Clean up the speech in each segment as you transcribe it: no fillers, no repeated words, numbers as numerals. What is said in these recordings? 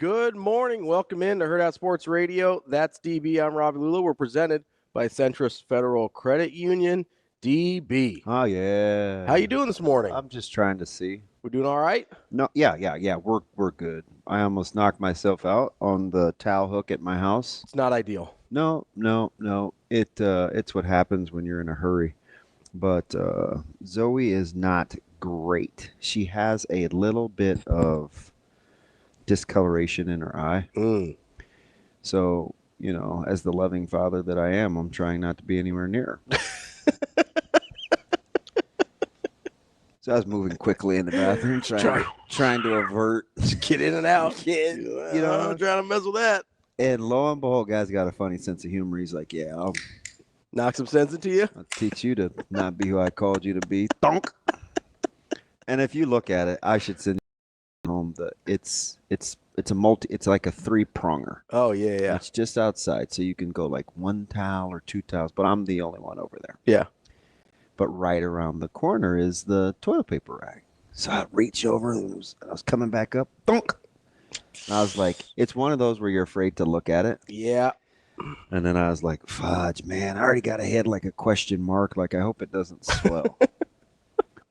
Good morning. Welcome in to Hurrdat Sports Radio. That's DB. I'm Ravi. Lulla. We're presented by Centrist Federal Credit Union. DB. Oh, yeah. How you doing this morning? I'm just trying to see. We're doing all right? No, yeah. We're good. I almost knocked myself out on the towel hook at my house. It's not ideal. No. It's what happens when you're in a hurry. But Zoe is not great. She has a little bit of discoloration in her eye. So, as the loving father that I am, I'm trying not to be anywhere near her. So I was moving quickly in the bathroom, trying to avert. Get in and out. I'm trying to mess with that. And lo and behold, guy's got a funny sense of humor. He's like, yeah, I'll knock some sense into you. I'll teach you to not be who I called you to be. Donk. And if you look at it, I should send you home. It's like a 3-pronger. Oh, yeah. It's just outside, so you can go like 1 towel or 2 towels, but I'm the only one over there. Yeah. But right around the corner is the toilet paper rack. So I reach over, and I was coming back up. Donk. And I was like, it's one of those where you're afraid to look at it. Yeah. And then I was like, fudge, man, I already got a head like a question mark. Like, I hope it doesn't swell.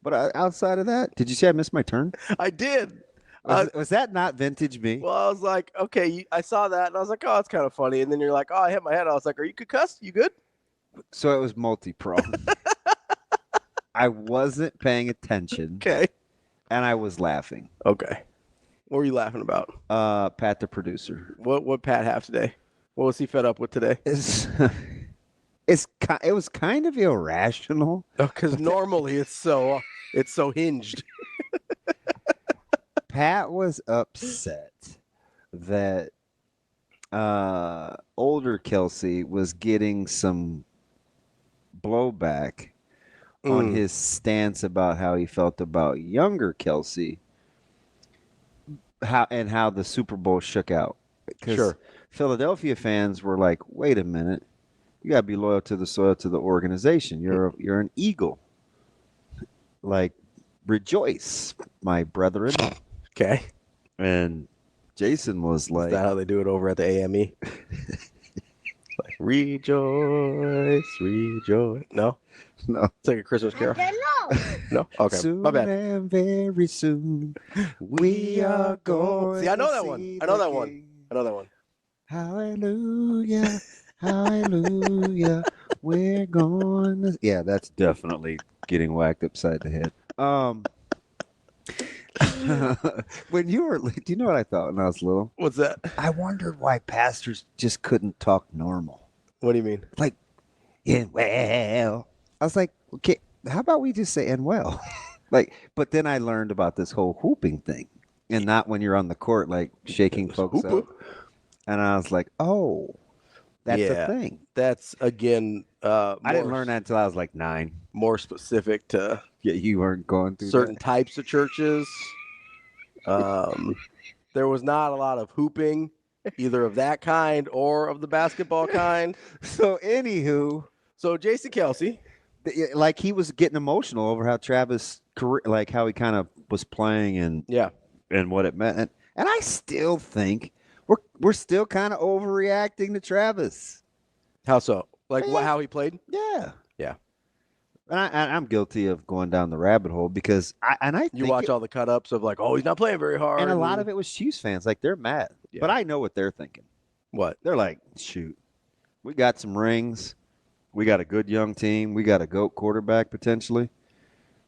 But outside of that, did you see I missed my turn? I did. Was that not vintage me? Well, I was like, okay, I saw that, and I was like, oh, that's kind of funny. And then you're like, oh, I hit my head. I was like, are you concussed? You good? So it was multi-pronged. I wasn't paying attention. Okay. And I was laughing. Okay. What were you laughing about? Pat, the producer. What Pat have today? What was he fed up with today? It was kind of irrational. Because normally it's so hinged. Pat was upset that older Kelsey was getting some blowback on his stance about how he felt about younger Kelsey, how the Super Bowl shook out. Because Philadelphia fans were like, "Wait a minute, you gotta be loyal to the soil, to the organization. You're an Eagle. Like, rejoice, my brethren." Okay. And Jason was like, "Is that how they do it over at the AME?" Like, rejoice, rejoice. No. It's like a Christmas carol. I don't know. No? Okay. Soon My bad. and very soon we are going. See, I know to that one. see I know the that one. King. I know that one. Hallelujah. Hallelujah. We're going to... Yeah, that's definitely getting whacked upside the head. When you were... Do you know what I thought when I was little? What's that? I wondered why pastors just couldn't talk normal. What do you mean? Like, and well... I was like, okay, how about we just say "and well"? But then I learned about this whole hooping thing, and not when you're on the court, like shaking folks up. And I was like, oh, that's a thing. That's again. I didn't learn that until I was like 9. More specific to you weren't going through certain that. types of churches. There was not a lot of hooping, either of that kind or of the basketball kind. So anywho, Jason Kelsey. Like, he was getting emotional over how Travis, like how he kind of was playing and what it meant, and I still think we're still kind of overreacting to Travis. How so? Like how he played? Yeah. And I'm guilty of going down the rabbit hole because I think you watch all the cut ups of like, oh, he's not playing very hard, and a lot of it was Chiefs fans. Like, they're mad, but I know what they're thinking. What? They're like, shoot, we got some rings. We got a good young team. We got a GOAT quarterback potentially.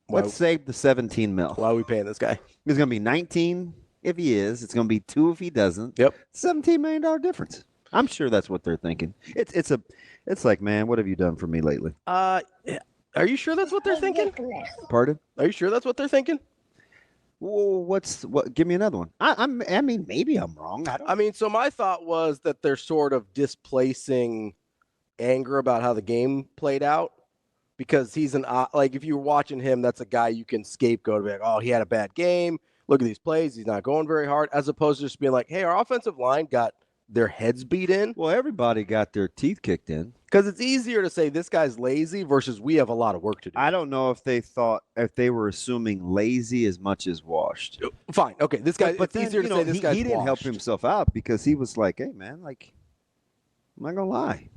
Let's save the $17 million. Why are we paying this guy? He's going to be 19 if he is. It's going to be 2 if he doesn't. Yep. $17 million difference. I'm sure that's what they're thinking. It's like, man, what have you done for me lately? Are you sure that's what they're thinking? Pardon? Are you sure that's what they're thinking? Well, give me another one. I mean, maybe I'm wrong. So my thought was that they're sort of displacing anger about how the game played out, because he's like, if you were watching him, that's a guy you can scapegoat, be like, oh, he had a bad game, look at these plays, he's not going very hard, as opposed to just being like, hey, our offensive line got their heads beat in. Well, everybody got their teeth kicked in. Because it's easier to say this guy's lazy versus we have a lot of work to do. I don't know if they were assuming lazy as much as washed. Fine. Okay. This guy, but it's easier to say this guy's he didn't help washed. himself out because he was like, hey, man, like, I'm not going to lie.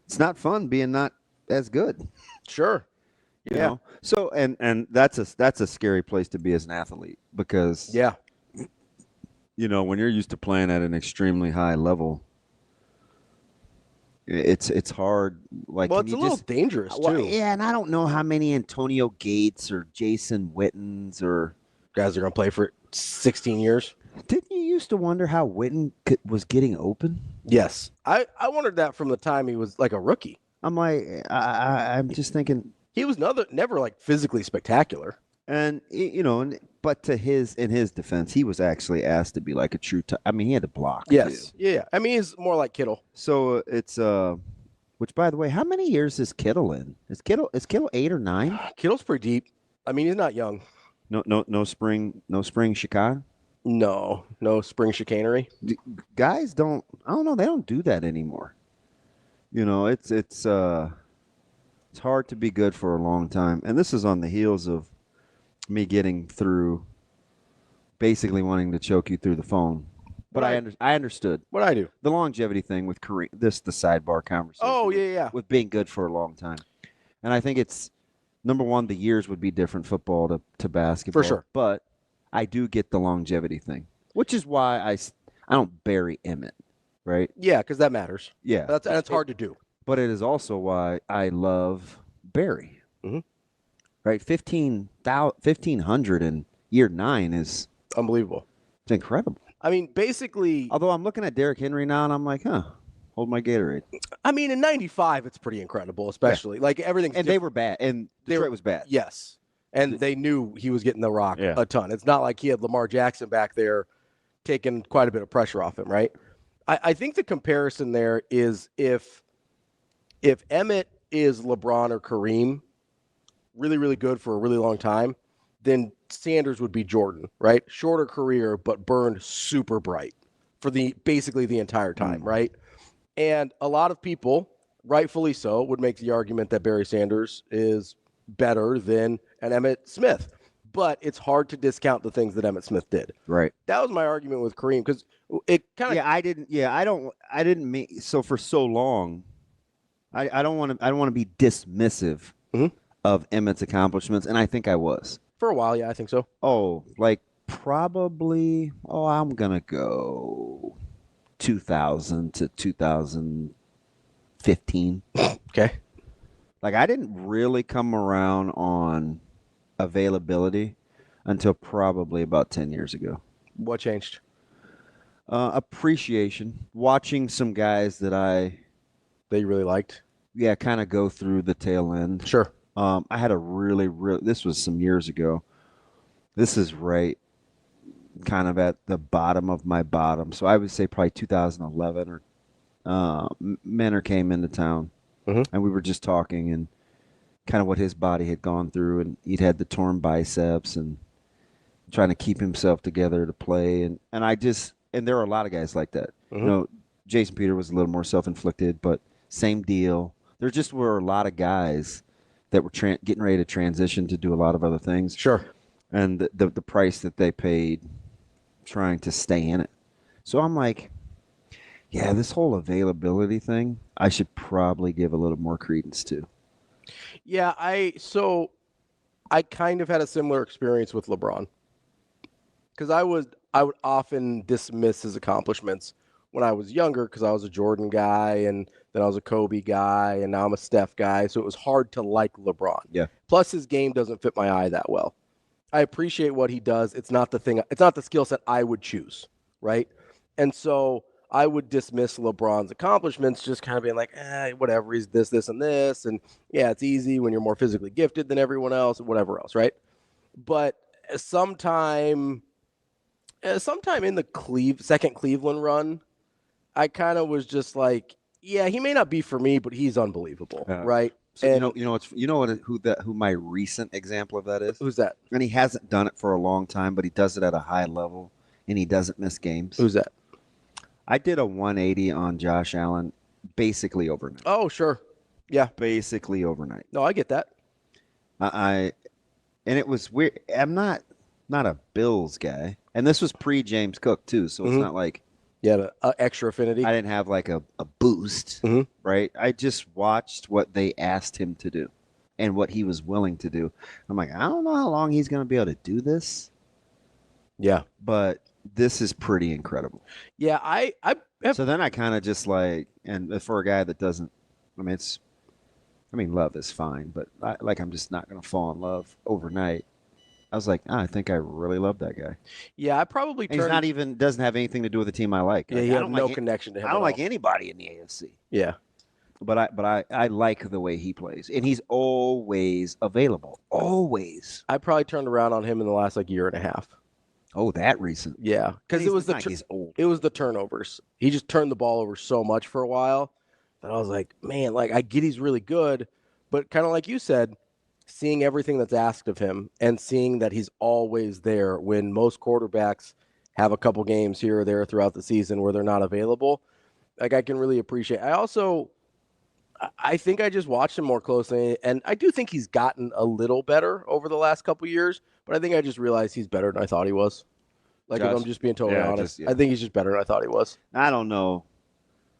It's not fun being not as good. Sure. You know? So, and that's a scary place to be as an athlete because, you know, when you're used to playing at an extremely high level, it's hard. Like, well, it's a little dangerous too. Well, yeah, and I don't know how many Antonio Gates or Jason Wittens or guys are going to play for 16 years. Didn't you used to wonder how Witten was getting open? Yes, I wondered that from the time he was like a rookie. I'm like, I'm just thinking he was never like physically spectacular. And you know, but in his defense, he was actually asked to be like a true. I mean, he had to block. Yes, too. Yeah. I mean, he's more like Kittle. So it's which by the way, how many years is Kittle in? Is Kittle 8 or 9? Kittle's pretty deep. I mean, he's not young. No spring chicane. No spring chicanery. Guys don't. I don't know. They don't do that anymore. You know, it's hard to be good for a long time, and this is on the heels of me getting through, basically wanting to choke you through the phone. But I understood. What I do? The longevity thing with Kareem. The sidebar conversation. Oh yeah. With being good for a long time, and I think it's number one. The years would be different football to basketball for sure. But I do get the longevity thing, which is why I don't bury Emmett, right? Yeah, because that matters. Yeah, that's hard to do. But it is also why I love Barry. Mm-hmm. Right, 1,500 in year 9 is unbelievable. It's incredible. I mean, basically. Although I'm looking at Derrick Henry now, and I'm like, hold my Gatorade. I mean, in '95, it's pretty incredible, especially like everything. And they were bad, and Detroit was bad. Yes, and they knew he was getting the rock a ton. It's not like he had Lamar Jackson back there taking quite a bit of pressure off him, right? I think the comparison there is if Emmett is LeBron or Kareem, really, really good for a really long time, then Sanders would be Jordan, right? Shorter career, but burned super bright for basically the entire time, right? And a lot of people, rightfully so, would make the argument that Barry Sanders is better than an Emmitt Smith. But it's hard to discount the things that Emmitt Smith did. Right. That was my argument with Kareem because it kind of. I didn't mean so for so long. I don't want to be dismissive of Emmett's accomplishments, and I think I was. For a while, yeah, I think so. Oh, like probably, I'm going to go 2000 to 2015. Okay. Like, I didn't really come around on availability until probably about 10 years ago. What changed? Appreciation. Watching some guys that you really liked? Yeah, kind of go through the tail end. Sure. I had a really, this was some years ago. This is right kind of at the bottom of my bottom. So I would say probably 2011 or Menor came into town. And we were just talking and kind of what his body had gone through. And he'd had the torn biceps and trying to keep himself together to play. And there are a lot of guys like that. You know, Jason Peter was a little more self-inflicted, but same deal. There just were a lot of guys that were getting ready to transition to do a lot of other things. Sure. And the price that they paid trying to stay in it. So I'm like, yeah, this whole availability thing, I should probably give a little more credence to. Yeah, I kind of had a similar experience with LeBron. Because I would often dismiss his accomplishments when I was younger because I was a Jordan guy and then I was a Kobe guy and now I'm a Steph guy. So it was hard to like LeBron. Yeah. Plus his game doesn't fit my eye that well. I appreciate what he does. It's not the skill set I would choose, right? And so I would dismiss LeBron's accomplishments just kind of being like, whatever, he's this, and this. And yeah, it's easy when you're more physically gifted than everyone else and whatever else, right? But sometime in the second Cleveland run, I kind of was just like, yeah, he may not be for me, but he's unbelievable, right? So who my recent example of that is? Who's that? And he hasn't done it for a long time, but he does it at a high level, and he doesn't miss games. Who's that? I did a 180 on Josh Allen basically overnight. Oh, sure. Yeah. Basically overnight. No, I get that. I and it was weird. I'm not a Bills guy, and this was pre James Cook too, so it's not like Yeah, extra affinity. I didn't have like a boost, right? I just watched what they asked him to do and what he was willing to do. I'm like, I don't know how long he's going to be able to do this. Yeah. But this is pretty incredible. Yeah, I have, So then I kind of just like, and for a guy that doesn't, love is fine, but I'm just not going to fall in love overnight. I was like, I think I really love that guy. yeah, I probably And he's not even doesn't have anything to do with the team I like. Yeah, Like, you I have don't no like connection to him. I don't like anybody in the AFC. Yeah. But I like the way he plays, and he's always available. Always. I probably turned around on him in the last year and a half. Oh, that recent. Yeah, because it was he's old. It was the turnovers. He just turned the ball over so much for a while that I was like, man, I get he's really good, but kind of like you said, seeing everything that's asked of him and seeing that he's always there when most quarterbacks have a couple games here or there throughout the season where they're not available. I can really appreciate. I think I just watched him more closely, and I do think he's gotten a little better over the last couple years, but I think I just realized he's better than I thought he was. If I'm just being totally honest. I think he's just better than I thought he was. I don't know.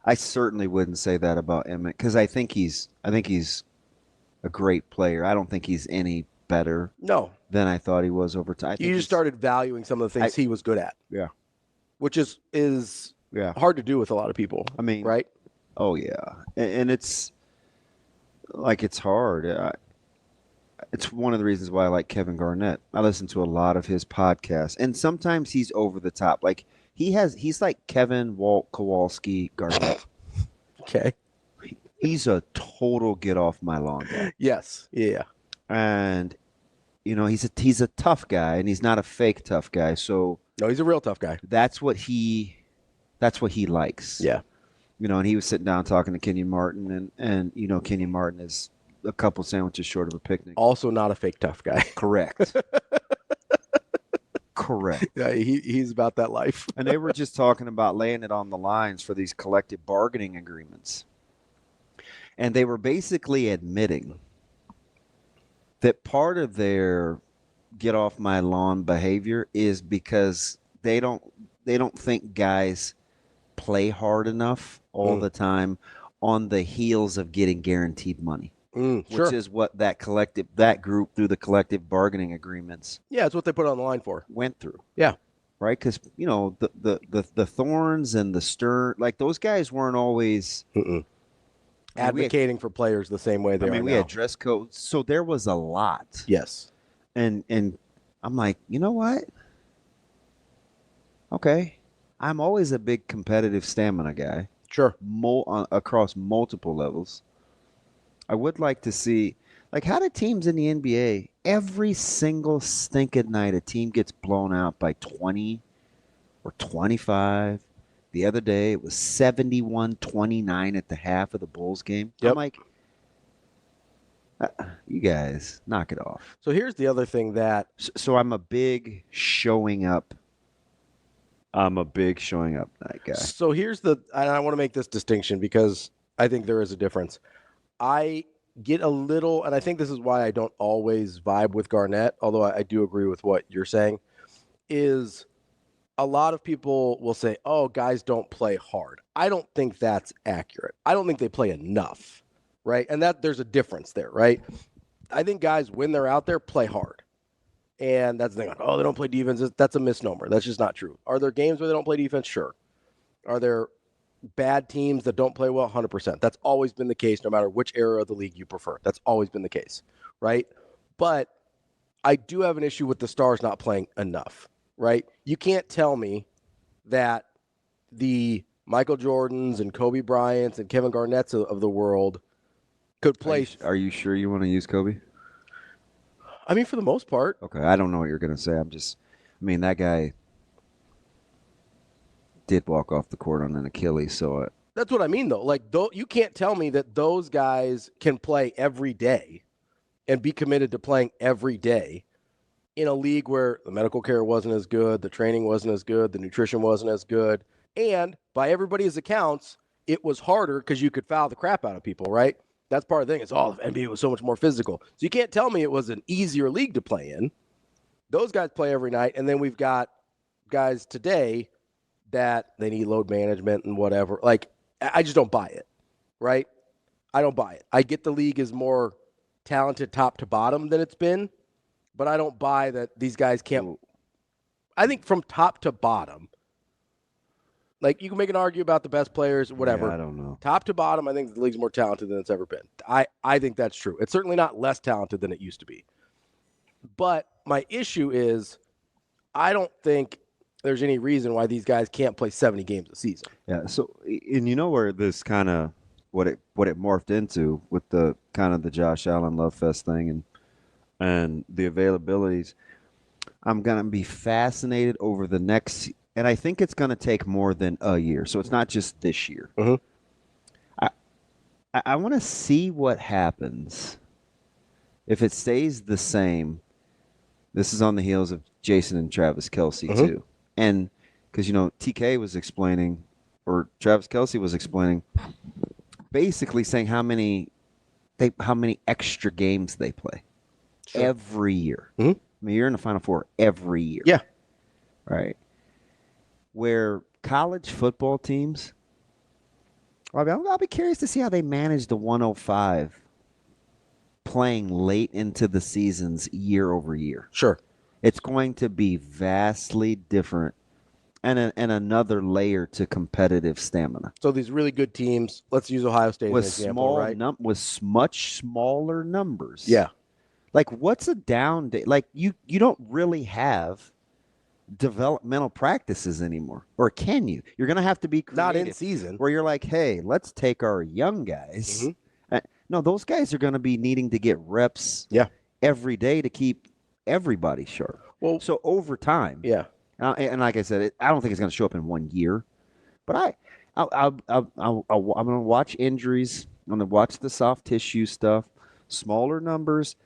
I certainly wouldn't say that about Emmett because I think he's a great player. I don't think he's any better than I thought he was over time. You just started valuing some of the things he was good at. Yeah. Which is hard to do with a lot of people. Right? Oh, yeah. And it's it's hard. It's one of the reasons why I like Kevin Garnett. I listen to a lot of his podcasts, and sometimes he's over the top. He's like Kevin Walt Kowalski Garnett. Okay. He's a total get off my lawn guy. Yes. Yeah. And he's a tough guy, and he's not a fake tough guy. So no, he's a real tough guy. That's what he likes. Yeah. And he was sitting down talking to Kenyon Martin, and Kenyon Martin is a couple sandwiches short of a picnic. Also not a fake tough guy. Correct. Correct. Yeah, he's about that life. And they were just talking about laying it on the lines for these collective bargaining agreements. And they were basically admitting that part of their get off my lawn behavior is because they don't think guys play hard enough all the time on the heels of getting guaranteed money. Which is what that group through the collective bargaining agreements. Yeah, it's what they put on the line for. Went through. Yeah. Right? Because, the Thorns and the Stern, those guys weren't always advocating for players the same way they are now. We had dress codes. So there was a lot. Yes. And I'm like, you know what? Okay. I'm always a big competitive stamina guy. Sure. Across multiple levels. I would like to see, how do teams in the NBA, every single stinking night, a team gets blown out by 20 or 25. The other day, it was 71-29 at the half of the Bulls game. Yep. I'm like, you guys, knock it off. So here's the other thing that... So I'm a big showing up. Night guy. So here's and I want to make this distinction because I think there is a difference. I get a little, and I think this is why I don't always vibe with Garnett, although I do agree with what you're saying, is a lot of people will say, oh, guys don't play hard. I don't think that's accurate. I don't think they play enough, right? And that there's a difference there, right? I think guys, when they're out there, play hard. And that's the thing, they don't play defense. That's a misnomer. That's just not true. Are there games where they don't play defense? Sure. Are there bad teams that don't play well? 100%. That's always been the case, no matter which era of the league you prefer. That's always been the case, right? But I do have an issue with the Stars not playing enough, right? You can't tell me that the Michael Jordans and Kobe Bryants and Kevin Garnetts of the world could play. Are you sure you want to use Kobe? For the most part. Okay, I don't know what you're going to say. That guy did walk off the court on an Achilles, so that's what I mean, though. You can't tell me that those guys can play every day and be committed to playing every day in a league where the medical care wasn't as good, the training wasn't as good, the nutrition wasn't as good, And by everybody's accounts, it was harder because you could foul the crap out of people, right? That's part of the thing. It's all the NBA was so much more physical. So you can't tell me it was an easier league to play in. Those guys play every night. And then we've got guys today that they need load management and whatever. Like, I just don't buy it, right? I don't buy it. I get the league is more talented top to bottom than it's been, but I don't buy that these guys can't. I think from top to bottom, like, you can make an argument about the best players, whatever. Yeah, I don't know. Top to bottom, I think the league's more talented than it's ever been. I think that's true. It's certainly not less talented than it used to be. But my issue is I don't think there's any reason why these guys can't play 70 games a season. Yeah. So, and you know where this kind of what it morphed into with the kind of the Josh Allen love fest thing and the availabilities. I'm gonna be fascinated over the next, and I think it's gonna take more than a year. So it's not just this year. Mm-hmm. I want to see what happens if it stays the same. This is on the heels of Jason and Travis Kelce too. And because, TK was explaining, or Travis Kelce was explaining, basically saying how many extra games they play every year. Mm-hmm. I mean, you're in the Final Four every year. Yeah. Right. Where college football teams, I'll be curious to see how they manage the 105 playing late into the seasons year over year. Sure. It's going to be vastly different and another layer to competitive stamina. So these really good teams, let's use Ohio State as an example, right? With much smaller numbers. Yeah. Like, what's a down day? Like, you don't really have developmental practices anymore. Or can you? You're going to have to be creative. Not in season. Where you're like, hey, let's take our young guys. Mm-hmm. No, those guys are going to be needing to get reps every day to keep everybody sharp. Well, so over time, and like I said, I don't think it's going to show up in 1 year. But I'm going to watch injuries. I'm going to watch the soft tissue stuff, smaller numbers,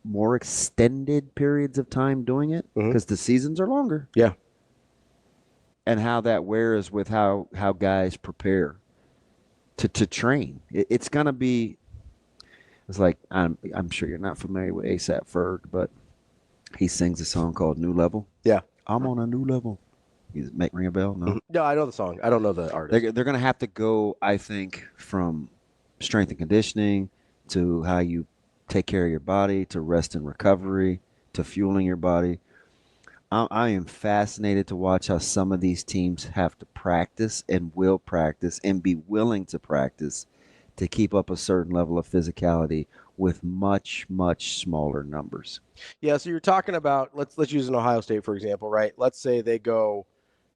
more extended periods of time doing it because the seasons are longer. Yeah, and how that wears with how guys prepare to train. It's going to be. It's like I'm sure you're not familiar with A$AP Ferg, but he sings a song called "New Level." Yeah, I'm on a new level. Ring a bell? No. No, I know the song. I don't know the artist. They're going to have to go, I think, from strength and conditioning to how you take care of your body, to rest and recovery, to fueling your body. I am fascinated to watch how some of these teams have to practice and will practice and be willing to practice to keep up a certain level of physicality with much, much smaller numbers. Yeah, so you're talking about, let's use an Ohio State, for example, right? Let's say they go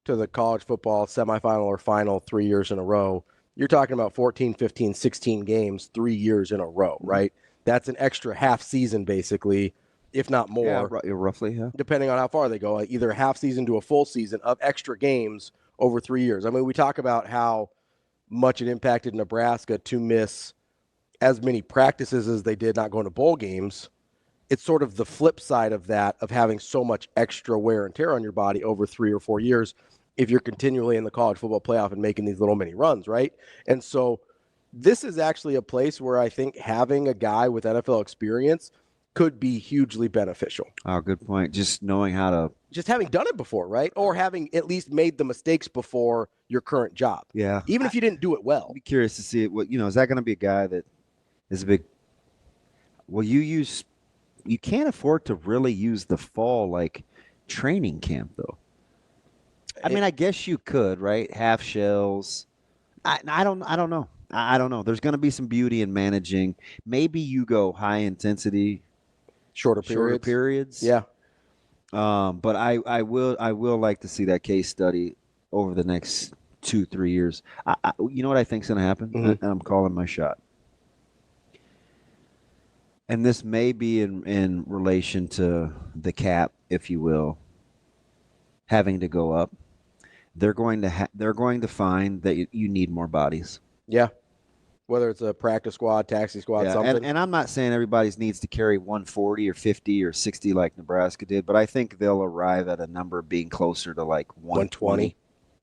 to the college football semifinal or final 3 years in a row. You're talking about 14, 15, 16 games 3 years in a row, right? That's an extra half season, basically, if not more. Yeah, roughly, yeah. Depending on how far they go, like either a half season to a full season of extra games over 3 years. I mean, we talk about how much it impacted Nebraska to miss as many practices as they did not going to bowl games. It's sort of the flip side of that, of having so much extra wear and tear on your body over 3 or 4 years if you're continually in the college football playoff and making these little mini runs, right? And so this is actually a place where I think having a guy with NFL experience could be hugely beneficial. Oh, good point. Just knowing how to... Just having done it before, right? Or having at least made the mistakes before your current job. Yeah. Even if you didn't do it well. I'd be curious to see it. Is that going to be a guy that is a big... Well, you can't afford to really use the fall like training camp, though. I mean, I guess you could, right? Half shells. I don't know. I don't know. There's going to be some beauty in managing. Maybe you go high intensity, shorter periods. Yeah. But I will like to see that case study over the next 2-3 years. You know what I think is going to happen? And I'm calling my shot. And this may be in relation to the cap, if you will, having to go up. They're going to find that you need more bodies. Yeah. Whether it's a practice squad, taxi squad, something. And I'm not saying everybody needs to carry 140 or 50 or 60 like Nebraska did, but I think they'll arrive at a number being closer to like 120.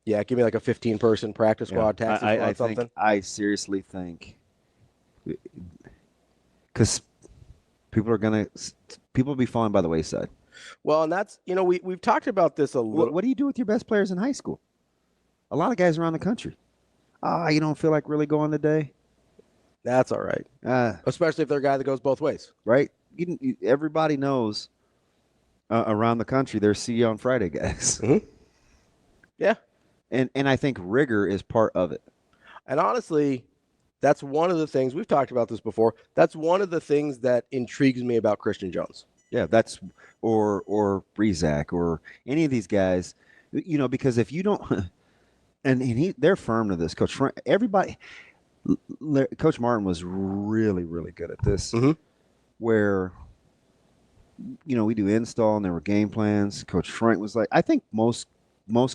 Yeah, give me like a 15-person practice squad, taxi squad, I something. I seriously think because people will be falling by the wayside. Well, and that's, we've talked about this a little. What do you do with your best players in high school? A lot of guys around the country. You don't feel like really going today? That's all right. Especially if they're a guy that goes both ways. Right? Everybody knows around the country they're see you on Friday guys. Mm-hmm. Yeah. And I think rigor is part of it. And honestly, that's one of the things, we've talked about this before, that's one of the things that intrigues me about Christian Jones. Yeah, that's or Rezak or any of these guys, because if you don't and they're firm to this. Coach Frank, everybody, Coach Martin was really, really good at this. Mm-hmm. Where, we do install and there were game plans. Coach Frank was like, I think most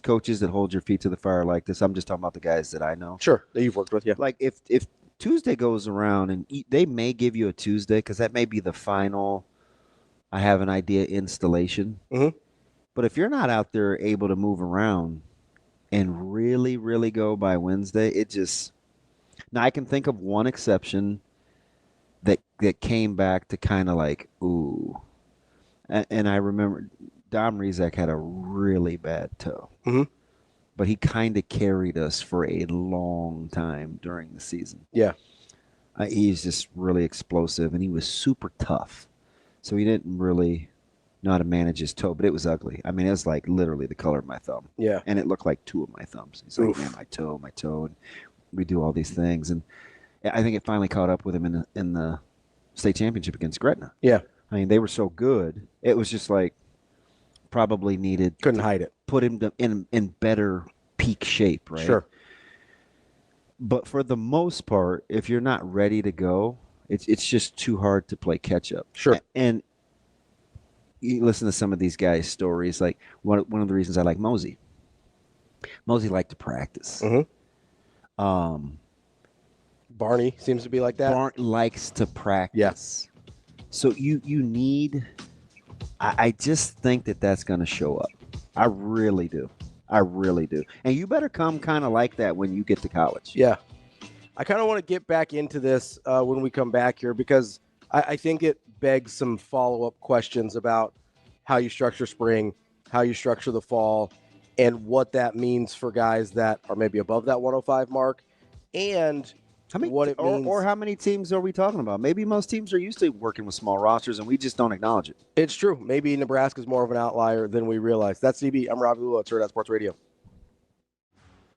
coaches that hold your feet to the fire like this, I'm just talking about the guys that I know. Sure, that you've worked with, yeah. Like if Tuesday goes around and they may give you a Tuesday because that may be the final, I have an idea installation. Mm-hmm. But if you're not out there able to move around and really, really go by Wednesday, it just – now I can think of one exception that came back to kind of like, ooh. And I remember Dom Rezak had a really bad toe. Mm-hmm. But he kind of carried us for a long time during the season. Yeah. He's just really explosive, and he was super tough. So he didn't really know how to manage his toe, but it was ugly. I mean, it was like literally the color of my thumb. Yeah. And it looked like two of my thumbs. He's like, man, my toe. And we do all these things. And I think it finally caught up with him in the state championship against Gretna. Yeah. I mean, they were so good. It was just like probably needed. Couldn't hide it. Put him in better peak shape, right? Sure. But for the most part, if you're not ready to go, it's just too hard to play catch up. Sure. And you listen to some of these guys' stories. Like one of the reasons I like Mosey. Mosey liked to practice. Mm-hmm. Barney seems to be like that. Barney likes to practice. Yes. So you need. I just think that's going to show up. I really do. And you better come kind of like that when you get to college. Yeah. I kind of want to get back into this when we come back here because I think it begs some follow-up questions about how you structure spring, how you structure the fall, and what that means for guys that are maybe above that 105 mark, and what it means. Or how many teams are we talking about? Maybe most teams are used to working with small rosters, and we just don't acknowledge it. It's true. Maybe Nebraska's more of an outlier than we realize. That's DB. I'm Ravi Lulla. It's Hurrdat Sports Radio.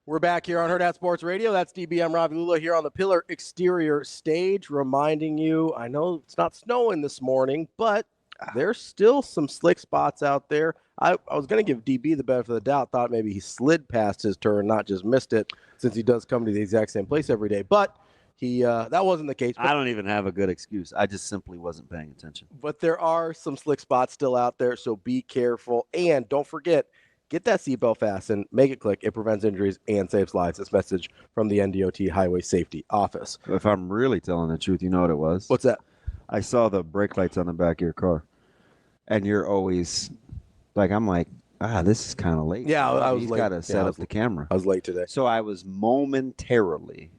We're back here on Hurrdat Sports Radio. That's DB. I'm Ravi Lulla here on the Pillar Exterior stage, reminding you, I know it's not snowing this morning, but there's still some slick spots out there. I was going to give DB the benefit of the doubt, thought maybe he slid past his turn, not just missed it, since he does come to the exact same place every day. But that wasn't the case. But I don't even have a good excuse. I just simply wasn't paying attention. But there are some slick spots still out there, so be careful. And don't forget, get that seatbelt fastened, make it click. It prevents injuries and saves lives. This message from the NDOT Highway Safety Office. If I'm really telling the truth, you know what it was? What's that? I saw the brake lights on the back of your car. And you're always like, I'm like, this is kind of late. Yeah, I was He's late. got to set up the camera. I was late today. So I was momentarily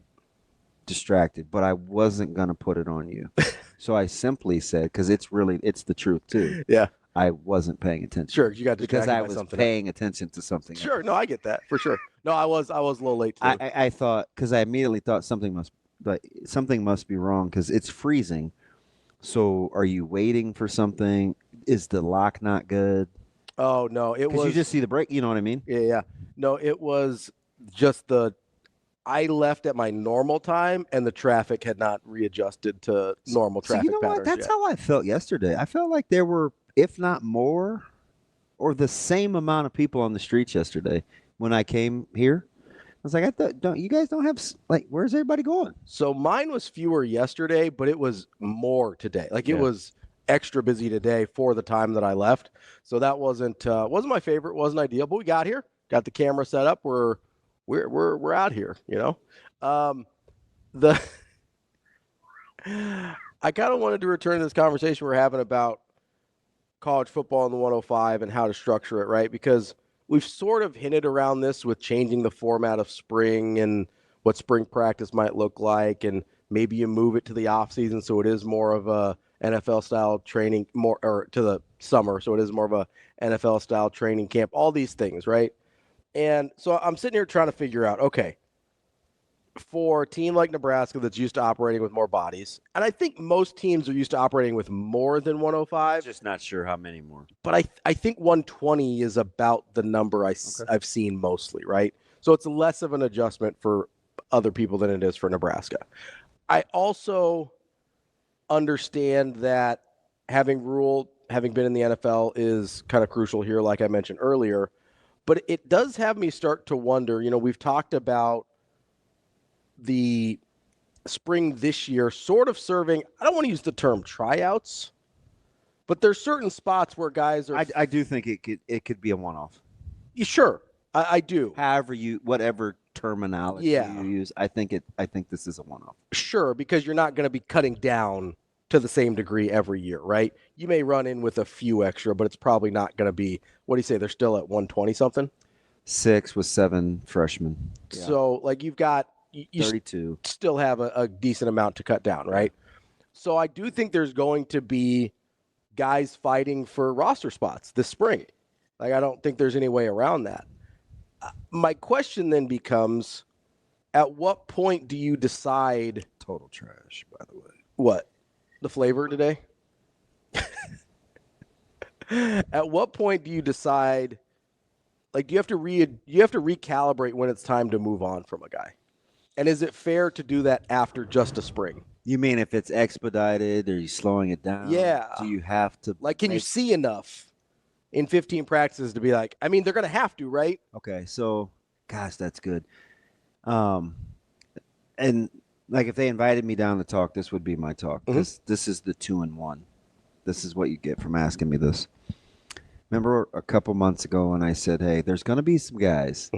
distracted, but I wasn't going to put it on you. So I simply said, because it's the truth too. Yeah. I wasn't paying attention. Sure, you got distracted because I by was something paying attention to something. Sure, else. No, I get that for sure. No, I was a little late too. I thought, because I immediately thought something must be wrong because it's freezing. So are you waiting for something? Is the lock not good? Oh no, it was. Because you just see the brake. You know what I mean? Yeah. No, it was just I left at my normal time, and the traffic had not readjusted to normal traffic patterns. What? That's how I felt yesterday. I felt like there were, if not more, or the same amount of people on the streets yesterday when I came here. I was like, you guys don't have, like, where's everybody going? So mine was fewer yesterday, but it was more today. Like it was extra busy today for the time that I left. So that wasn't my favorite, wasn't ideal, but we got here, got the camera set up. We're out here, you know. I kind of wanted to return to this conversation we're having about college football in the 105 and how to structure it, right? Because we've sort of hinted around this with changing the format of spring and what spring practice might look like, and maybe you move it to the off season so it is more of a NFL style training, more or to the summer, so it is more of a NFL style training camp. All these things, right? And so I'm sitting here trying to figure out, okay, for a team like Nebraska that's used to operating with more bodies, and I think most teams are used to operating with more than 105. Just not sure how many more. But I think 120 is about the number I've seen mostly, right? So it's less of an adjustment for other people than it is for Nebraska. I also understand that having been in the NFL is kind of crucial here, like I mentioned earlier. But it does have me start to wonder, we've talked about the spring this year sort of serving, I don't want to use the term tryouts, but there's certain spots where guys are. I do think it could be a one-off. Sure, I do. However, whatever terminology you use, I think this is a one-off. Sure, because you're not going to be cutting down to the same degree every year, right? You may run in with a few extra, but it's probably not going to be. What do you say? They're still at 120 something. 6 with 7 freshmen. Yeah. So you've got you 32. Still have a decent amount to cut down, right? So I do think there's going to be guys fighting for roster spots this spring. I don't think there's any way around that. My question then becomes, at what point do you decide? Total trash, by the way. What? The flavor today? At what point do you decide, do you have to recalibrate when it's time to move on from a guy? And is it fair to do that after just a spring? You mean if it's expedited, or you slowing it down? Yeah. Do you have to? Can you see enough in 15 practices to be they're going to have to, right? Okay, so, gosh, that's good. And if they invited me down to talk, this would be my talk. Mm-hmm. This is the 2-in-1. This is what you get from asking me this. Remember a couple months ago when I said, hey, there's going to be some guys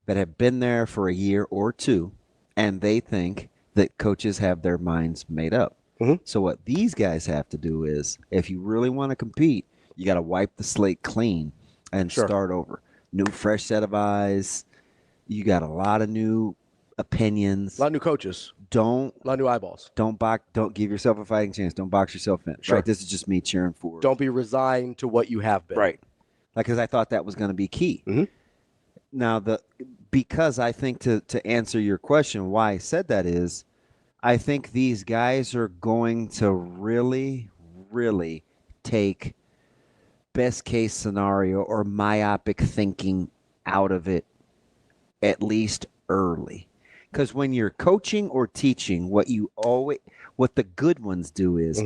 that have been there for a year or two, and they think that coaches have their minds made up. Mm-hmm. So what these guys have to do is, if you really want to compete, you got to wipe the slate clean and start over. New, fresh set of eyes. You got a lot of new opinions. A lot of new coaches. A lot of new eyeballs. Don't give yourself a fighting chance. Don't box yourself in. Sure. Right? This is just me cheering for. Don't be resigned to what you have been. Right. Because I thought that was going to be key. Mm-hmm. Now, because I think to answer your question, why I said that is, I think these guys are going to really, really take best case scenario or myopic thinking out of it, at least early. Because when you're coaching or teaching, what the good ones do is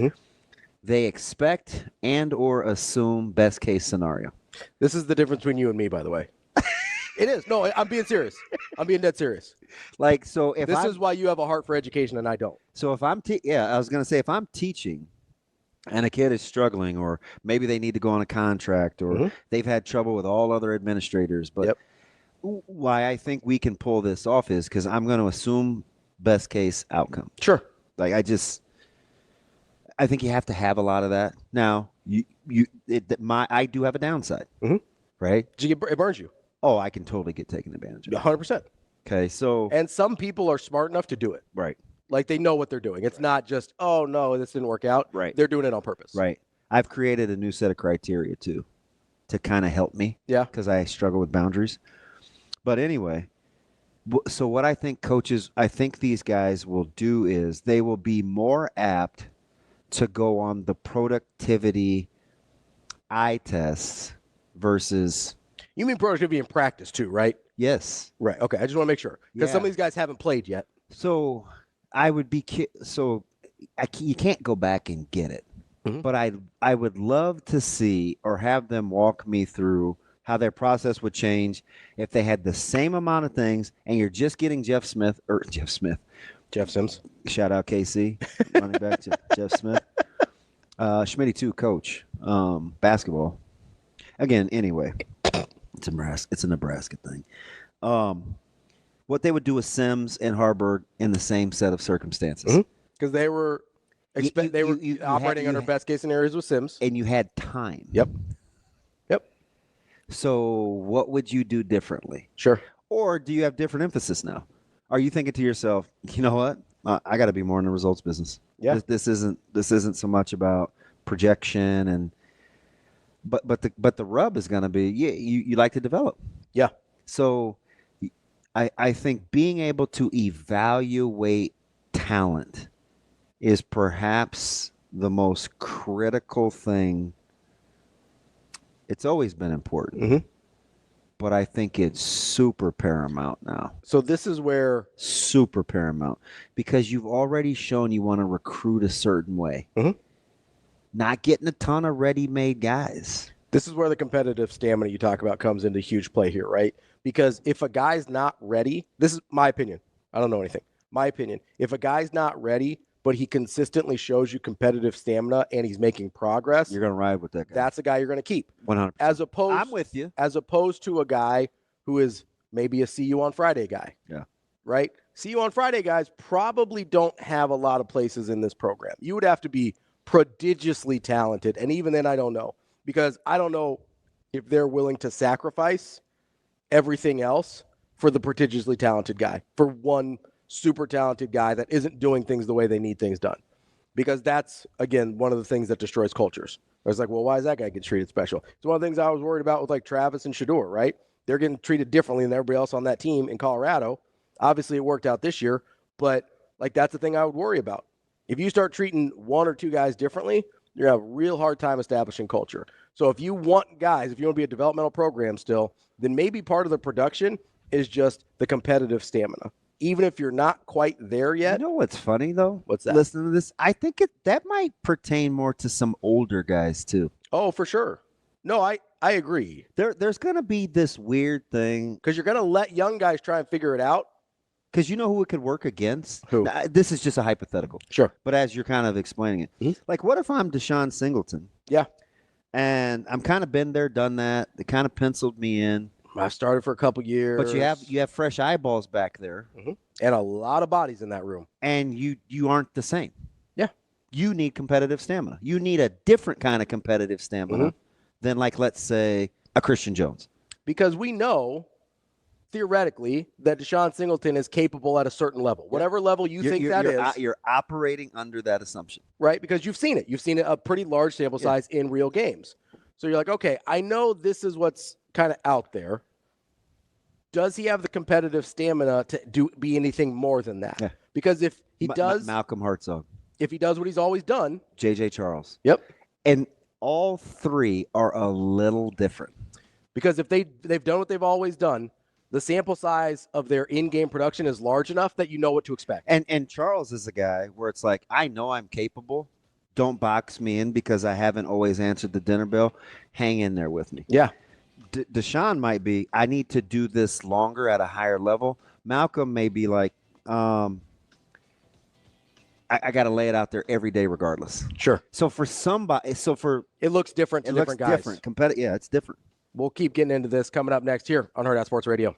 they expect and or assume best case scenario. This is the difference between you and me, by the way. It is. No, I'm being serious. I'm being dead serious. So if this is why you have a heart for education and I don't. So if I'm I was going to say, if I'm teaching and a kid is struggling, or maybe they need to go on a contract, or they've had trouble with all other administrators, but why I think we can pull this off is because I'm going to assume best case outcome. Sure. I think you have to have a lot of that. Now, I do have a downside, right? It burns you. Oh, I can totally get taken advantage of. 100%. Okay, so. And some people are smart enough to do it. Right. They know what they're doing. It's not just, oh, no, this didn't work out. Right. They're doing it on purpose. Right. I've created a new set of criteria, too, to kind of help me. Yeah. Because I struggle with boundaries. But anyway, so what I think these guys will do is they will be more apt to go on the productivity eye tests versus. You mean productivity in practice too, right? Yes. Right. Okay. I just want to make sure because some of these guys haven't played yet. So I would be you can't go back and get it, but I would love to see or have them walk me through how their process would change if they had the same amount of things and you're just getting Jeff Sims. Shout out KC, running back Jeff Smith. Schmitty too, coach, basketball. Again, anyway, it's a Nebraska thing. What they would do with Sims and Harburg in the same set of circumstances. Because they were operating under best case scenarios with Sims. And you had time. Yep. So what would you do differently? Sure. Or do you have different emphasis now? Are you thinking to yourself, you know what? I got to be more in the results business. Yeah. This isn't so much about projection and but the rub is going to be you like to develop. Yeah. So I think being able to evaluate talent is perhaps the most critical thing. It's always been important. Mm-hmm. But I think it's super paramount now. So this is where Super paramount because you've already shown you want to recruit a certain way. Mhm. Not getting a ton of ready-made guys. This is where the competitive stamina you talk about comes into huge play here, right? Because if a guy's not ready, this is my opinion. I don't know anything. My opinion. If a guy's not ready, but he consistently shows you competitive stamina and he's making progress, You're going to ride with that guy. that's a guy you're going to keep. 100%. I'm with you. As opposed to a guy who is maybe a see you on Friday guy. Yeah. Right? See you on Friday guys probably don't have a lot of places in this program. You would have to be prodigiously talented. And even then, I don't know. Because I don't know if they're willing to sacrifice everything else for the prodigiously talented guy, for one super talented guy that isn't doing things the way they need things done. Because that's, again, one of the things that destroys cultures. I was like, well, why is that guy getting treated special? It's one of the things I was worried about with like Travis and Shador, right? They're getting treated differently than everybody else on that team in Colorado. Obviously, it worked out this year, but like that's the thing I would worry about. If you start treating one or two guys differently, you're going to have a real hard time establishing culture. So if you want guys, if you want to be a developmental program still, then maybe part of the production is just the competitive stamina. Even if you're not quite there yet. You know what's funny, though? What's that? Listening to this, I think that might pertain more to some older guys, too. Oh, for sure. No, I agree. There's going to be this weird thing. Because you're going to let young guys try and figure it out. Because you know who it could work against? Who? Now, this is just a hypothetical. Sure. But as you're kind of explaining it, like what if I'm Deshaun Singleton? Yeah. And I'm kind of been there, done that. They kind of penciled me in. I started for a couple years. But you have fresh eyeballs back there. And a lot of bodies in that room. And you aren't the same. Yeah. You need competitive stamina. You need a different kind of competitive stamina than, like, let's say, a Christian Jones. Because we know, theoretically, that Deshaun Singleton is capable at a certain level. Whatever level you think that is. You're operating under that assumption. Right? Because you've seen it. You've seen a pretty large sample size in real games. So you're like, okay, I know this is what's kind of out there. Does he have the competitive stamina to be anything more than that? Yeah. Because if he does, Malcolm Hartzog. If he does what he's always done, J.J. Charles. Yep. And all three are a little different. Because if they've done what they've always done, the sample size of their in-game production is large enough that you know what to expect. And Charles is a guy where it's like, I know I'm capable. Don't box me in because I haven't always answered the dinner bell. Hang in there with me. Yeah. Deshaun might be, I need to do this longer at a higher level. Malcolm may be like, I got to lay it out there every day regardless. Sure. So for somebody, it looks different to different guys. Different. Yeah, it's different. We'll keep getting into this coming up next here on Hurrdat Sports Radio.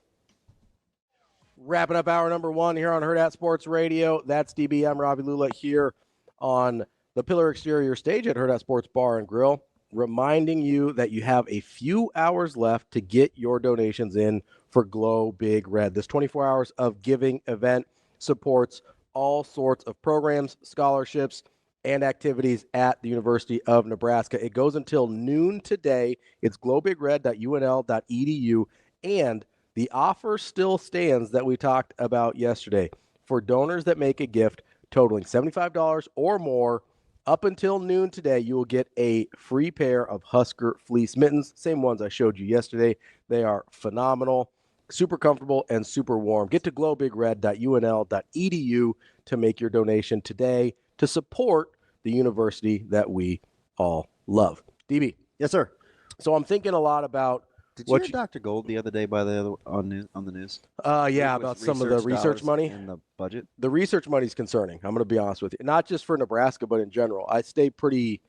Wrapping up hour number one here on Hurrdat Sports Radio. That's DB. I'm Ravi Lulla here on the Pillar Exterior stage at Hurrdat Sports Bar and Grill, reminding you that you have a few hours left to get your donations in for Glow Big Red. This 24 hours of giving event supports all sorts of programs, scholarships, and activities at the University of Nebraska. It goes until noon today. It's glowbigred.unl.edu, and the offer still stands that we talked about yesterday. For donors that make a gift totaling $75 or more, up until noon today, you will get a free pair of Husker fleece mittens, same ones I showed you yesterday. They are phenomenal, super comfortable, and super warm. Get to glowbigred.unl.edu to make your donation today to support the university that we all love. DB. Yes, sir. So I'm thinking a lot about Did you hear Dr. Gold the other day on the news? Yeah, about some of the research money and the budget. The research money is concerning. I'm going to be honest with you, not just for Nebraska, but in general. I stay pretty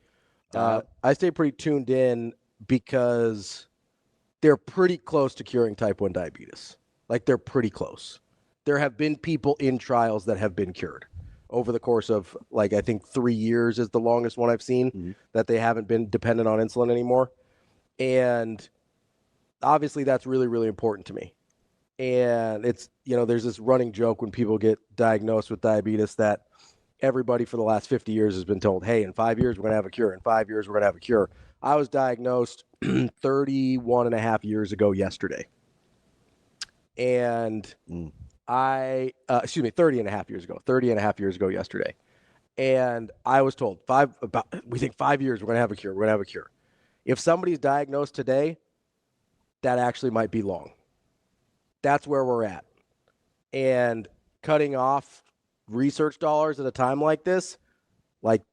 tuned in because they're pretty close to curing type 1 diabetes. Like they're pretty close. There have been people in trials that have been cured over the course of, like, I think 3 years is the longest one I've seen that they haven't been dependent on insulin anymore. And obviously that's really, really important to me. And it's, there's this running joke when people get diagnosed with diabetes that everybody for the last 50 years has been told, hey, in 5 years, we're going to have a cure. In 5 years, we're going to have a cure. I was diagnosed 31 and a half years ago yesterday. And 30 and a half years ago yesterday. And I was told we think 5 years, we're going to have a cure. We're going to have a cure. If somebody's diagnosed today, that actually might be long. That's where we're at. And cutting off research dollars at a time like this,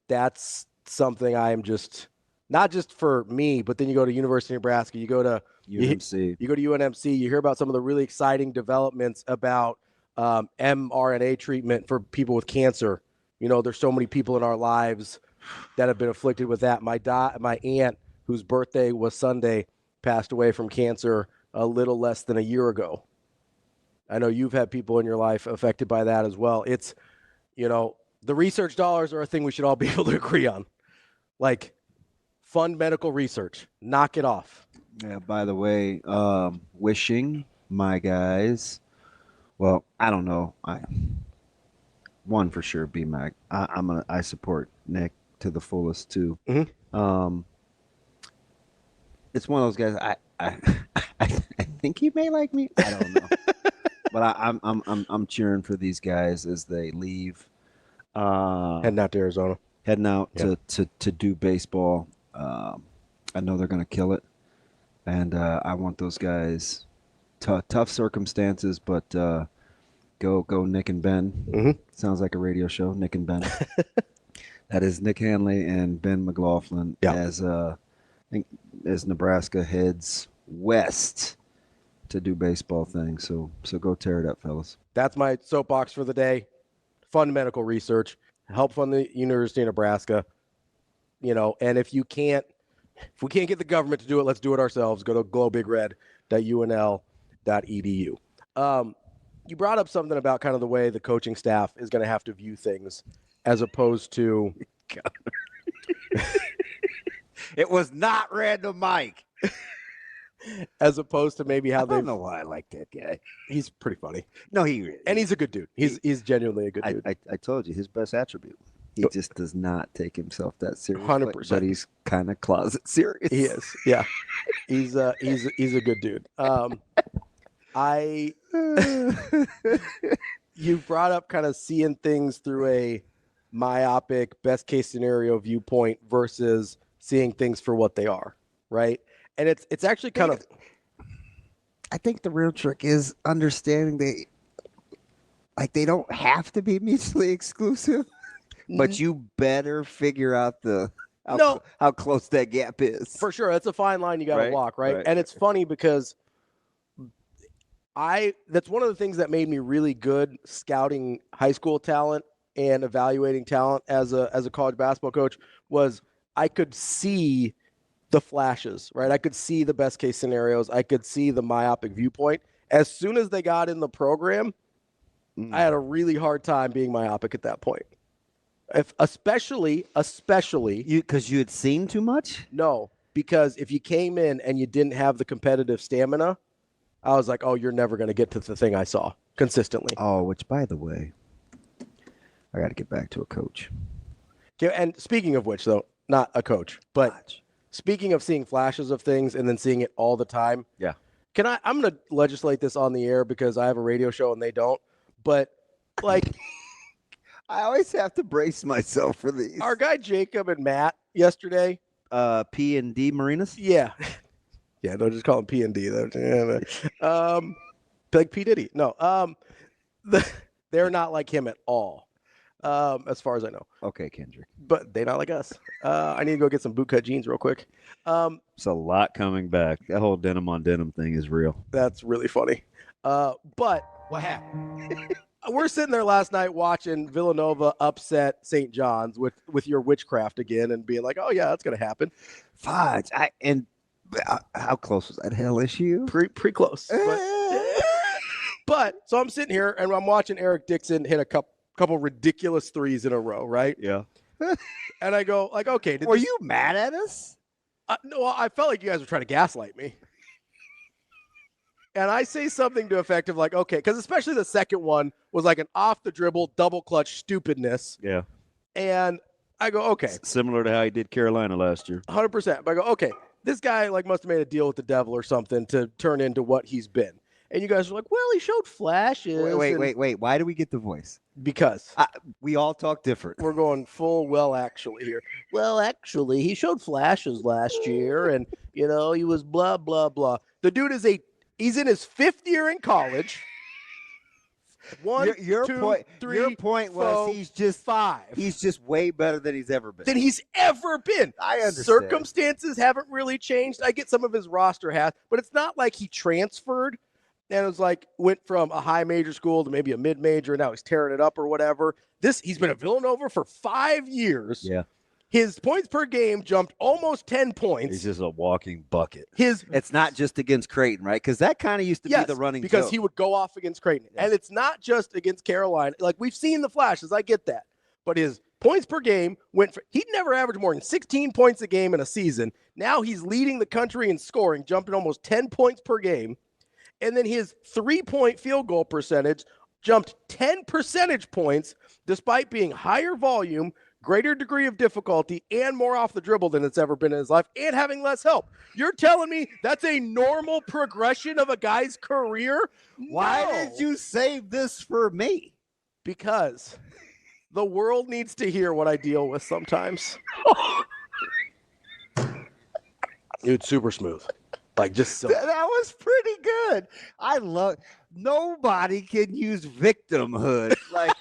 that's something I am just, not just for me, but then you go to University of Nebraska, you go to UNMC. You go to UNMC, you hear about some of the really exciting developments about mRNA treatment for people with cancer. There's so many people in our lives that have been afflicted with that. My aunt, whose birthday was Sunday, passed away from cancer a little less than a year ago. I know you've had people in your life affected by that as well. It's, the research dollars are a thing we should all be able to agree on. Fund medical research. Knock it off. Yeah, by the way, wishing my guys, well, I don't know. One for sure, B-Mac. I support Nick to the fullest too. Mm-hmm. It's one of those guys. I think he may like me. I don't know, but I'm cheering for these guys as they leave. Heading out to Arizona. Heading out to do baseball. I know they're gonna kill it, and I want those guys. Tough circumstances, but go Nick and Ben. Mm-hmm. Sounds like a radio show. Nick and Ben. That is Nick Hanley and Ben McLaughlin as Nebraska heads west to do baseball things. So go tear it up, fellas. That's my soapbox for the day. Fund medical research. Help fund the University of Nebraska. And if we can't get the government to do it, let's do it ourselves. Go to glowbigred.unl.edu. You brought up something about kind of the way the coaching staff is going to have to view things as opposed to it was not Random Mike. As opposed to maybe how I don't know why I like that guy. He's pretty funny. No, he's a good dude. He's genuinely a good dude. I told you his best attribute. He just does not take himself that serious. 100%. But he's kind of closet serious. He is. Yeah. He's a good dude. You brought up kind of seeing things through a myopic best case scenario viewpoint versus seeing things for what they are, right? And it's actually kind of, I think the real trick is understanding they don't have to be mutually exclusive, but you better figure out how close that gap is. For sure. That's a fine line you got to walk, right? And it's funny because that's one of the things that made me really good scouting high school talent and evaluating talent as a college basketball coach was I could see the flashes, right? I could see the best case scenarios. I could see the myopic viewpoint. As soon as they got in the program, I had a really hard time being myopic at that point. Especially because you had seen too much? No, because if you came in and you didn't have the competitive stamina, I was like, oh, you're never going to get to the thing I saw consistently. Oh, which, by the way, I got to get back to a coach. Okay, and speaking of which, though, not a coach, but speaking of seeing flashes of things and then seeing it all the time. Yeah. I'm going to legislate this on the air because I have a radio show and they don't. But, I always have to brace myself for these. Our guy Jacob and Matt yesterday. P&D Marinas? Yeah. Yeah, don't just call him P&D. Like P. Diddy. No. They're not like him at all. As far as I know. Okay, Kendrick. But they're not like us. I need to go get some bootcut jeans real quick. It's a lot coming back. That whole denim on denim thing is real. That's really funny. But what happened? We're sitting there last night watching Villanova upset St. John's with your witchcraft again and being like, oh, yeah, that's going to happen. Fudge. How close was that LSU? Pretty close. But so I'm sitting here and I'm watching Eric Dixon hit a couple ridiculous threes in a row, right? Yeah. And I go, were you mad at us? No, I felt like you guys were trying to gaslight me. And I say something to effect of like, okay, because especially the second one was like an off the dribble, double clutch stupidness. Yeah. And I go, okay. Similar to how he did Carolina last year. 100%. But I go, okay, this guy like must have made a deal with the devil or something to turn into what he's been. And you guys are like, well, he showed flashes. Wait. Why do we get the voice? Because we all talk different. we're going full well actually here. Well, actually, he showed flashes last year and, he was blah, blah, blah. The dude he's in his 5th year in college. Your point was he's just 5. He's just way better than he's ever been. I understand. Circumstances haven't really changed. I get some of his roster has, but it's not like he transferred and it was like went from a high major school to maybe a mid major. And now he's tearing it up or whatever. He's been at Villanova for 5 years. Yeah. His points per game jumped almost 10 points. He's just a walking bucket. It's not just against Creighton, right? Because that kind of used to be the running because joke. he would go off against Creighton. Yeah. And it's not just against Carolina. Like, we've seen the flashes. I get that. But his points per game he'd never averaged more than 16 points a game in a season. Now he's leading the country in scoring, jumping almost 10 points per game. And then his 3-point field goal percentage jumped 10 percentage points despite being higher volume, greater degree of difficulty, and more off the dribble than it's ever been in his life, and having less help. You're telling me that's a normal progression of a guy's career? Why did you save this for me? Because the world needs to hear what I deal with sometimes. Dude, super smooth. Like, just so. That was pretty good. Nobody can use victimhood. Like,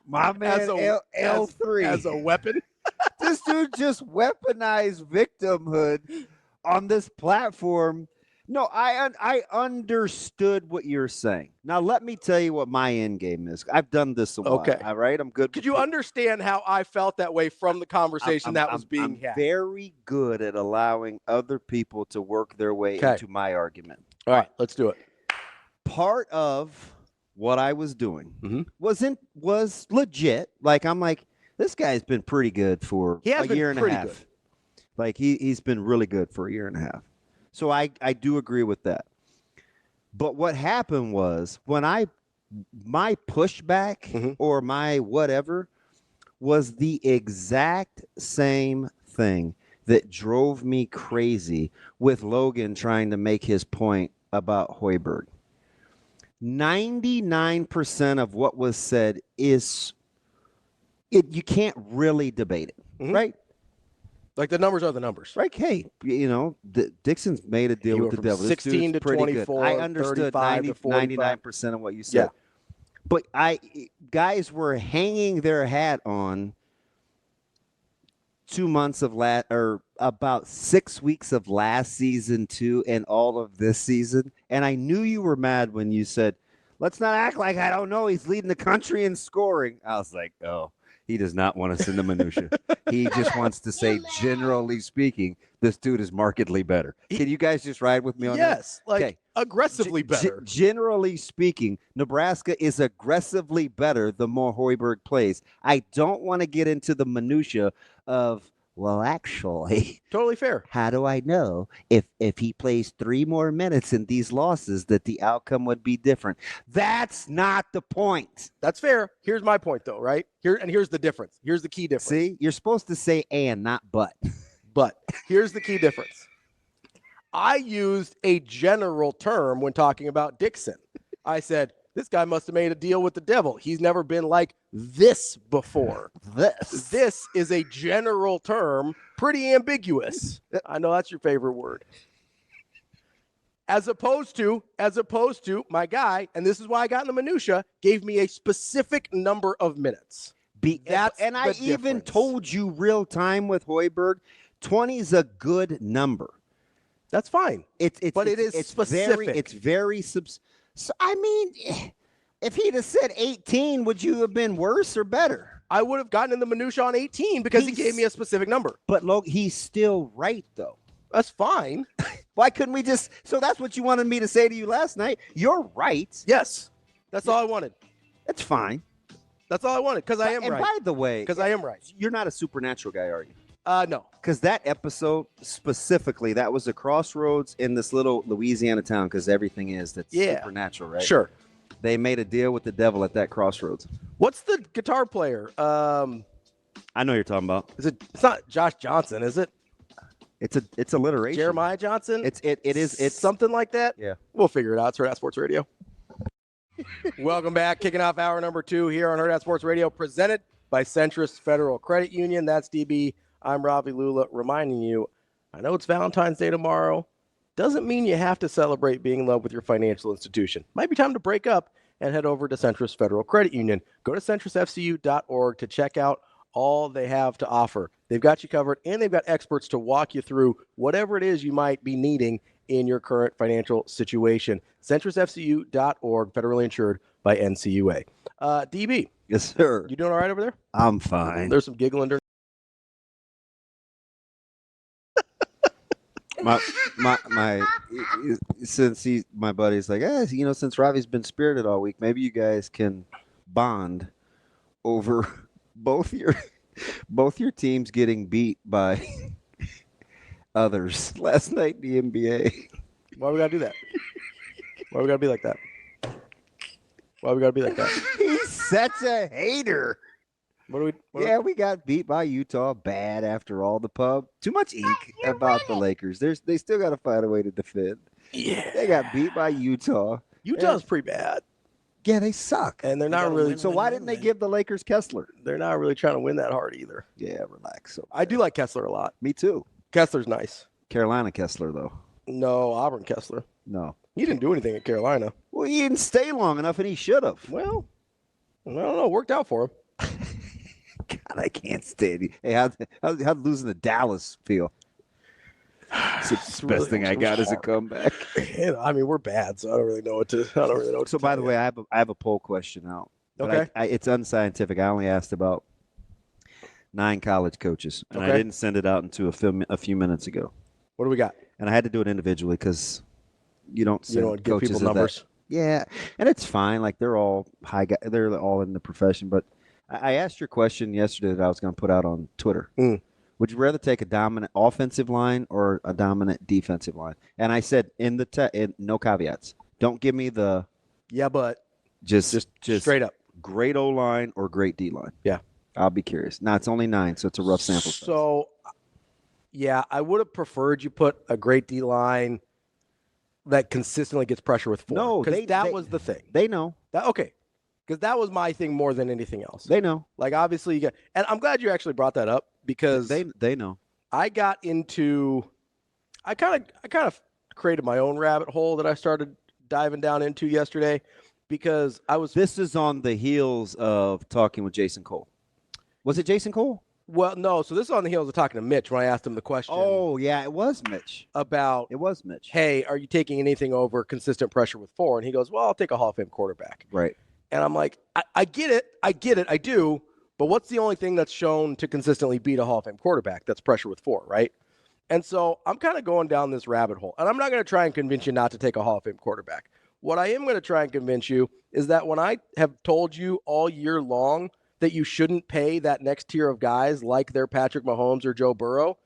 my man, L3. As a weapon? This dude just weaponized victimhood on this platform. No, I understood what you're saying. Now, let me tell you what my end game is. I've done this a while. Okay. All right, I'm good. Could you understand how I felt that way from the conversation that was being had? I'm very good at allowing other people to work their way into my argument. All right, let's do it. Part of what I was doing was legit. Like, I'm like, this guy's been pretty good for a year and a half. Good. Like, he's been really good for a year and a half. So I do agree with that. But what happened was my pushback or my whatever was the exact same thing that drove me crazy with Logan trying to make his point about Hoiberg. 99% of what was said you can't really debate it, right? Like, the numbers are the numbers. Right. Hey, Dixon's made a deal with the devil. 16 to 24. I understood 99% of what you said. Yeah. But guys were hanging their hat on 2 months of or about 6 weeks of last season too, and all of this season. And I knew you were mad when you said, let's not act like I don't know. He's leading the country in scoring. I was like, oh. He does not want us in the minutia. He just wants to say, generally speaking, this dude is markedly better. Can you guys just ride with me on that? Yes, like aggressively better. Generally speaking, Nebraska is aggressively better the more Hoiberg plays. I don't want to get into the minutia of, well, actually, totally fair. How do I know if he plays 3 more minutes in these losses that the outcome would be different? That's not the point. That's fair. Here's my point, though, right? Here's the difference. Here's the key difference. See, you're supposed to say and, not but. But here's the key difference. I used a general term when talking about Dixon. I said, this guy must have made a deal with the devil. He's never been like this before. This is a general term, pretty ambiguous. I know that's your favorite word. As opposed to my guy, and this is why I got in the minutia, gave me a specific number of minutes. I even told you real time with Hoiberg, 20 is a good number. That's fine. It's specific. It's very So, I mean, if he'd have said 18, would you have been worse or better? I would have gotten in the minutia on 18 because he gave me a specific number. But, he's still right, though. That's fine. Why couldn't we just – so that's what you wanted me to say to you last night. You're right. Yes. That's all I wanted. That's fine. That's all I wanted because I am right. And by the way – because I am right. You're not a supernatural guy, are you? No. Because that episode specifically, that was a crossroads in this little Louisiana town, because everything is that's supernatural, right? Sure. They made a deal with the devil at that crossroads. What's the guitar player? I know you're talking about. It's not Josh Johnson, is it? It's alliteration. Jeremiah Johnson? It's something like that? Yeah. We'll figure it out. It's Hurrdat Sports Radio. Welcome back. Kicking off hour number 2 here on Hurrdat Sports Radio, presented by Centrist Federal Credit Union. That's DB. I'm Ravi Lulla, reminding you, I know it's Valentine's Day tomorrow. Doesn't mean you have to celebrate being in love with your financial institution. Might be time to break up and head over to Centrist Federal Credit Union. Go to centristfcu.org to check out all they have to offer. They've got you covered, and they've got experts to walk you through whatever it is you might be needing in your current financial situation. centristfcu.org, federally insured by NCUA. DB. Yes, sir. You doing all right over there? I'm fine. There's some giggling during. My buddy's like, since Ravi's been spirited all week, maybe you guys can bond over both your teams getting beat by others last night in the NBA. Why we gotta do that? Why we gotta be like that? Why we gotta be like that? He's such a hater. We got beat by Utah bad after all the pub. Too much ink about the Lakers. They still got to find a way to defend. Yeah. They got beat by Utah. Utah's pretty bad. Yeah, they suck. And they're not really. So why didn't they give the Lakers Kessler? They're not really trying to win that hard either. Yeah, relax. So I do like Kessler a lot. Me too. Kessler's nice. Carolina Kessler, though. No, Auburn Kessler. No. He didn't do anything at Carolina. Well, he didn't stay long enough, and he should have. Well, I don't know. Worked out for him. God, I can't stand you. Hey, how'd losing to Dallas feel? It's the best thing I got is a comeback. I mean, we're bad, so I don't really know what to. So, by the way, I have a poll question out. Okay. It's unscientific. I only asked about 9 college coaches, and I didn't send it out until a few minutes ago. What do we got? And I had to do it individually because you don't send give people numbers. Yeah, and it's fine. Like they're all high guys. They're all in the profession, but. I asked your question yesterday that I was going to put out on Twitter. Would you rather take a dominant offensive line or a dominant defensive line? And I said no caveats. Don't give me the but just straight up great O line or great D line. Yeah, I'll be curious. Now it's only 9, so it's a rough sample size. So, yeah, I would have preferred you put a great D line that consistently gets pressure with 4. No, because that was the thing. They know that. Okay. Because that was my thing more than anything else. They know. Like, obviously, and I'm glad you actually brought that up because they know. I kind of created my own rabbit hole that I started diving down into yesterday because This is on the heels of talking with Jason Cole. Was it Jason Cole? Well, no. So this is on the heels of talking to Mitch when I asked him the question. Oh, yeah, it was Mitch. It was Mitch. Hey, are you taking anything over consistent pressure with 4? And he goes, well, I'll take a Hall of Fame quarterback. Right. And I'm like, I get it, I do, but what's the only thing that's shown to consistently beat a Hall of Fame quarterback? That's pressure with 4, right? And so I'm kind of going down this rabbit hole. And I'm not going to try and convince you not to take a Hall of Fame quarterback. What I am going to try and convince you is that when I have told you all year long that you shouldn't pay that next tier of guys like they're Patrick Mahomes or Joe Burrow,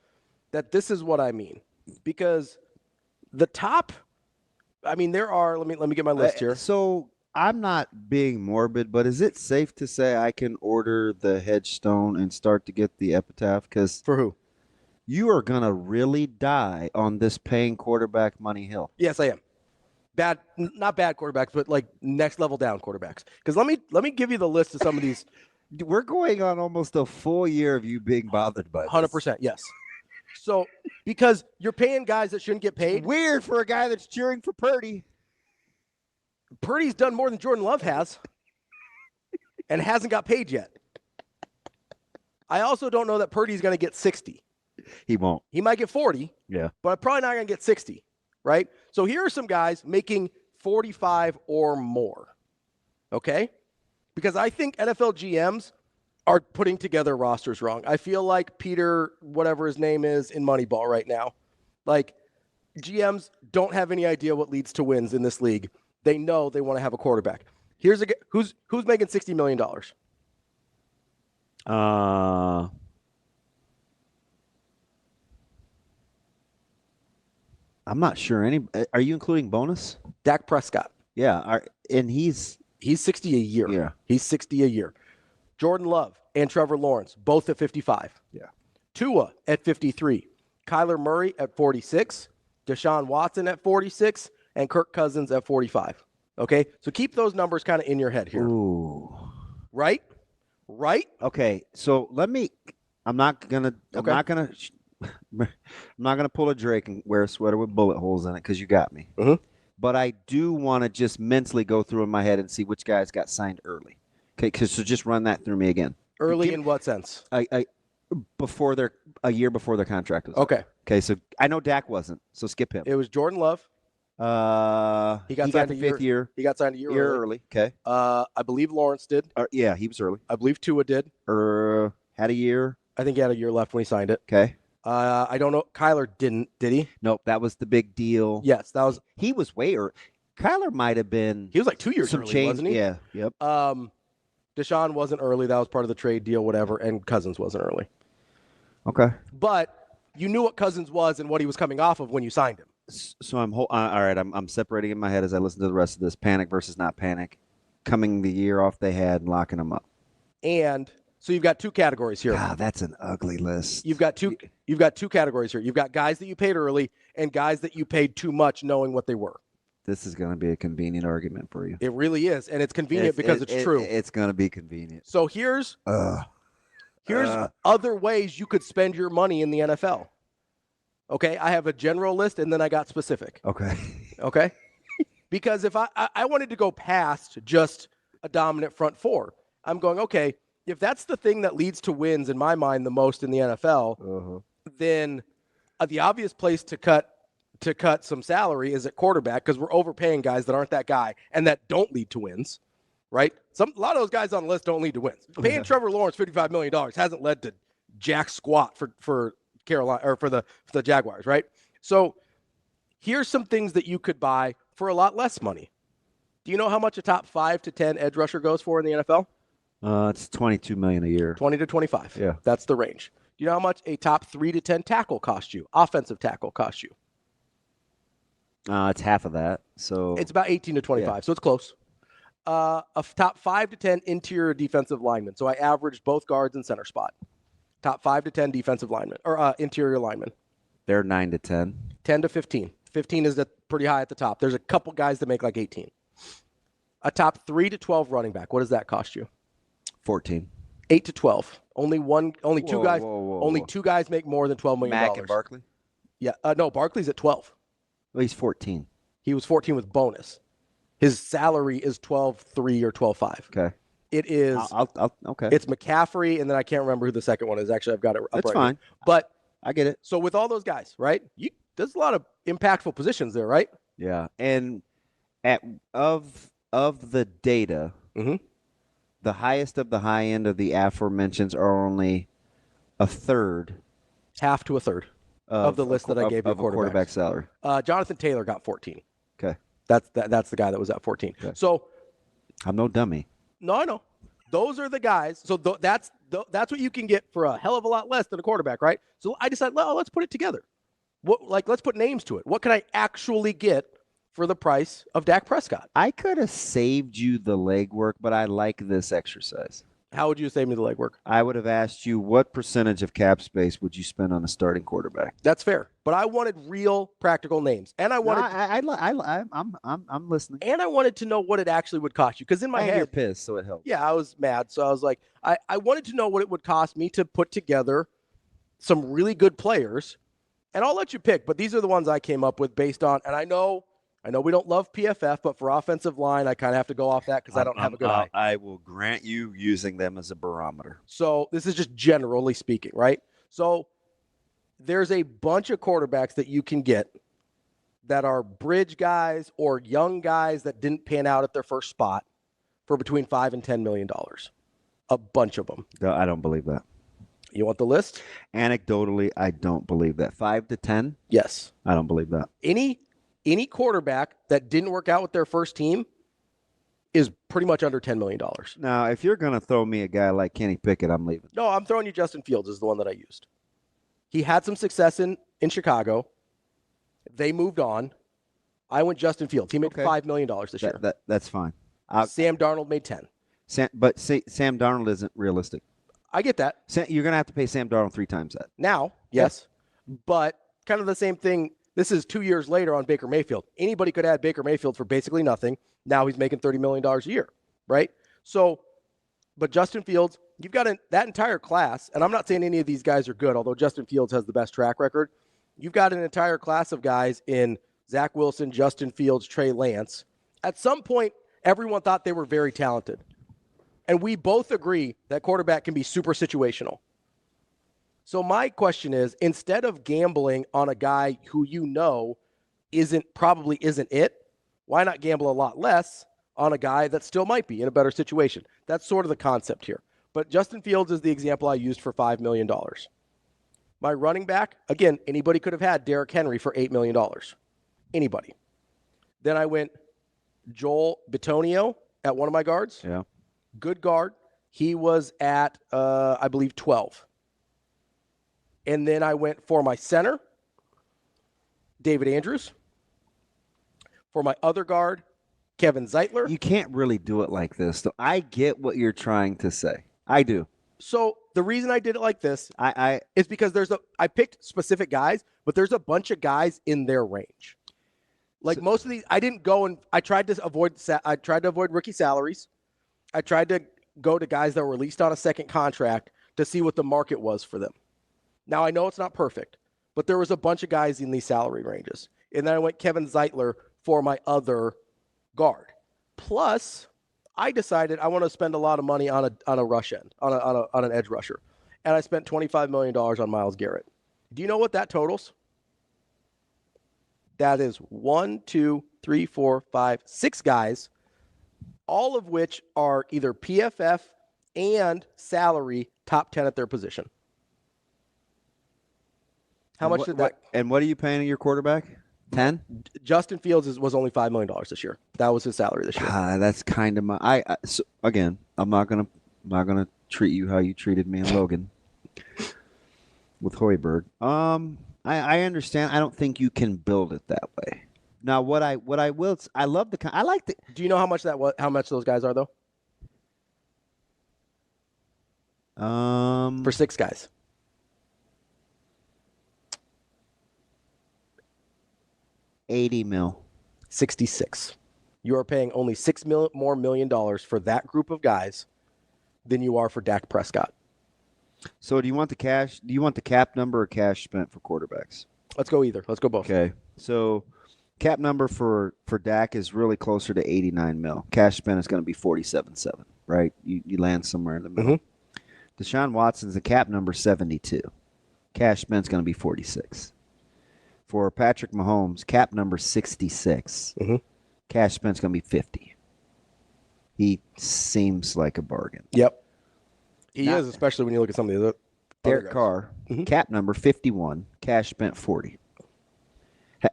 that this is what I mean. Because the top, I mean, there are, let me get my list here. So I'm not being morbid, but is it safe to say I can order the headstone and start to get the epitaph? Because for who? You are going to really die on this paying quarterback money hill. Yes, I am. Not bad quarterbacks, but like next level down quarterbacks. Because let me give you the list of some of these. We're going on almost a full year of you being bothered by this. 100%, yes. So, because you're paying guys that shouldn't get paid. Weird for a guy that's cheering for Purdy. Purdy's done more than Jordan Love has and hasn't got paid yet. I also don't know that Purdy's going to get 60. He won't. He might get 40. Yeah. But I'm probably not going to get 60, right? So here are some guys making 45 or more, okay? Because I think NFL GMs are putting together rosters wrong. I feel like Peter, whatever his name is, in Moneyball right now. Like, GMs don't have any idea what leads to wins in this league. They know they want to have a quarterback. Here's a who's making $60 million. I'm not sure. Are you including bonus? Dak Prescott. Yeah. And he's 60 a year. Yeah. He's 60 a year. Jordan Love and Trevor Lawrence, both at 55. Yeah. Tua at 53. Kyler Murray at 46. Deshaun Watson at 46. And Kirk Cousins at 45. Okay? So keep those numbers kind of in your head here. Ooh. Right? Okay. So I'm not gonna pull a Drake and wear a sweater with bullet holes in it because you got me. Mhm. But I do want to just mentally go through in my head and see which guys got signed early. Okay, so just run that through me again. Early in what sense? A year before their contract was up. Okay. Okay, so I know Dak wasn't, so skip him. It was Jordan Love. He got the fifth year. He got signed a year early. Okay. I believe Lawrence did. Yeah, he was early. I believe Tua did. Had a year. I think he had a year left when he signed it. Okay. I don't know. Kyler didn't, did he? Nope, that was the big deal. Yes, that was. He was way early. Kyler might have been. He was like 2 years some early, change. wasn't he? Yeah. Yep. Deshaun wasn't early. That was part of the trade deal, whatever. And Cousins wasn't early. Okay. But you knew what Cousins was and what he was coming off of when you signed him. So all right. I'm separating in my head as I listen to the rest of this. Panic versus not panic. Coming the year off they had and locking them up. And so you've got two categories here. God, that's an ugly list. You've got two categories here. You've got guys that you paid early and guys that you paid too much knowing what they were. This is going to be a convenient argument for you. It really is, and it's convenient because it's true. It's going to be convenient. So here's other ways you could spend your money in the NFL. Okay, I have a general list, and then I got specific. Okay? Because if I wanted to go past just a dominant front four, I'm going, okay, if that's the thing that leads to wins in my mind the most in the NFL, then the obvious place to cut some salary is at quarterback because we're overpaying guys that aren't that guy and that don't lead to wins, right? A lot of those guys on the list don't lead to wins. Paying Trevor Lawrence $55 million hasn't led to jack squat for Carolina or for the Jaguars, right? So here's some things that you could buy for a lot less money. Do you know how much a top 5 to 10 edge rusher goes for in the NFL? It's $22 million a year. 20 to 25. Yeah. That's the range. Do you know how much a top 3 to 10 tackle costs you? Offensive tackle costs you? It's half of that. So it's about 18 to 25. So it's close. A top 5 to 10 interior defensive lineman. So I averaged both guards and center spot. Top 5 to 10 defensive linemen or interior linemen. They're 9 to 10. 10 to 15. 15 is pretty high at the top. There's a couple guys that make like 18. A top 3 to 12 running back. What does that cost you? 14. 8 to 12. Only two guys. Whoa. Two guys make more than $12 million. Mack and Barkley? Yeah. No, Barkley's at 12. Well, he's 14. He was 14 with bonus. His salary is 12.3 or 12.5. Okay. It is. Okay. It's McCaffrey, and then I can't remember who the second one is. Actually, I've got it up That's right fine. here. But I get it. So with all those guys, right? There's a lot of impactful positions there, right? Yeah. And of the data, the highest of the high end of the aforementions are only a third. Half to a third of the list that I gave you. Of a quarterback salary. Jonathan Taylor got 14. Okay. That's the guy that was at 14. Okay. So I'm no dummy. No, I know. Those are the guys. So that's what you can get for a hell of a lot less than a quarterback, right? So I decided, well, let's put it together. Let's put names to it. What can I actually get for the price of Dak Prescott? I could have saved you the legwork, but I like this exercise. How would you save me the legwork? I would have asked you what percentage of cap space would you spend on a starting quarterback? That's fair, but I wanted real practical names, and I wanted. I'm listening. And I wanted to know what it actually would cost you, because in my head, you're pissed, so it helps. Yeah, I was mad, so I was like, I wanted to know what it would cost me to put together some really good players, and I'll let you pick. But these are the ones I came up with based on, and I know we don't love PFF, but for offensive line, I kind of have to go off that because I don't have a good eye. I will grant you using them as a barometer. So this is just generally speaking, right? So there's a bunch of quarterbacks that you can get that are bridge guys or young guys that didn't pan out at their first spot for between $5 and $10 million. A bunch of them. No, I don't believe that. You want the list? Anecdotally, I don't believe that. 5 to 10? Yes. I don't believe that. Any quarterback that didn't work out with their first team is pretty much under $10 million. Now, if you're going to throw me a guy like Kenny Pickett, I'm leaving. No, I'm throwing you Justin Fields is the one that I used. He had some success in Chicago. They moved on. I went Justin Fields. He made Okay. $5 million this year. That's fine. Sam Darnold made 10. Sam Darnold isn't realistic. I get that. You're going to have to pay Sam Darnold 3 times that. Now, yes. But kind of the same thing. This is 2 years later on Baker Mayfield. Anybody could add Baker Mayfield for basically nothing. Now he's making $30 million a year, right? So, but Justin Fields, you've got that entire class, and I'm not saying any of these guys are good, although Justin Fields has the best track record. You've got an entire class of guys in Zach Wilson, Justin Fields, Trey Lance. At some point, everyone thought they were very talented. And we both agree that quarterback can be super situational. So my question is, instead of gambling on a guy who you know probably isn't it, why not gamble a lot less on a guy that still might be in a better situation? That's sort of the concept here. But Justin Fields is the example I used for $5 million. My running back, again, anybody could have had Derrick Henry for $8 million. Anybody. Then I went Joel Bitonio at one of my guards. Yeah. Good guard. He was at, I believe, 12. And then I went for my center, David Andrews. For my other guard, Kevin Zeitler. You can't really do it like this, though. I get what you're trying to say. I do. So the reason I did it like this I is because I picked specific guys, but there's a bunch of guys in their range. Like most of these, I didn't go and I tried to avoid rookie salaries. I tried to go to guys that were released on a second contract to see what the market was for them. Now, I know it's not perfect, but there was a bunch of guys in these salary ranges. And then I went Kevin Zeitler for my other guard. Plus, I decided I want to spend a lot of money on a rush end, on an edge rusher. And I spent $25 million on Myles Garrett. Do you know what that totals? That is 1, 2, 3, 4, 5, 6 guys, all of which are either PFF and salary top 10 at their position. How much did that? And what are you paying your quarterback? 10? Justin Fields was only $5 million this year. That was his salary this year. That's kind of my. So again, I'm not gonna treat you how you treated me and Logan with Hoiberg. I understand. I don't think you can build it that way. Now, what I will, I love I like the. Do you know how much how much those guys are though? For 6 guys. $80 million. 66. You are paying only $6 million more for that group of guys than you are for Dak Prescott. So do you want the cash? Do you want the cap number or cash spent for quarterbacks? Let's go either. Let's go both. Okay. So cap number for Dak is really closer to $89 million. Cash spent is going to be $47.7, right? You land somewhere in the middle. Mm-hmm. Deshaun Watson's the cap number 72. Cash spent is going to be 46. For Patrick Mahomes, cap number 66. Mm-hmm. Cash spent is going to be 50. He seems like a bargain. Yep. He is, especially when you look at some of the other Derek Carr, mm-hmm. Cap number 51, cash spent 40.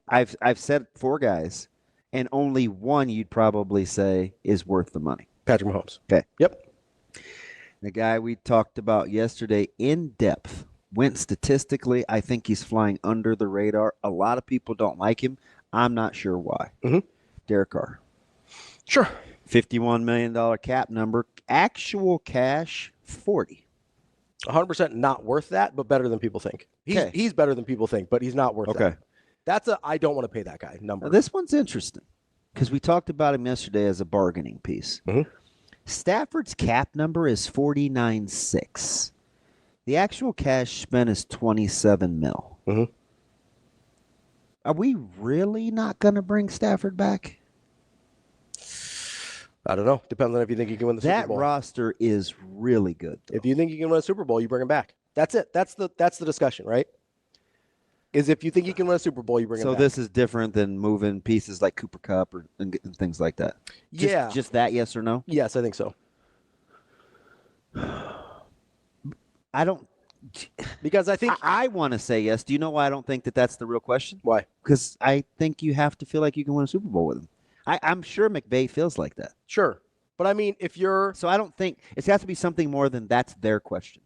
I've said 4 guys, and only one you'd probably say is worth the money. Patrick Mahomes. Okay. Yep. The guy we talked about yesterday in depth went statistically. I think he's flying under the radar. A lot of people don't like him. I'm not sure why. Mm-hmm. Derek Carr. Sure. $51 million cap number. Actual cash, 40. 100% not worth that, but better than people think. He's better than people think, but he's not worth that. That's I don't want to pay that guy number. Now, this one's interesting because we talked about him yesterday as a bargaining piece. Mm-hmm. Stafford's cap number is 49.6. The actual cash spent is 27 mil. Mm-hmm. Are we really not going to bring Stafford back? I don't know. Depends on if you think you can win the Super Bowl. That roster is really good, though. If you think you can win a Super Bowl, you bring him back. That's it. That's the discussion, right? Is if you think you can win a Super Bowl, you bring him back. So this is different than moving pieces like Cooper Kupp and things like that? Just that, yes or no? Yes, I think so. I don't. Because I think I want to say yes. Do you know why I don't think that's the real question? Why? Because I think you have to feel like you can win a Super Bowl with him. I'm sure McVay feels like that. Sure. But I mean, if you're... So I don't think... It has to be something more than that's their question.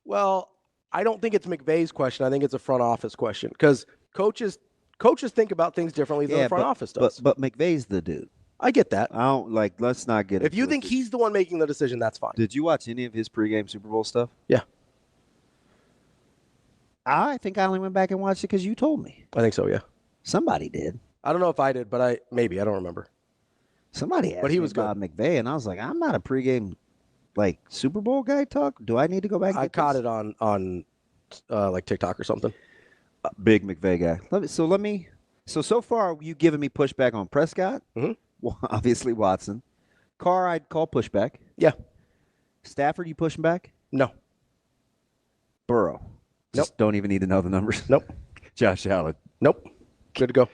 Well, I don't think it's McVay's question. I think it's a front office question. Because coaches Coaches think about things differently than the front office does. But McVay's the dude. I get that. I don't let's not get If you think he's the one making the decision, that's fine. Did you watch any of his pregame Super Bowl stuff? Yeah. I think I only went back and watched it because you told me. I think so, yeah. Somebody did. I don't know if I did, but I don't remember. Somebody asked but he me was about good. McVay, and I was like, I'm not a pregame Super Bowl guy talk. Do I need to go back? I caught it on like TikTok or something. Big McVay guy. So far you giving me pushback on Prescott? Mm-hmm. Well, obviously Watson. Carr, I'd call pushback. Yeah. Stafford, you pushing back? No. Burrow. Just don't even need to know the numbers. Nope. Josh Allen. Nope. Good to go.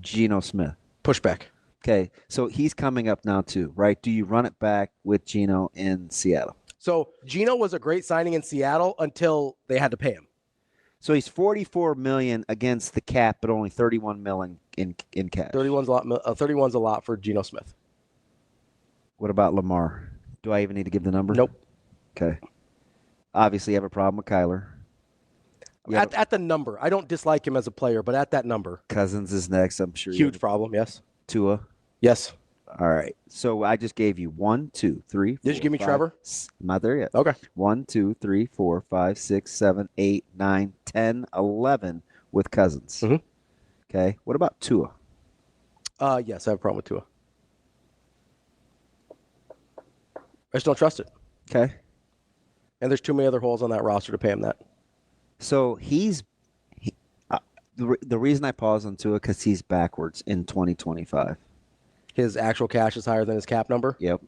Geno Smith. Pushback. Okay, so he's coming up now too, right? Do you run it back with Geno in Seattle? So Geno was a great signing in Seattle until they had to pay him. So he's $44 million against the cap, but only $31 million in cash. 31's a lot for Geno Smith. What about Lamar? Do I even need to give the number? Nope. Okay. Obviously, you have a problem with Kyler. At the number. I don't dislike him as a player, but at that number. Cousins is next, I'm sure. Huge problem, yes. Tua? Yes. All right. So I just gave you 1, 2, 3, 4, Did you give me 5, Trevor? I'm not there yet. Okay. 1, 2, 3, 4, 5, 6, 7, 8, 9, 10, 11 with Cousins. Mm-hmm. Okay. What about Tua? Yes, I have a problem with Tua. I just don't trust it. Okay. And there's too many other holes on that roster to pay him that. So the reason I pause on Tua because he's backwards in 2025. His actual cash is higher than his cap number? Yep.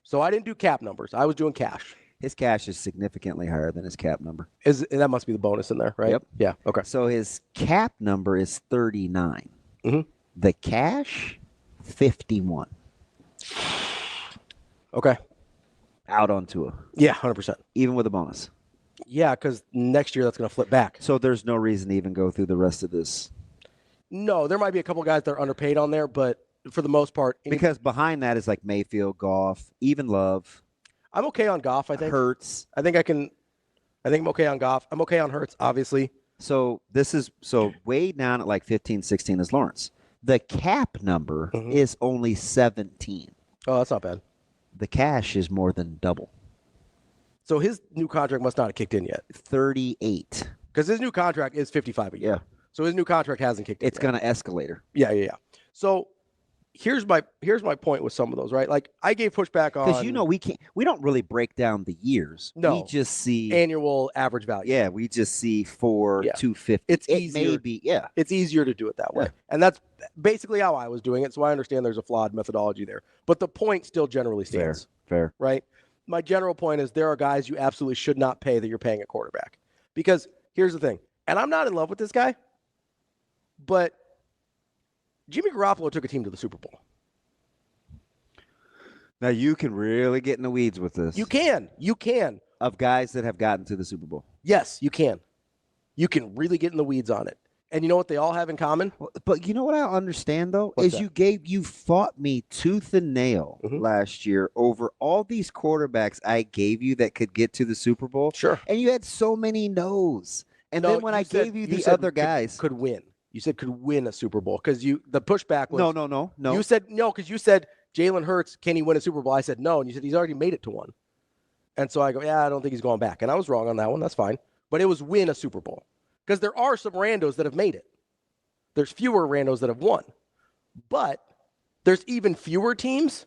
So I didn't do cap numbers. I was doing cash. His cash is significantly higher than his cap number. That must be the bonus in there, right? Yep. Yeah, okay. So his cap number is 39. Mm-hmm. The cash, 51. Okay. Out on Tua. Yeah, 100%. Even with a bonus. Yeah, because next year that's going to flip back. So there's no reason to even go through the rest of this. No, there might be a couple guys that are underpaid on there, but for the most part. Because behind that is like Mayfield, Goff, even Love. I'm okay on Goff, I think. Hurts. I think I'm okay on Goff. I'm okay on Hurts, obviously. So way down at like 15, 16 is Lawrence. The cap number is only 17. Oh, that's not bad. The cash is more than double. So his new contract must not have kicked in yet. 38. Because his new contract is 55 a year. Yeah. So his new contract hasn't kicked in. It's going to escalate. Yeah. So here's my point with some of those, right? Like I gave pushback on because we don't really break down the years. No. We just see annual average value. Yeah, we just see 250. It's easier. It's easier to do it that way. Yeah. And that's basically how I was doing it. So I understand there's a flawed methodology there. But the point still generally stands. Fair. Right? My general point is there are guys you absolutely should not pay that you're paying at quarterback. Because here's the thing, and I'm not in love with this guy, but Jimmy Garoppolo took a team to the Super Bowl. Now you can really get in the weeds with this. You can. Of guys that have gotten to the Super Bowl. Yes, you can. You can really get in the weeds on it. And you know what they all have in common? But you know what I understand, though? What's is that? you fought me tooth and nail last year over all these quarterbacks I gave you that could get to the Super Bowl. Sure. And you had so many no's. And then when I gave you the other guys. Could win. You said could win a Super Bowl because the pushback was. No. You said no because you said Jalen Hurts, can he win a Super Bowl? I said no. And you said he's already made it to one. And so I go, I don't think he's going back. And I was wrong on that one. That's fine. But it was win a Super Bowl. Because there are some randos that have made it. There's fewer randos that have won. But there's even fewer teams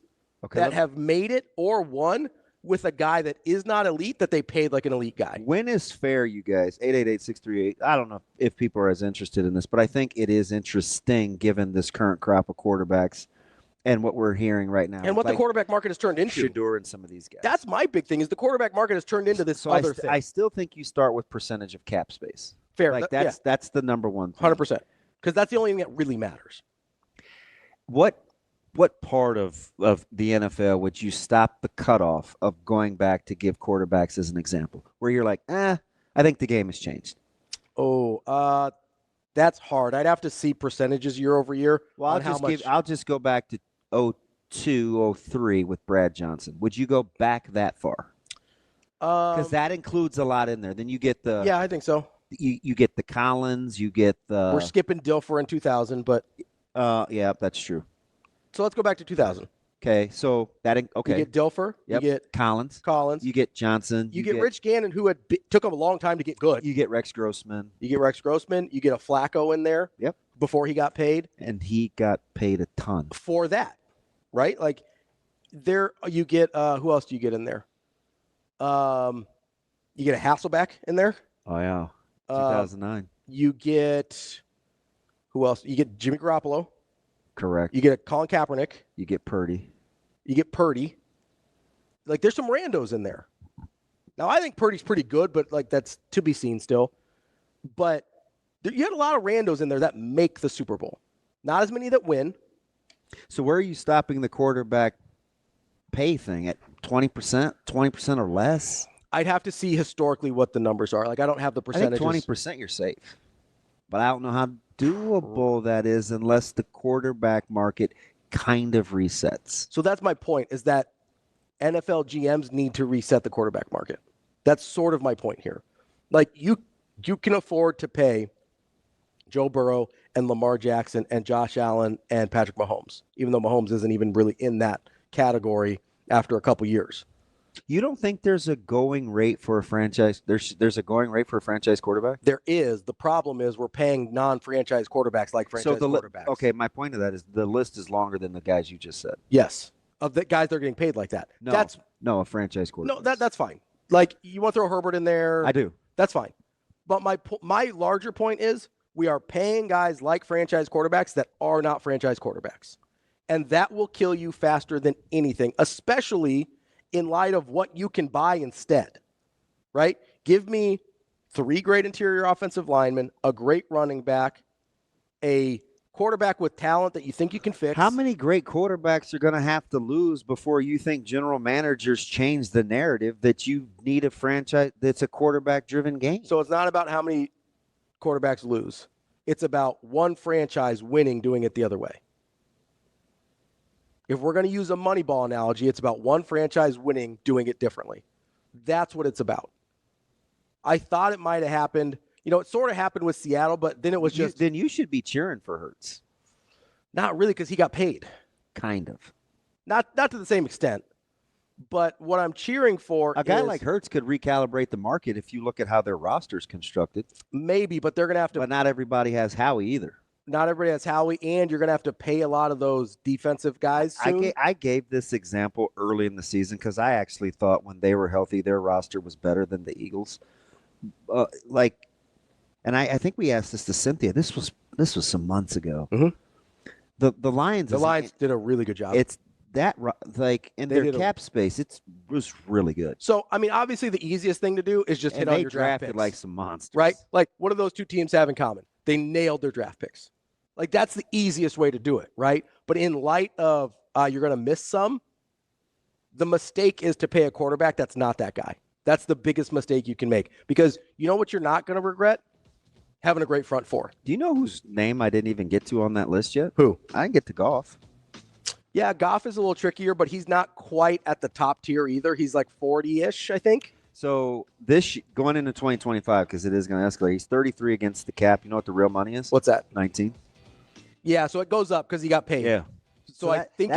that have made it or won with a guy that is not elite that they paid like an elite guy. When is fair, you guys? 888-638. I don't know if people are as interested in this, but I think it is interesting given this current crop of quarterbacks and what we're hearing right now. And what the quarterback market has turned into. Shedeur and some of these guys. That's my big thing is the quarterback market has turned into this other thing. I still think you start with percentage of cap space. Fair. That's the number one thing. 100%. Because that's the only thing that really matters. What part of the NFL would you stop the cutoff of going back to give quarterbacks as an example? Where you're like, I think the game has changed. Oh, that's hard. I'd have to see percentages year over year. Well, I'll just go back to 02, 03 with Brad Johnson. Would you go back that far? Because that includes a lot in there. Then you get the yeah, I think so. You get the Collins, you get the. We're skipping Dilfer in 2000, but yeah, that's true. so let's go back to 2000. Okay, so okay. You get Dilfer, Yep. you get Collins, you get Johnson, you get Rich Gannon, who took him a long time to get good. You get Rex Grossman. You get a Flacco in there. Yep. Before he got paid. And he got paid a ton for that, right? Like there, you get who else do you get in there? You get a Hasselbeck in there. Oh yeah, 2009. You get who else? You get Jimmy Garoppolo. Correct. You get a Colin Kaepernick. You get Purdy. Like there's some randos in there. Now I think Purdy's pretty good, but like that's to be seen still. But you had a lot of randos in there that make the Super Bowl. Not as many that win. So where are you stopping the quarterback pay thing at 20%, 20% or less? I'd have to see historically what the numbers are. Like I don't have the percentages. I think 20% you're safe. But I don't know how doable that is unless the quarterback market kind of resets. So that's my point, is that NFL GMs need to reset the quarterback market. That's sort of my point here. Like you can afford to pay Joe Burrow and Lamar Jackson and Josh Allen and Patrick Mahomes, even though Mahomes isn't even really in that category after a couple years. You don't think there's a going rate for a franchise? There's a going rate for a franchise quarterback? There is. The problem is we're paying non-franchise quarterbacks like franchise quarterbacks. Okay, my point of that is the list is longer than the guys you just said. Yes. Of the guys that are getting paid like that. No, a franchise quarterback. No, that's fine. Like, you want to throw Hurrdat in there? I do. That's fine. But my larger point is we are paying guys like franchise quarterbacks that are not franchise quarterbacks. And that will kill you faster than anything, especially in light of what you can buy instead, right? Give me 3 great interior offensive linemen, a great running back, a quarterback with talent that you think you can fix. How many great quarterbacks are going to have to lose before you think general managers change the narrative that you need a franchise that's a quarterback-driven game? So it's not about how many quarterbacks lose. It's about one franchise winning, doing it the other way. If we're going to use a Moneyball analogy, it's about one franchise winning, doing it differently. That's what it's about. I thought it might have happened. You know, it sort of happened with Seattle, but then it was just... Then you should be cheering for Hurts. Not really, because he got paid. Kind of. Not to the same extent. But what I'm cheering for A guy like Hurts could recalibrate the market if you look at how their roster's constructed. Maybe, but they're going to have to... But not everybody has Howie either. Not everybody has Howie, and you're going to have to pay a lot of those defensive guys soon. I gave this example early in the season because I actually thought when they were healthy, their roster was better than the Eagles. And I think we asked this to Cynthia. This was some months ago. Mm-hmm. The Lions. The Lions did a really good job. It's that like in their cap space. It was really good. So I mean, obviously, the easiest thing to do is just hit on your draft picks. Like some monsters, right? Like, what do those two teams have in common? They nailed their draft picks. Like, that's the easiest way to do it, right? But in light of you're going to miss some, the mistake is to pay a quarterback that's not that guy. That's the biggest mistake you can make. Because you know what you're not going to regret? Having a great front four. Do you know whose name I didn't even get to on that list yet? Who? I didn't get to Goff. Yeah, Goff is a little trickier, but he's not quite at the top tier either. He's like 40-ish, I think. So going into 2025, because it is going to escalate, he's 33 against the cap. You know what the real money is? What's that? 19. Yeah, so it goes up because he got paid. Yeah. So I think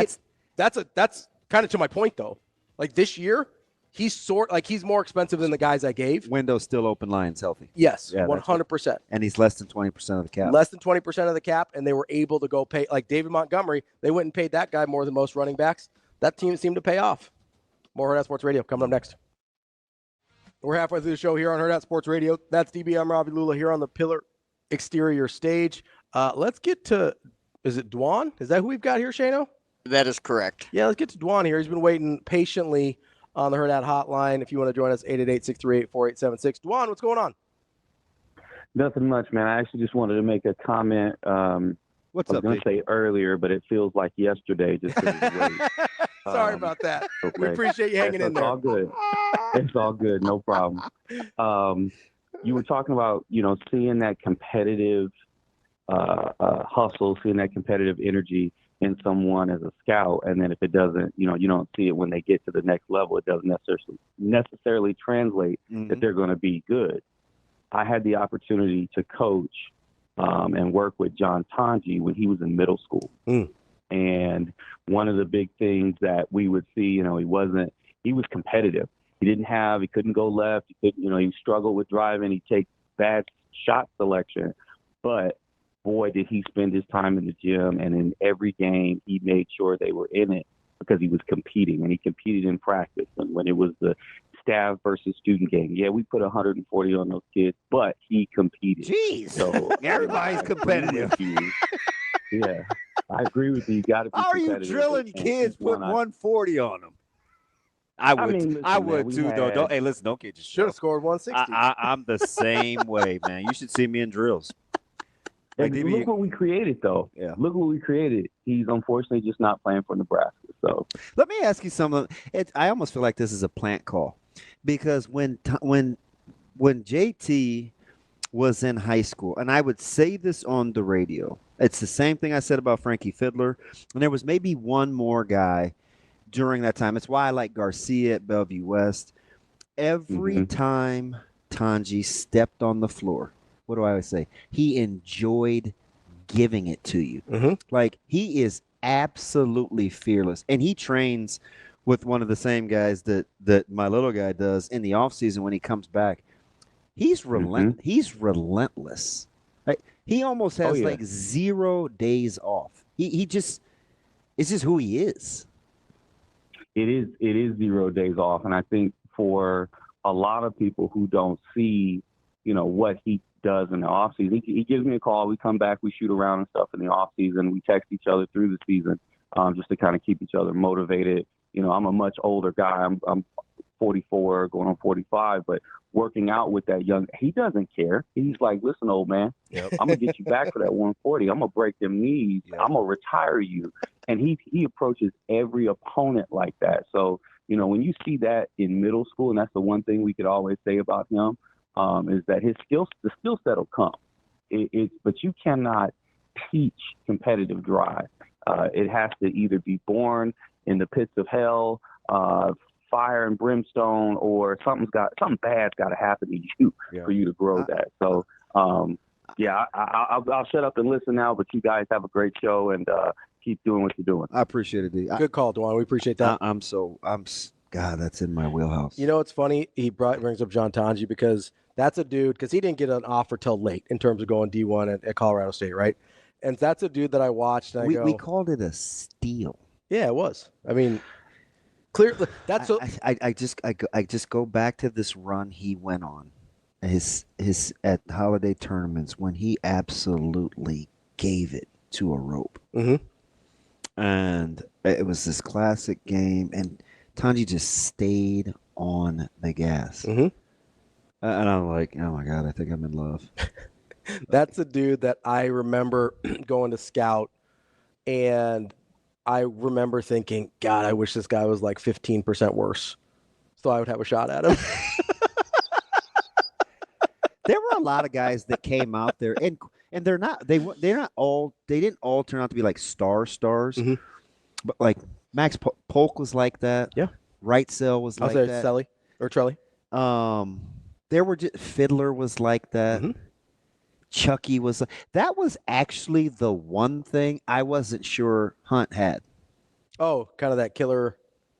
that's kind of to my point though. Like this year, he's more expensive than the guys I gave. Window's still open. Lions healthy. Yes, 100%. And he's less than 20% of the cap. Less than 20% of the cap, and they were able to go pay like David Montgomery. They went and paid that guy more than most running backs. That team seemed to pay off. More Hurrdat Sports Radio coming up next. We're halfway through the show here on Hurrdat Sports Radio. That's DB. I'm Ravi Lulla here on the Pillar Exterior stage. Let's get to, is it Dwan? Is that who we've got here, Shano? That is correct. Yeah, let's get to Dwan here. He's been waiting patiently on the Hurrdat hotline. If you want to join us, 888-638-4876. Dwan, what's going on? Nothing much, man. I actually just wanted to make a comment. What's I was up, going to say earlier, but it feels like yesterday. Just Sorry about that. Okay. We appreciate you hanging in there. It's all good. It's all good. No problem. You were talking about, seeing that competitive hustle, seeing that competitive energy in someone as a scout, and then if it doesn't, you don't see it when they get to the next level. It doesn't necessarily translate that they're going to be good. I had the opportunity to coach and work with John Tanji when he was in middle school. And one of the big things that we would see, he was competitive. He couldn't go left. He struggled with driving. He'd take bad shot selection. But boy, did he spend his time in the gym, and in every game he made sure they were in it because he was competing, and he competed in practice. And when it was the staff versus student game, we put 140 on those kids, but he competed. Jeez, so everybody's competitive. Yeah, I agree with you. You got to be How are competitive. you drilling kids putting 140 on them? I would too, though. Don't kid yourself. Should have scored 160. I'm the same way, man. You should see me in drills. Like, look what we created, though. Yeah. Look what we created. He's unfortunately just not playing for Nebraska. So let me ask you something. I almost feel like this is a plant call, because when JT was in high school, and I would say this on the radio, it's the same thing I said about Frankie Fiddler, and there was maybe one more guy during that time. It's why I like Garcia at Bellevue West. Every time Tanji stepped on the floor, what do I always say? He enjoyed giving it to you. Like, he is absolutely fearless. And he trains with one of the same guys that my little guy does in the offseason when he comes back. He's He's relentless. Like, he almost has like 0 days off. It's just who he is. It is 0 days off. And I think for a lot of people who don't see, what he does in the off season, he gives me a call. We come back, we shoot around and stuff in the off season. We text each other through the season, just to kind of keep each other motivated. I'm a much older guy. I'm 44, going on 45, but working out with that he doesn't care. He's like, listen, old man, I'm gonna get you back for that 140. I'm gonna break them knees. I'm gonna retire you. And he approaches every opponent like that. So, when you see that in middle school, and that's the one thing we could always say about him, is that the skill set will come. But you cannot teach competitive drive. It has to either be born in the pits of hell, fire and brimstone, or something bad's got to happen to you for you to grow that. So, I'll shut up and listen now. But you guys have a great show, and keep doing what you're doing. I appreciate it, D. Good call, Dwan. We appreciate that. God, that's in my wheelhouse. It's funny. He brings up John Tanji because that's a dude, because he didn't get an offer till late in terms of going D1 at Colorado State, right? And that's a dude that I watched. And we called it a steal. Yeah, it was. I mean, clearly, that's I just go back to this run he went on, his at holiday tournaments, when he absolutely gave it to a rope. And it was this classic game, and Tanji just stayed on the gas. And I'm like, oh my God, I think I'm in love. That's a dude that I remember going to scout, and I remember thinking, God, I wish this guy was like 15% worse, so I would have a shot at him. There were a lot of guys that came out there, and they didn't all turn out to be like stars, but like Max Polk was like that. Yeah, Wrightsell was like that. Selly or Trelly. There were Fiddler was like that. Chucky was that was actually the one thing I wasn't sure Hunt had. Oh, kind of that killer.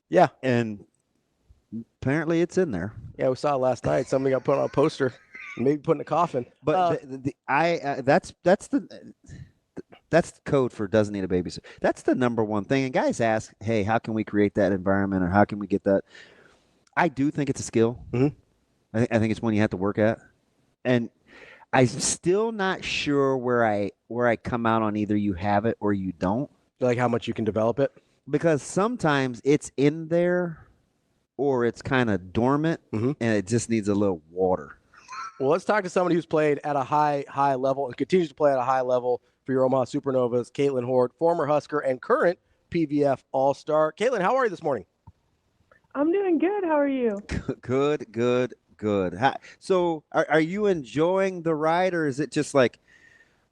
Yeah, and apparently it's in there. Yeah, we saw it last night. Somebody got put on a poster, maybe put in a coffin. But that's the code for doesn't need a babysitter. That's the number one thing. And guys ask, hey, how can we create that environment, or how can we get that? I do think it's a skill. I think it's one you have to work at, and I'm still not sure where I come out on either you have it or you don't. Like how much you can develop it? Because sometimes it's in there or it's kind of dormant and it just needs a little water. Well, let's talk to somebody who's played at a high level and continues to play at a high level for your Omaha Supernovas, Kaitlyn Hord, former Husker and current PVF All-Star. Kaitlyn, how are you this morning? I'm doing good. How are you? Good. So are you enjoying the ride, or is it just like,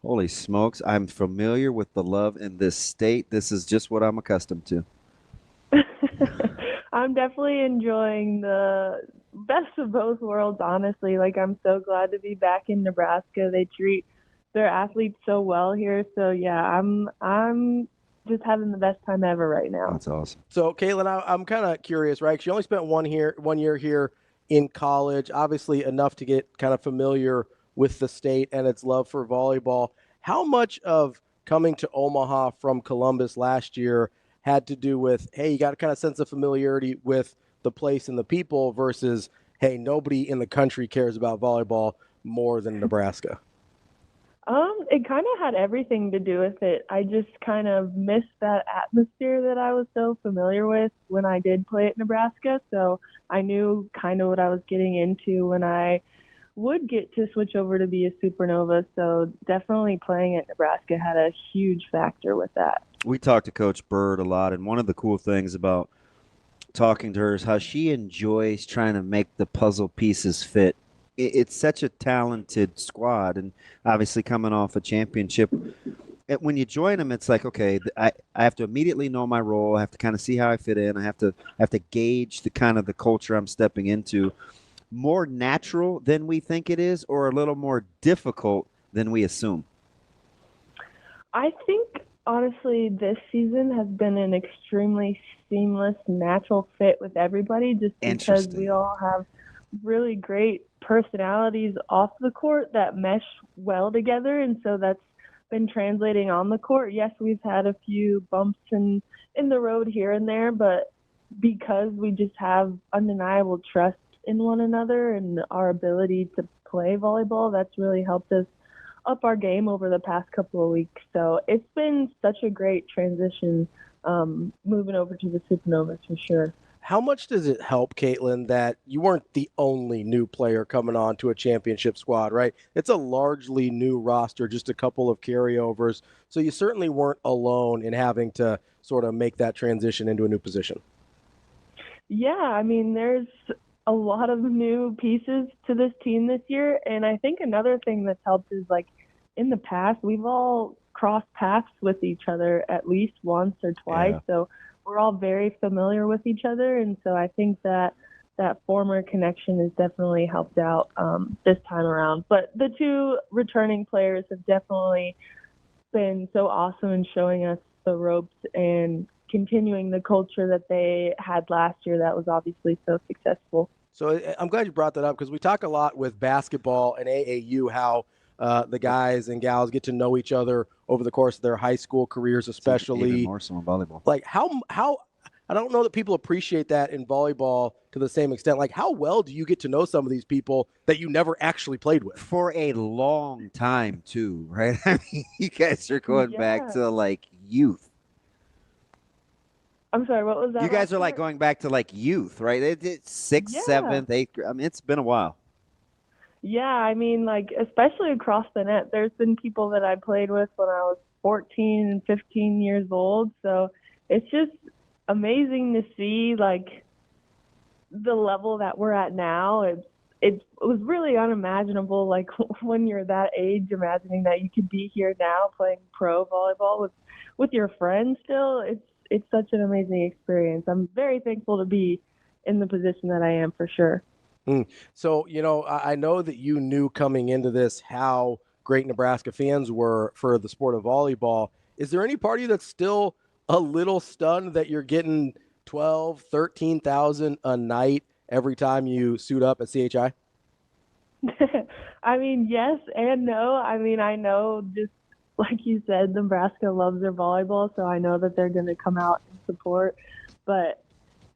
holy smokes, I'm familiar with the love in this state. This is just what I'm accustomed to. I'm definitely enjoying the best of both worlds, honestly. Like, I'm so glad to be back in Nebraska. They treat their athletes so well here. So, yeah, I'm just having the best time ever right now. That's awesome. So, Kaitlyn, I'm kind of curious, right? 'Cause you only spent 1 year here in college, obviously enough to get kind of familiar with the state and its love for volleyball. How much of coming to Omaha from Columbus last year had to do with, hey, you got a kind of sense of familiarity with the place and the people versus, hey, nobody in the country cares about volleyball more than Nebraska? It kind of had everything to do with it. I just kind of missed that atmosphere that I was so familiar with when I did play at Nebraska. So I knew kind of what I was getting into when I would get to switch over to be a Supernova. So definitely playing at Nebraska had a huge factor with that. We talked to Coach Bird a lot, and one of the cool things about talking to her is how she enjoys trying to make the puzzle pieces fit. It's such a talented squad, and obviously coming off a championship, when you join them, it's like, okay, I have to immediately know my role. I have to kind of see how I fit in. I have to gauge the kind of the culture I'm stepping into. More natural than we think it is, or a little more difficult than we assume? I think, honestly, this season has been an extremely seamless, natural fit with everybody just because we all have really great personalities off the court that mesh well together, and so that's been translating on the court. Yes, we've had a few bumps in the road here and there, but because we just have undeniable trust in one another and our ability to play volleyball, that's really helped us up our game over the past couple of weeks. So it's been such a great transition moving over to the Supernovas for sure. How much does it help, Kaitlyn, that you weren't the only new player coming on to a championship squad, right? It's a largely new roster, just a couple of carryovers. So you certainly weren't alone in having to sort of make that transition into a new position. Yeah, I mean, there's a lot of new pieces to this team this year. And I think another thing that's helped is, like, in the past, we've all crossed paths with each other at least once or twice. Yeah. So we're all very familiar with each other. And so I think that former connection has definitely helped out this time around. But the two returning players have definitely been so awesome in showing us the ropes and continuing the culture that they had last year that was obviously so successful. So I'm glad you brought that up because we talk a lot with basketball and AAU how the guys and gals get to know each other over the course of their high school careers, especially. Even more so in volleyball. Like how I don't know that people appreciate that in volleyball to the same extent. Like, how well do you get to know some of these people that you never actually played with? For a long time, too, right? I mean, you guys are going back to, like, youth. I'm sorry, what was that? You guys are, like, going back to, like, youth, right? It's 6th, 7th, 8th. I mean, it's been a while. Yeah, I mean, like, especially across the net, there's been people that I played with when I was 14 and 15 years old. So it's just amazing to see, like, the level that we're at now. It was really unimaginable, like, when you're that age, imagining that you could be here now playing pro volleyball with your friends still. It's such an amazing experience. I'm very thankful to be in the position that I am for sure. So, you know, I know that you knew coming into this how great Nebraska fans were for the sport of volleyball. Is there any part of you that's still a little stunned that you're getting 12, 13,000 a night every time you suit up at CHI? I mean, yes and no. I mean, I know, just like you said, Nebraska loves their volleyball, so I know that they're going to come out and support. But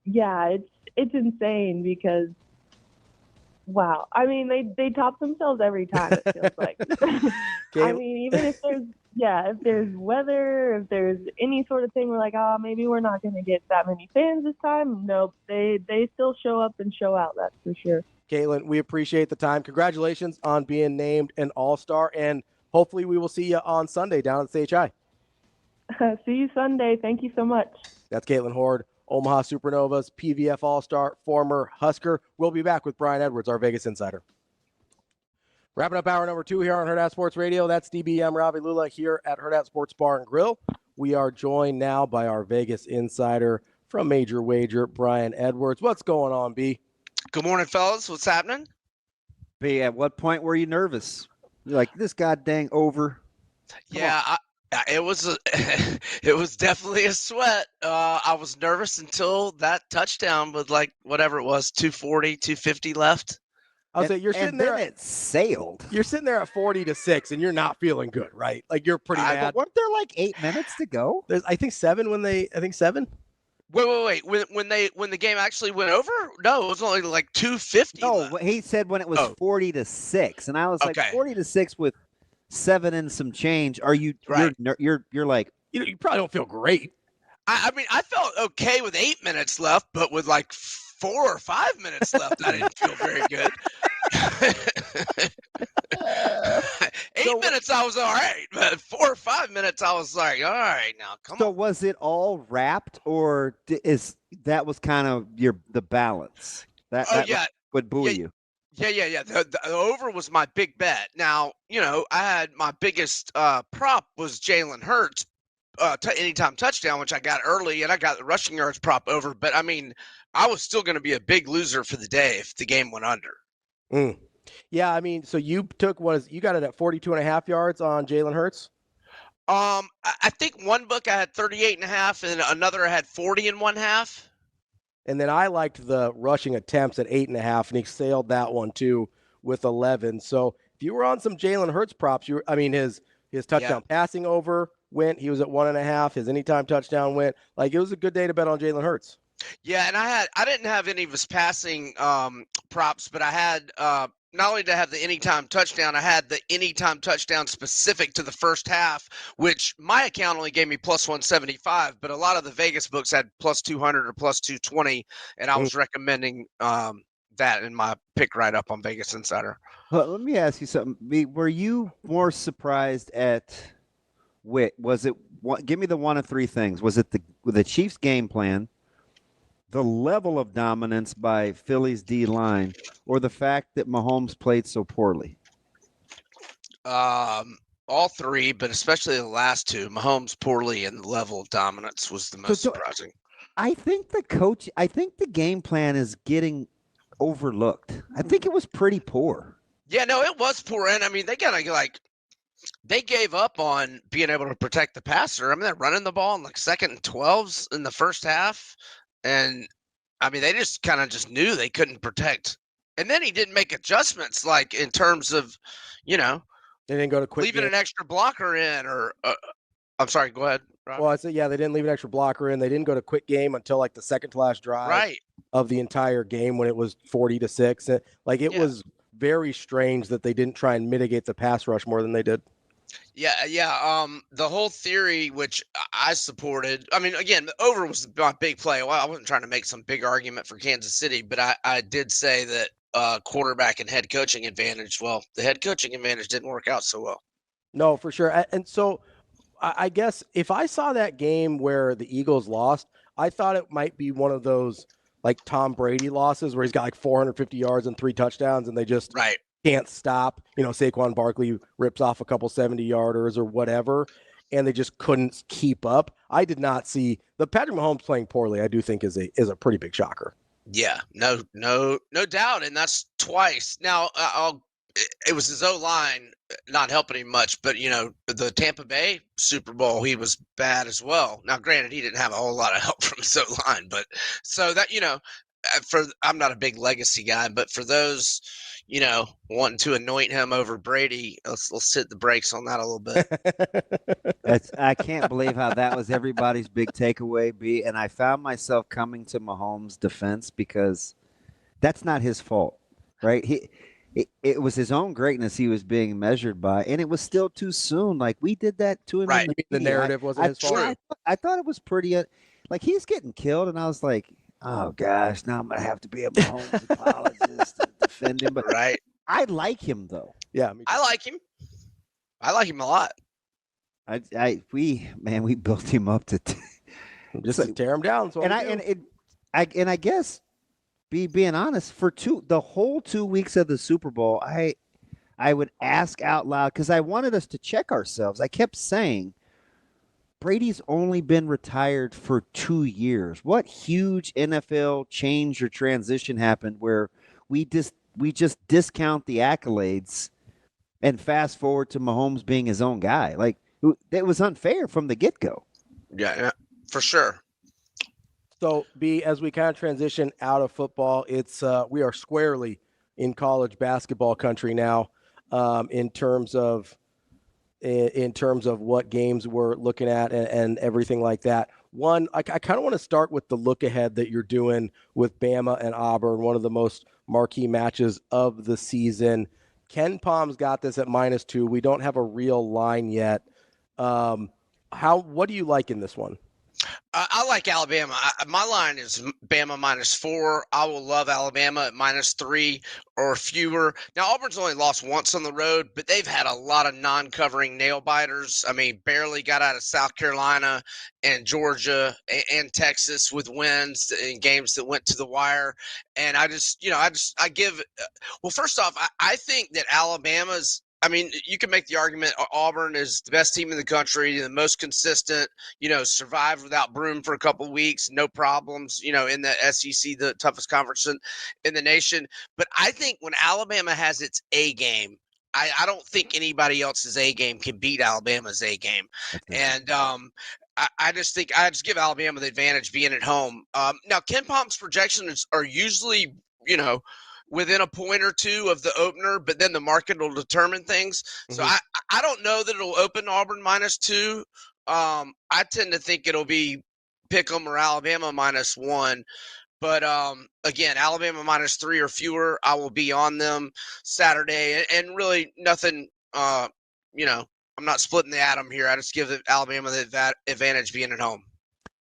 yeah, it's insane because, wow. I mean, they top themselves every time, it feels like. I mean, even if there's weather, if there's any sort of thing, we're like, maybe we're not going to get that many fans this time. Nope, they still show up and show out, that's for sure. Kaitlyn, we appreciate the time. Congratulations on being named an All-Star, and hopefully we will see you on Sunday down at CHI. See you Sunday. Thank you so much. That's Kaitlyn Hord, Omaha Supernovas, PVF All-Star, former Husker. We'll be back with Brian Edwards, our Vegas insider. Wrapping up hour number 2 here on Hurrdat Sports Radio. That's DBM Ravi Lulla here at Hurrdat Sports Bar and Grill. We are joined now by our Vegas insider from Major Wager, Brian Edwards. What's going on, B? Good morning, fellas. What's happening? B, at what point were you nervous? You're like, this god dang over. It was it was definitely a sweat. I was nervous until that touchdown with like whatever it was, 240, 250 left. I'll say you're sitting there. It sailed. You're sitting there at 40-6, and you're not feeling good, right? Like you're pretty mad. But weren't there like 8 minutes to go? There's, I think 7 7. Wait. When the game actually went over? No, it was only like 250. No, left. he said when it was 40-6, and I was like 40-6 with 7 and some change. Are you? Right. You're like you probably don't feel great. I mean, I felt okay with 8 minutes left, but with like 4 or 5 minutes left, I didn't feel very good. 8 minutes, I was all right, but 4 or 5 minutes, I was like, all right, now come on. So was it all wrapped, or that was kind of the balance? That would buoy you. Yeah. The over was my big bet. Now, I had my biggest prop was Jalen Hurts anytime touchdown, which I got early, and I got the rushing yards prop over. But I mean, I was still going to be a big loser for the day if the game went under. Yeah, I mean, so you took you got it at 42.5 yards on Jalen Hurts? I think one book I had 38.5, and another I had 40.5. And then I liked the rushing attempts at 8.5, and he sailed that one too with 11. So if you were on some Jalen Hurts props, his touchdown passing over went. He was at 1.5. His anytime touchdown went. Like, it was a good day to bet on Jalen Hurts. Yeah, and I didn't have any of his passing props, but I had not only did I have the anytime touchdown, I had the anytime touchdown specific to the first half, which my account only gave me plus 175, but a lot of the Vegas books had plus 200 or plus 220, and I was recommending that in my pick right up on Vegas Insider. Well, let me ask you something. Were you more surprised at was it? Give me the one of three things. Was it the Chiefs' game plan, the level of dominance by Philly's D-line, or the fact that Mahomes played so poorly? All three, but especially the last two. Mahomes poorly and the level of dominance was the most surprising. I think the game plan is getting overlooked. I think it was pretty poor. Yeah, no, it was poor. And I mean, they gave up on being able to protect the passer. I mean, they're running the ball in like 2nd and 12s in the first half. And I mean, they just kind of just knew they couldn't protect. And then he didn't make adjustments, like in terms of, they didn't go to quick leaving an extra blocker in, or I'm sorry, go ahead, Rob. Well, I said, they didn't leave an extra blocker in. They didn't go to quick game until like the second to last drive of the entire game when it was 40-6. Like, it was very strange that they didn't try and mitigate the pass rush more than they did. Yeah. The whole theory, which I supported, I mean, again, the over was my big play. Well, I wasn't trying to make some big argument for Kansas City, but I did say that quarterback and head coaching advantage. Well, the head coaching advantage didn't work out so well. No, for sure. And so I guess if I saw that game where the Eagles lost, I thought it might be one of those like Tom Brady losses where he's got like 450 yards and 3 touchdowns and they just can't stop. Saquon Barkley rips off a couple 70-yarders or whatever, and they just couldn't keep up. I did not see the Patrick Mahomes playing poorly. I do think is a pretty big shocker. Yeah, no doubt, and that's twice. Now, it was his O-line not helping him much, but the Tampa Bay Super Bowl, he was bad as well. Now, granted, he didn't have a whole lot of help from his O-line, but so that I'm not a big legacy guy, but for those wanting to anoint him over Brady, let's hit the brakes on that a little bit. I can't believe how that was everybody's big takeaway, B. And I found myself coming to Mahomes' defense because that's not his fault, right? It was his own greatness he was being measured by, and it was still too soon. Like, we did that to him. Right. The narrative wasn't his fault. I thought it was pretty like he's getting killed, and I was like, oh gosh, now I'm gonna have to be a Mahomes apologist to defend him. But I like him though. Yeah, I like him. I like him a lot. We built him up to just tear him down. So I guess being honest, for the whole 2 weeks of the Super Bowl, I would ask out loud because I wanted us to check ourselves. I kept saying, Brady's only been retired for 2 years. What huge NFL change or transition happened where we just discount the accolades and fast forward to Mahomes being his own guy? Like, it was unfair from the get-go. Yeah, for sure. So, B, as we kind of transition out of football, it's we are squarely in college basketball country now, in terms of what games we're looking at and everything like that. One, I kind of want to start with the look ahead that you're doing with Bama and Auburn, one of the most marquee matches of the season. Ken Palm's got this at -2. We don't have a real line yet. What do you like in this one? I like Alabama. My line is Bama -4. I will love Alabama at -3 or fewer. Now, Auburn's only lost once on the road, but they've had a lot of non-covering nail-biters. I mean, barely got out of South Carolina and Georgia and Texas with wins in games that went to the wire. And first off, I think that Alabama's – I mean, you can make the argument Auburn is the best team in the country, the most consistent, survived without Broom for a couple of weeks, no problems, in the SEC, the toughest conference in the nation. But I think when Alabama has its A game, I don't think anybody else's A game can beat Alabama's A game. And I just give Alabama the advantage being at home. Now, Ken Palm's projections are usually, within a point or two of the opener, but then the market will determine things. Mm-hmm. So I don't know that it'll open Auburn -2. I tend to think it'll be Pick'em or Alabama -1. But again, Alabama -3 or fewer, I will be on them Saturday. And really nothing, I'm not splitting the atom here. I just give Alabama the advantage being at home.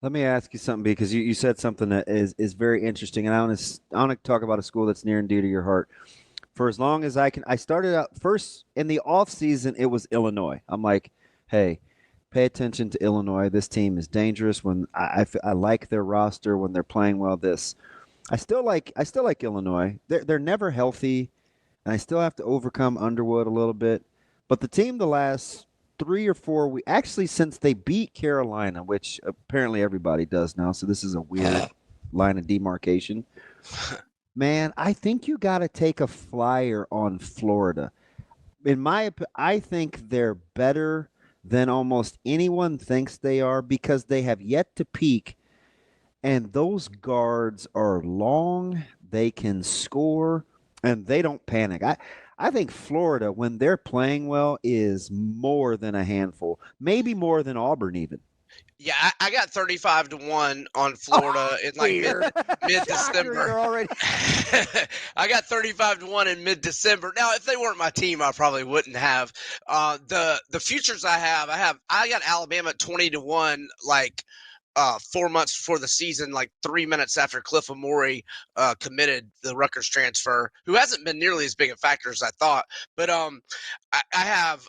Let me ask you something, because you said something that is very interesting, and I want to talk about a school that's near and dear to your heart. For as long as I can, I started out first in the off season. It was Illinois. I'm like, hey, pay attention to Illinois. This team is dangerous. When I like their roster when they're playing well. I still like Illinois. They're never healthy, and I still have to overcome Underwood a little bit. But the team the last 3 or 4 weeks, actually since they beat Carolina, which apparently everybody does now, so this is a weird line of demarcation. Man, I think you got to take a flyer on Florida. I think they're better than almost anyone thinks they are, because they have yet to peak, and those guards are long, they can score, and they don't panic. I think Florida, when they're playing well, is more than a handful, maybe more than Auburn even. Yeah, I got 35-1 on Florida in mid-December. Already. I got 35-1 in mid-December. Now, if they weren't my team, I probably wouldn't have. The futures I got Alabama at 20-1, 4 months before the season, 3 minutes after Cliff Amore committed the Rutgers transfer, who hasn't been nearly as big a factor as I thought. But I have,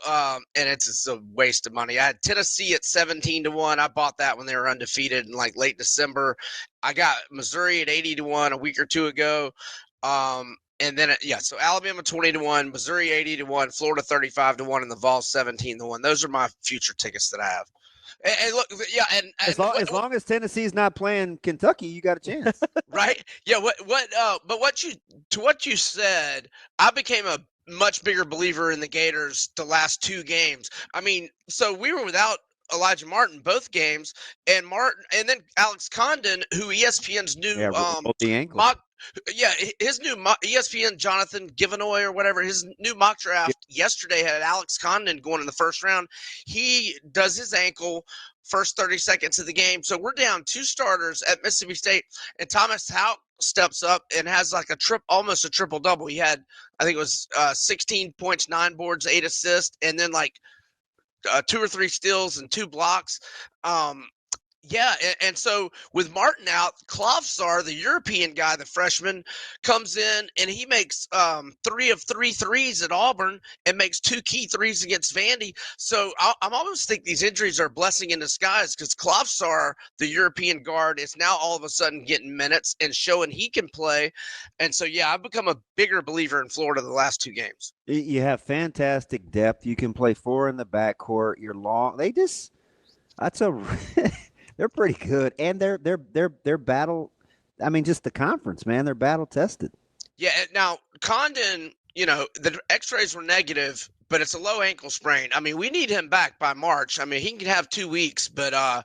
and it's just a waste of money. I had Tennessee at 17-1. I bought that when they were undefeated in late December. I got Missouri at 80-1 a week or two ago. And then, so Alabama 20-1, Missouri 80-1, Florida 35-1, and the Vols 17-1. Those are my future tickets that I have. And look, yeah, and as long as Tennessee's not playing Kentucky, you got a chance, right? Yeah. But what you said, I became a much bigger believer in the Gators the last 2 games. I mean, so we were without Elijah Martin both games, and then Alex Condon, who ESPN's new his new ESPN Jonathan Givenoy or whatever, his new mock draft yesterday had Alex Condon going in the first round. He does his ankle first 30 seconds of the game. So we're down 2 starters at Mississippi State, and Thomas Houck steps up and has almost a triple double. He had, I think it was 16 points, 9 boards, 8 assists, and then 2 or 3 steals and 2 blocks. Yeah, and so with Martin out, Klofsar, the European guy, the freshman, comes in and he makes 3 of 3 threes at Auburn and makes 2 key threes against Vandy. So I'm almost think these injuries are a blessing in disguise, because Klofsar, the European guard, is now all of a sudden getting minutes and showing he can play. And so, yeah, I've become a bigger believer in Florida the last 2 games. You have fantastic depth. You can play 4 in the backcourt. You're long. They're pretty good, and they're battle. I mean, just the conference, man. They're battle tested. Yeah. Now Condon, the X-rays were negative, but it's a low ankle sprain. I mean, we need him back by March. I mean, he can have 2 weeks, but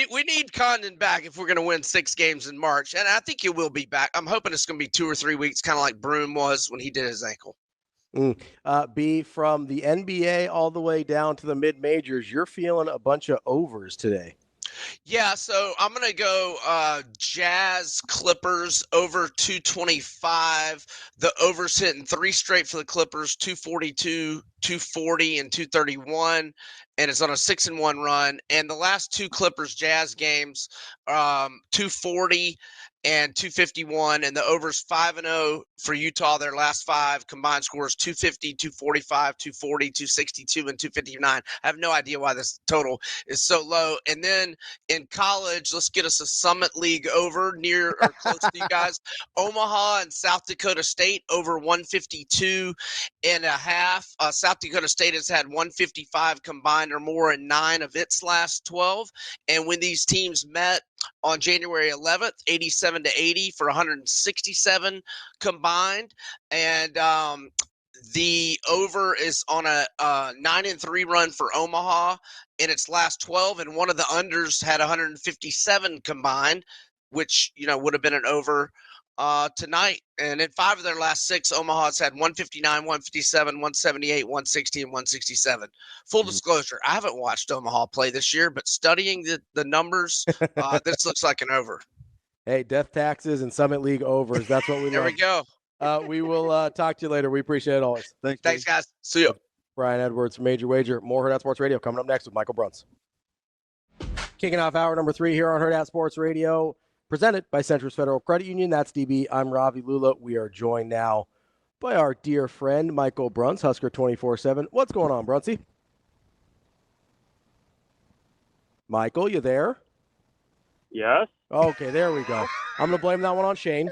we need Condon back if we're going to win 6 games in March, and I think he will be back. I'm hoping it's going to be 2 or 3 weeks, kind of like Broom was when he did his ankle. B, from the NBA all the way down to the mid-majors, you're feeling a bunch of overs today. Yeah, so I'm going to go Jazz Clippers over 225. The over's hitting 3 straight for the Clippers, 242, 240, and 231. And it's on a 6-1 run. And the last 2 Clippers Jazz games, 240 and 251, and the over's 5-0 for Utah. Their last 5 combined scores 250, 245, 240, 262, and 259. I have no idea why this total is so low. And then in college, let's get us a Summit League over near or close to you guys. Omaha and South Dakota State over 152.5. South Dakota State has had 155 combined or more in 9 of its last 12. And when these teams met on January 11th, 87-80 for 167 combined. And the over is on a 9-3 run for Omaha in its last 12. And one of the unders had 157 combined, which, would have been an over tonight. And in 5 of their last 6, Omaha's had 159, 157, 178, 160, and 167. Full disclosure, I haven't watched Omaha play this year, but studying the numbers, this looks like an over. Hey, death taxes and Summit League overs. That's what we There love. we go. We will talk to you later. We appreciate it always. Thanks, guys. See you. Brian Edwards from Major Wager. More Hurrdat Sports Radio coming up next with Michael Bruntz. Kicking off hour number 3 here on Hurrdat Sports Radio, presented by Centris Federal Credit Union. That's DB. I'm Ravi, Lulla. We are joined now by our dear friend, Michael Bruntz, Husker247. What's going on, Bruntsy? Michael, you there? Yes. Okay, there we go. I'm going to blame that one on Shane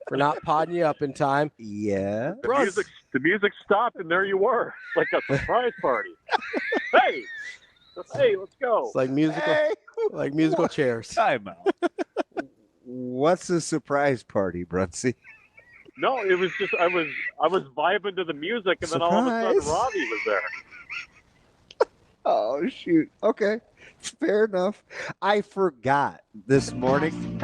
for not podding you up in time. Yeah. The music stopped, and there you were. Like a surprise party. Hey, let's go. It's like musical chairs. Time out. What's a surprise party, Brunsey? No, it was just I was vibing to the music, and then all of a sudden Ravi was there. Oh shoot. Okay. Fair enough. I forgot this morning,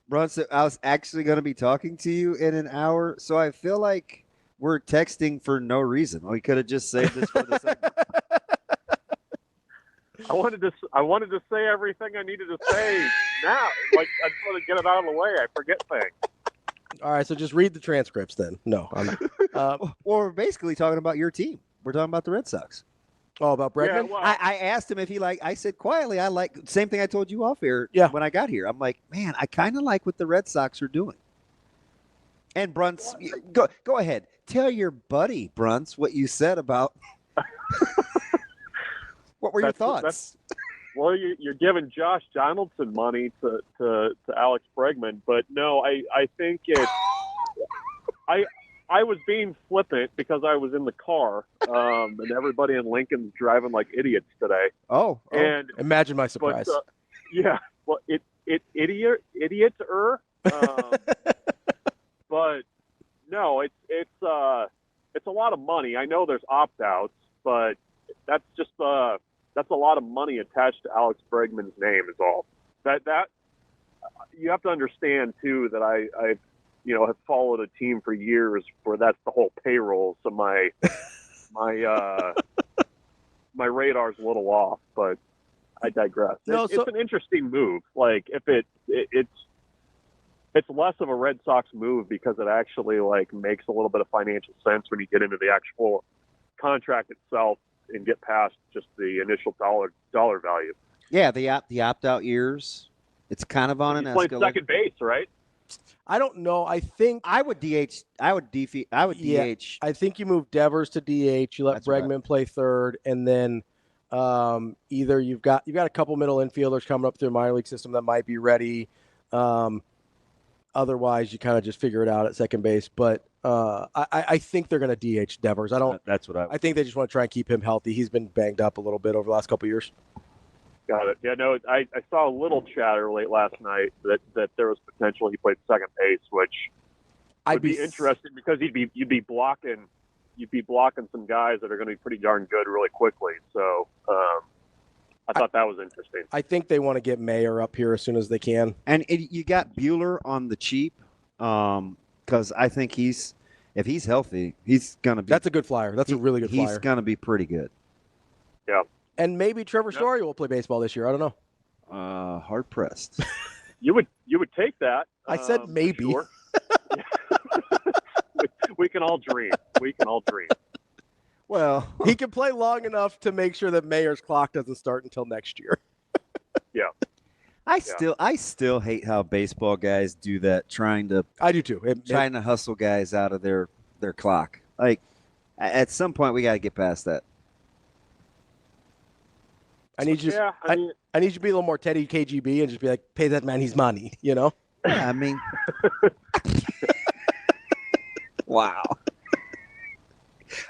Brunson, I was actually going to be talking to you in an hour, so I feel like we're texting for no reason. We could have just saved this for the segment. I wanted to say everything I needed to say now. Like, I just want to get it out of the way. I forget things. All right, so just read the transcripts then. No, I'm well, we're basically talking about your team. We're talking about the Red Sox. Oh, about Bregman? Yeah, well, I asked him if he I said quietly, I like, same thing I told you off air when I got here. I'm like, man, I kind of like what the Red Sox are doing. And Bruntz, go ahead. Tell your buddy, Bruntz, what you said about what were your thoughts? Well, you're giving Josh Donaldson money to Alex Bregman, but no, I think it's I was being flippant because I was in the car, and everybody in Lincoln's driving like idiots today. Oh. And imagine my surprise. But, yeah, well, idiots. But no, it's a lot of money. I know there's opt-outs, but that's just that's a lot of money attached to Alex Bregman's name is all. That you have to understand too that I have followed a team for years where that's the whole payroll. So my radar's a little off, but I digress. It's an interesting move. Like if it's less of a Red Sox move because it actually like makes a little bit of financial sense when you get into the actual contract itself and get past just the initial dollar value. Yeah, the opt-out years. It's kind of on an escalator. Played second base, right? I don't know. I think I would DH. I would DH. I think you move Devers to DH. You let Bregman play third, and then either you've got a couple middle infielders coming up through the minor league system that might be ready. Otherwise, you kind of just figure it out at second base. But I think they're going to DH Devers. That's what I think they just want to try and keep him healthy. He's been banged up a little bit over the last couple of years. Got it. Yeah, no, I saw a little chatter late last night that there was potential he played second base, which would be interesting because you'd be blocking some guys that are going to be pretty darn good really quickly. So I thought that was interesting. I think they want to get Mayer up here as soon as they can. And you got Bueller on the cheap because I think if he's healthy, he's going to be. That's a good flyer. That's a really good flyer. He's going to be pretty good. Yeah. And maybe Trevor Story will play baseball this year. I don't know. Hard pressed. You would take that. I said maybe. Sure. We can all dream. Well, he can play long enough to make sure that Mayer's clock doesn't start until next year. Yeah. I still hate how baseball guys do that, trying to hustle guys out of their clock. Like at some point we got to get past that. I need you to be a little more Teddy KGB and just be like, pay that man his money, you know? Yeah, I mean wow.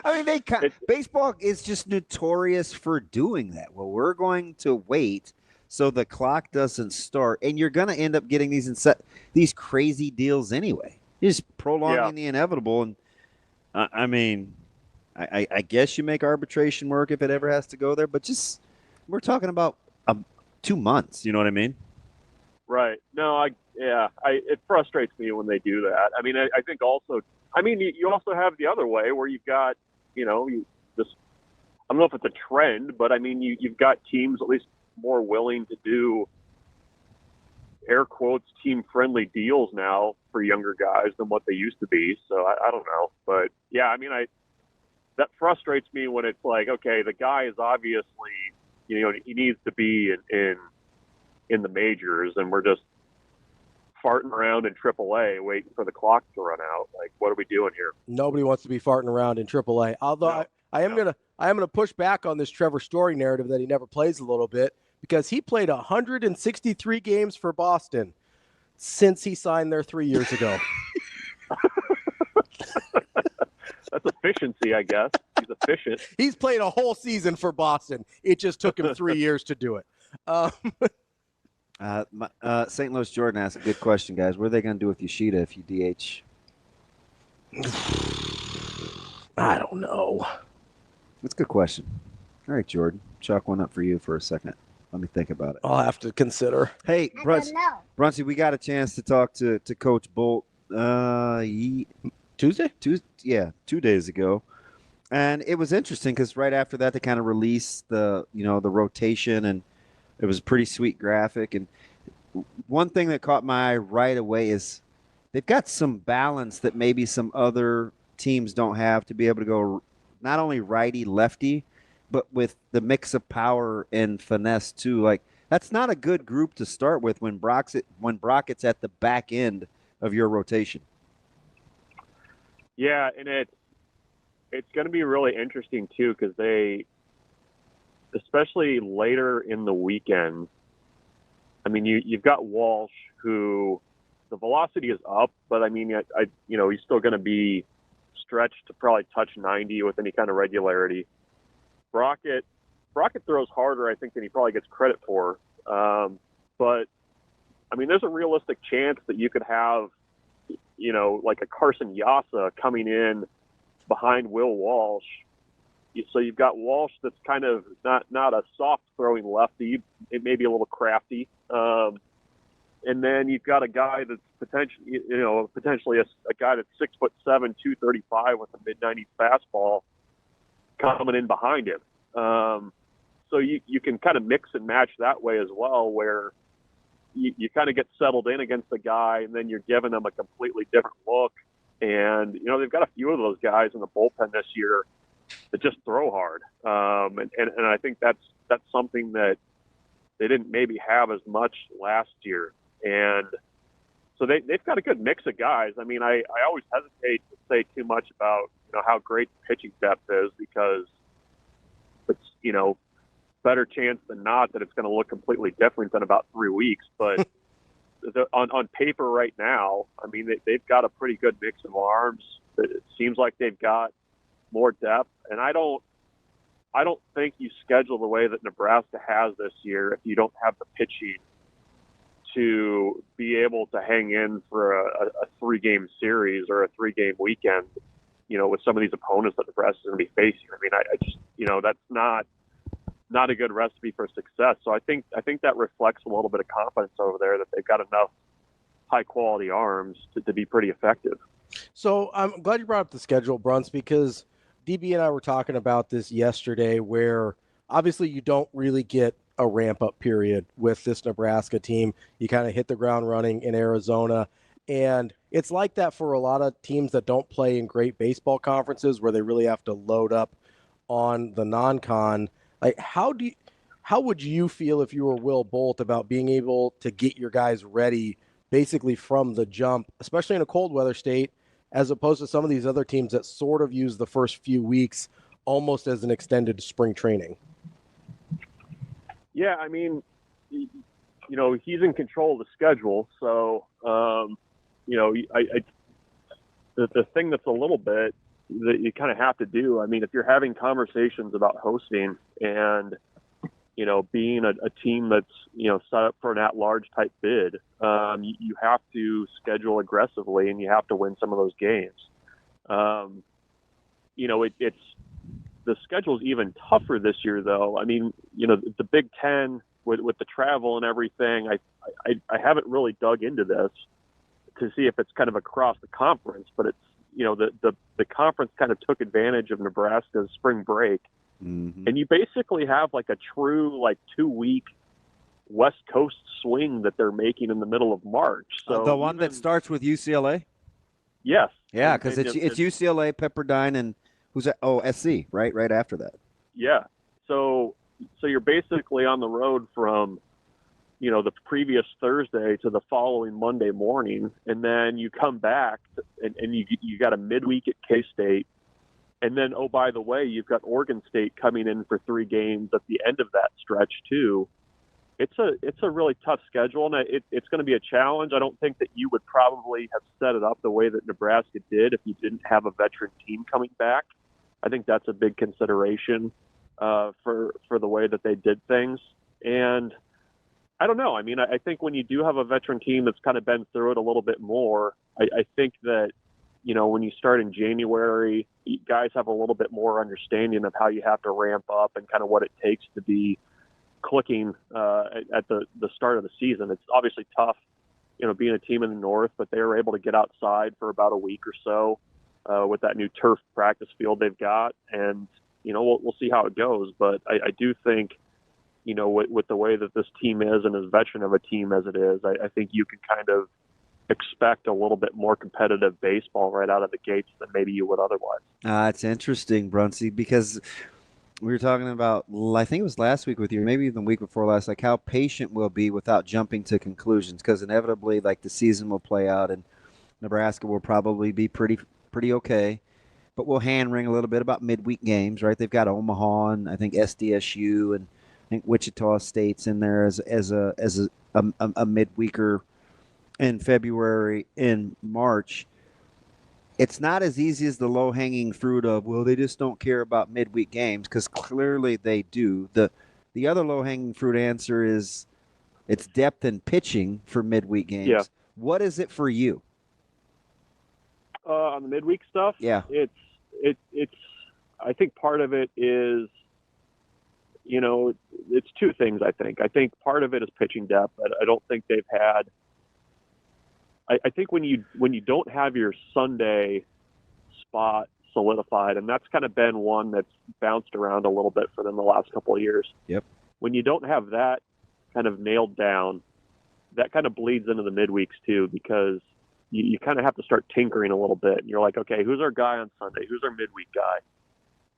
I mean, baseball is just notorious for doing that. Well, we're going to wait so the clock doesn't start, and you're going to end up getting these crazy deals anyway. You're just prolonging the inevitable. And I mean, I guess you make arbitration work if it ever has to go there, but we're talking about 2 months. You know what I mean? Right. No, it frustrates me when they do that. I mean, I think also. I mean, you also have the other way where you've got, I don't know if it's a trend, but I mean, you've got teams at least more willing to do air quotes team-friendly deals now for younger guys than what they used to be. So I don't know, but yeah, I mean, that frustrates me when it's like, okay, the guy is obviously, he needs to be in the majors, and we're just farting around in AAA waiting for the clock to run out. Like, what are we doing here? Nobody wants to be farting around in AAA. Although I am gonna push back on this Trevor Story narrative that he never plays a little bit, because he played 163 games for Boston since he signed there 3 years ago. That's efficiency, I guess. He's efficient. He's played a whole season for Boston. It just took him 3 years to do it. St. Louis Jordan asked a good question, guys. What are they going to do with Yoshida if you DH? I don't know. That's a good question. All right, Jordan. Chalk one up for you for a second. Let me think about it. I'll have to consider. Hey, Brunsy, we got a chance to talk to Coach Bolt Tuesday? Yeah, 2 days ago. And it was interesting because right after that, they kind of released the rotation, and it was a pretty sweet graphic. And one thing that caught my eye right away is they've got some balance that maybe some other teams don't have, to be able to go not only righty, lefty, but with the mix of power and finesse too. Like, that's not a good group to start with when Brockett's at the back end of your rotation. Yeah, and it's going to be really interesting too, because especially later in the weekend, I mean, you've got Walsh, who the velocity is up, but I mean, he's still going to be stretched to probably touch 90 with any kind of regularity. Brockett throws harder, I think, than he probably gets credit for. But I mean, there's a realistic chance that you could have, like a Carson Yassa coming in behind Will Walsh. So you've got Walsh that's kind of not a soft throwing lefty. It may be a little crafty. And then you've got a guy that's potentially a guy that's 6'7", 235 with a mid-90s fastball coming in behind him. So you can kind of mix and match that way as well, where you kind of get settled in against the guy, and then you're giving them a completely different look. And, they've got a few of those guys in the bullpen this year that just throw hard. And I think that's something that they didn't maybe have as much last year. And so they've got a good mix of guys. I mean, I always hesitate to say too much about, how great the pitching depth is, because it's, better chance than not that it's going to look completely different in about 3 weeks. But on paper right now, I mean, they've got a pretty good mix of arms. It seems like they've got more depth, and I don't think you schedule the way that Nebraska has this year if you don't have the pitching to be able to hang in for a 3-game series or a 3-game weekend, with some of these opponents that Nebraska is going to be facing. I mean, I just, that's not a good recipe for success. So I think that reflects a little bit of confidence over there that they've got enough high quality arms to be pretty effective. So I'm glad you brought up the schedule, Bruntz, because DB and I were talking about this yesterday, where obviously you don't really get a ramp-up period with this Nebraska team. You kind of hit the ground running in Arizona, and it's like that for a lot of teams that don't play in great baseball conferences where they really have to load up on the non-con. Like, how would you feel if you were Will Bolt about being able to get your guys ready basically from the jump, especially in a cold weather state, as opposed to some of these other teams that sort of use the first few weeks almost as an extended spring training? Yeah, I mean, he's in control of the schedule. So, the thing that's a little bit that you kind of have to do, I mean, if you're having conversations about hosting and, being a team that's, set up for an at-large type bid, you have to schedule aggressively and you have to win some of those games. It's the schedule's even tougher this year, though. I mean, the Big Ten with the travel and everything, I haven't really dug into this to see if it's kind of across the conference, but it's, the conference kind of took advantage of Nebraska's spring break. Mm-hmm. And you basically have like a true 2-week West Coast swing that they're making in the middle of March. So the one that starts with UCLA? Yes. Yeah, because it's UCLA, Pepperdine, and who's that? Oh, SC, right? Right after that. Yeah. So you're basically on the road from, the previous Thursday to the following Monday morning, and then you come back and you got a midweek at K-State. And then, oh, by the way, you've got Oregon State coming in for 3 games at the end of that stretch too. It's a really tough schedule, and it's going to be a challenge. I don't think that you would probably have set it up the way that Nebraska did if you didn't have a veteran team coming back. I think that's a big consideration for the way that they did things. And I don't know. I mean, I think when you do have a veteran team that's kind of been through it a little bit more, I think that, when you start in January, you guys have a little bit more understanding of how you have to ramp up and kind of what it takes to be clicking at the start of the season. It's obviously tough, being a team in the North, but they were able to get outside for about a week or so with that new turf practice field they've got. And, we'll see how it goes. But I do think, with the way that this team is and as veteran of a team as it is, I think you can kind of expect a little bit more competitive baseball right out of the gates than maybe you would otherwise. It's interesting, Bruntz, because we were talking about, I think it was last week with you, maybe even the week before last, like how patient we'll be without jumping to conclusions, because inevitably, like, the season will play out and Nebraska will probably be pretty okay, but we'll hand-wring a little bit about midweek games, right? They've got Omaha and I think SDSU and I think Wichita State's in there as a midweeker in February, in March. It's not as easy as the low-hanging fruit of, well, they just don't care about midweek games, because clearly they do. The other low-hanging fruit answer is it's depth and pitching for midweek games. Yeah. What is it for you? On the midweek stuff? Yeah. It's I think part of it is, it's 2 things, I think. I think part of it is pitching depth. I don't think they've had – I think when you don't have your Sunday spot solidified, and that's kind of been one that's bounced around a little bit for them the last couple of years. Yep. When you don't have that kind of nailed down, that kind of bleeds into the midweeks too, because you kind of have to start tinkering a little bit. And you're like, okay, who's our guy on Sunday? Who's our midweek guy?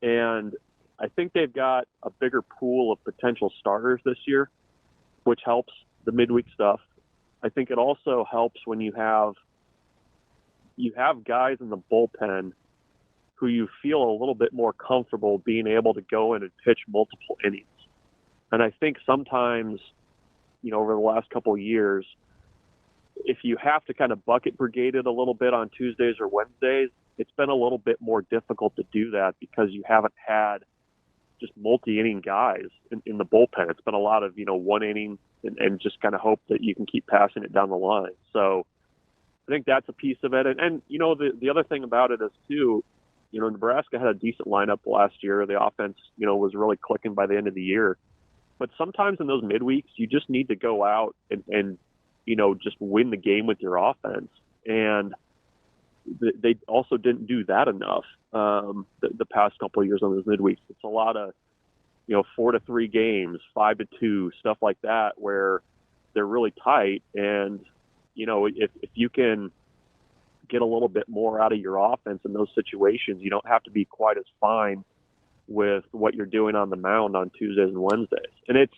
And I think they've got a bigger pool of potential starters this year, which helps the midweek stuff. I think it also helps when you have guys in the bullpen who you feel a little bit more comfortable being able to go in and pitch multiple innings. And I think sometimes, over the last couple of years, if you have to kind of bucket brigade it a little bit on Tuesdays or Wednesdays, it's been a little bit more difficult to do that because you haven't had just multi-inning guys in the bullpen. It's been a lot of, one inning and just kind of hope that you can keep passing it down the line. So I think that's a piece of it. And the other thing about it is, too, Nebraska had a decent lineup last year. The offense, was really clicking by the end of the year. But sometimes in those midweeks, you just need to go out and just win the game with your offense. And they also didn't do that enough the past couple of years on those midweeks. It's a lot of, 4-3 games, 5-2, stuff like that, where they're really tight. And, if you can get a little bit more out of your offense in those situations, you don't have to be quite as fine with what you're doing on the mound on Tuesdays and Wednesdays. And it's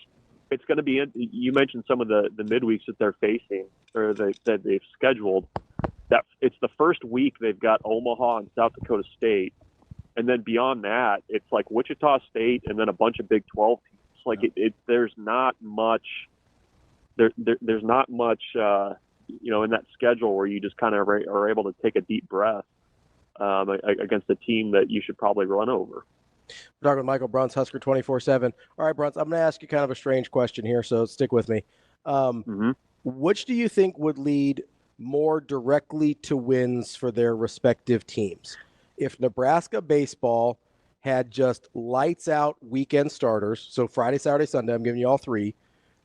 going to be, you mentioned some of the midweeks that they're facing or that they've scheduled. That it's the first week they've got Omaha and South Dakota State. And then beyond that, it's like Wichita State and then a bunch of Big 12 teams. Like there's not much, there's not much, in that schedule where you just kind of are able to take a deep breath against a team that you should probably run over. We're talking with Michael Bruntz, Husker247. All right, Bruntz, I'm going to ask you kind of a strange question here, so stick with me. Which do you think would lead more directly to wins for their respective teams? If Nebraska baseball had just lights out weekend starters, so Friday, Saturday, Sunday, I'm giving you all three,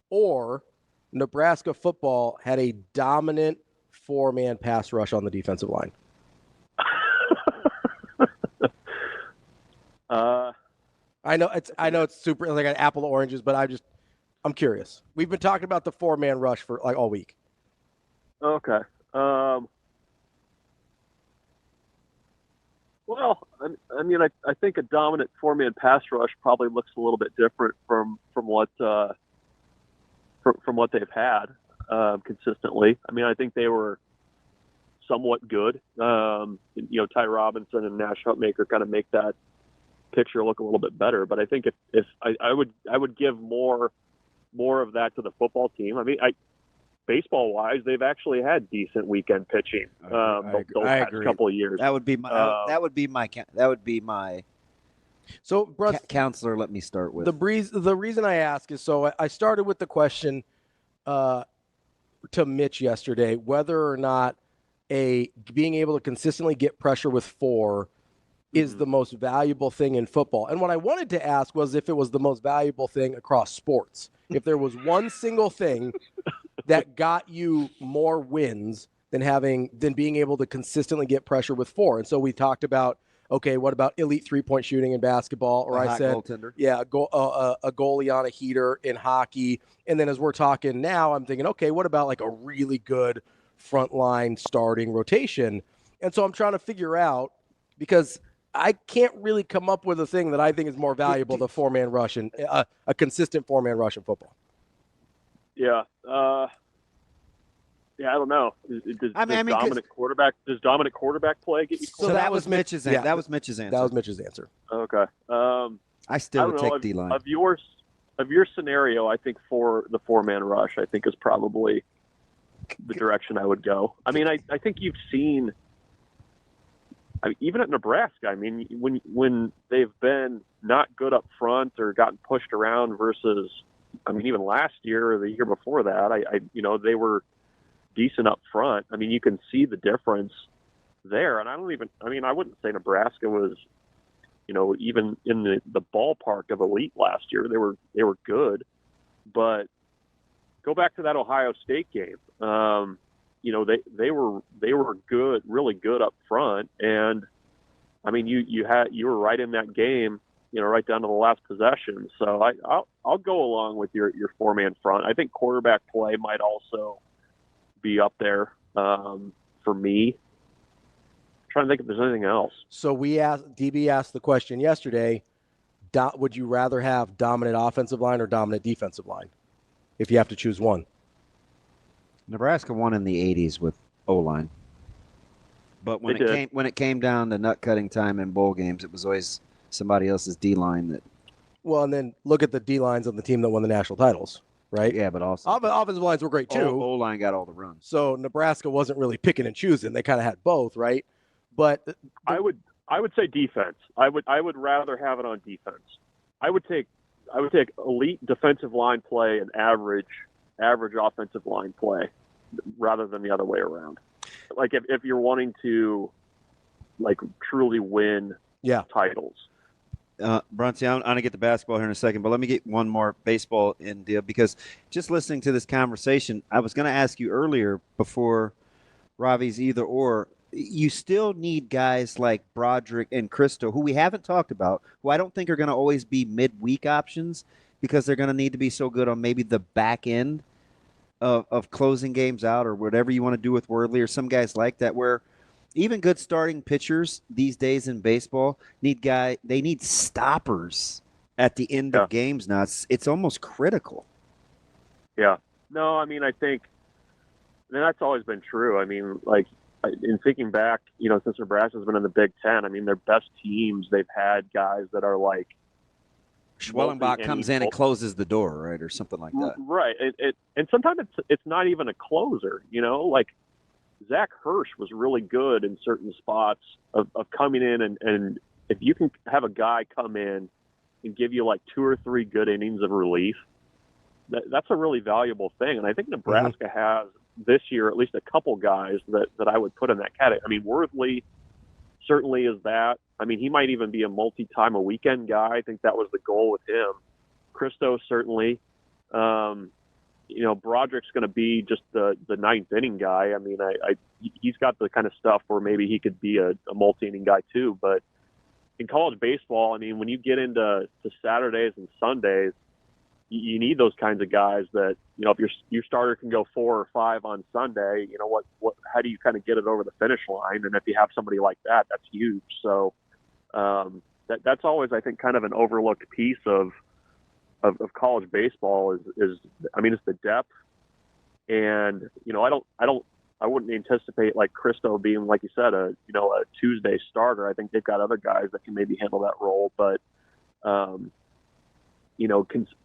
or Nebraska football had a dominant 4-man pass rush on the defensive line? I know it's super like an apple to oranges, but I'm curious. We've been talking about the 4-man rush for like all week. Okay. Well, I think a dominant 4-man pass rush probably looks a little bit different from what they've had consistently. I think they were somewhat good. Ty Robinson and Nash Hutmaker kind of make that picture look a little bit better. But I think if I would give more of that to the football team. Baseball wise, they've actually had decent weekend pitching the past couple of years. That would be my So, Bruntz, counselor, let me start with. The reason I ask is, so I started with the question to Mitch yesterday, whether or not being able to consistently get pressure with 4 is the most valuable thing in football. And what I wanted to ask was if it was the most valuable thing across sports. If there was one single thing that got you more wins than being able to consistently get pressure with 4. And so we talked about, okay, what about elite 3-point shooting in basketball? Or I said, goaltender. Yeah, a goalie on a heater in hockey. And then as we're talking now, I'm thinking, okay, what about like a really good frontline starting rotation? And so I'm trying to figure out, because I can't really come up with a thing that I think is more valuable than 4-man rush and a consistent 4-man rush in football. Yeah. I don't know. Does dominant quarterback play get you close? So that was Mitch's answer. That was Mitch's answer. That was Mitch's answer. Okay. I still would take D-line. Of your scenario, I think for the 4-man rush, I think is probably the direction I would go. I think you've seen even at Nebraska, when they've been not good up front or gotten pushed around versus, even last year or the year before that, they were decent up front. You can see the difference there. And I wouldn't say Nebraska was, even in the ballpark of elite last year. They were good, but go back to that Ohio State game. They were good, really good up front, and you were right in that game, right down to the last possession. So I'll go along with your 4-man front. I think quarterback play might also be up there for me. I'm trying to think if there's anything else. So DB asked the question yesterday: would you rather have dominant offensive line or dominant defensive line, if you have to choose one? Nebraska won in the 80s with O-line. But when it came down to nut cutting time in bowl games, it was always somebody else's D-line that. Well, and then look at the D-lines on the team that won the national titles. right? Yeah, but also offensive lines were great too. O-line got all the runs. So Nebraska wasn't really picking and choosing. They kind of had both, right? But I would say defense. I would rather have it on defense. I would take elite defensive line play and average offensive line play rather than the other way around. Like if you're wanting to like truly win titles. Bruntz, I'm going to get the basketball here in a second, but let me get one more baseball in deal, because just listening to this conversation, I was going to ask you earlier before Ravi's either or, you still need guys like Broderick and Cristo, who we haven't talked about, who I don't think are going to always be midweek options, because they're going to need to be so good on maybe the back end of closing games out, or whatever you want to do with Wordley, or some guys like that, where even good starting pitchers these days in baseball they need stoppers at the end of games now. It's almost critical. Yeah. No, I mean, I think that's always been true. I mean, like, in thinking back, since Nebraska's been in the Big Ten, I mean, their best teams, they've had guys that are like Schwellenbach comes in and closes the door, right, or something like that. Right. And sometimes it's not even a closer, like Zach Hirsch was really good in certain spots of coming in, and if you can have a guy come in and give you like 2 or 3 good innings of relief, that's a really valuable thing. And I think Nebraska has this year at least a couple guys that I would put in that category. I mean, Worthley certainly is that. I mean, he might even be a multi-time a weekend guy. I think that was the goal with him. Cristo certainly. Broderick's going to be just the ninth inning guy. I mean, he's got the kind of stuff where maybe he could be a multi-inning guy too. But in college baseball, I mean, when you get into Saturdays and Sundays, you need those kinds of guys that, if your starter can go 4 or 5 on Sunday, how do you kind of get it over the finish line? And if you have somebody like that, that's huge. So that's always, I think, kind of an overlooked piece of college baseball is it's the depth. And, I wouldn't anticipate like Cristo being, like you said, a Tuesday starter. I think they've got other guys that can maybe handle that role, but,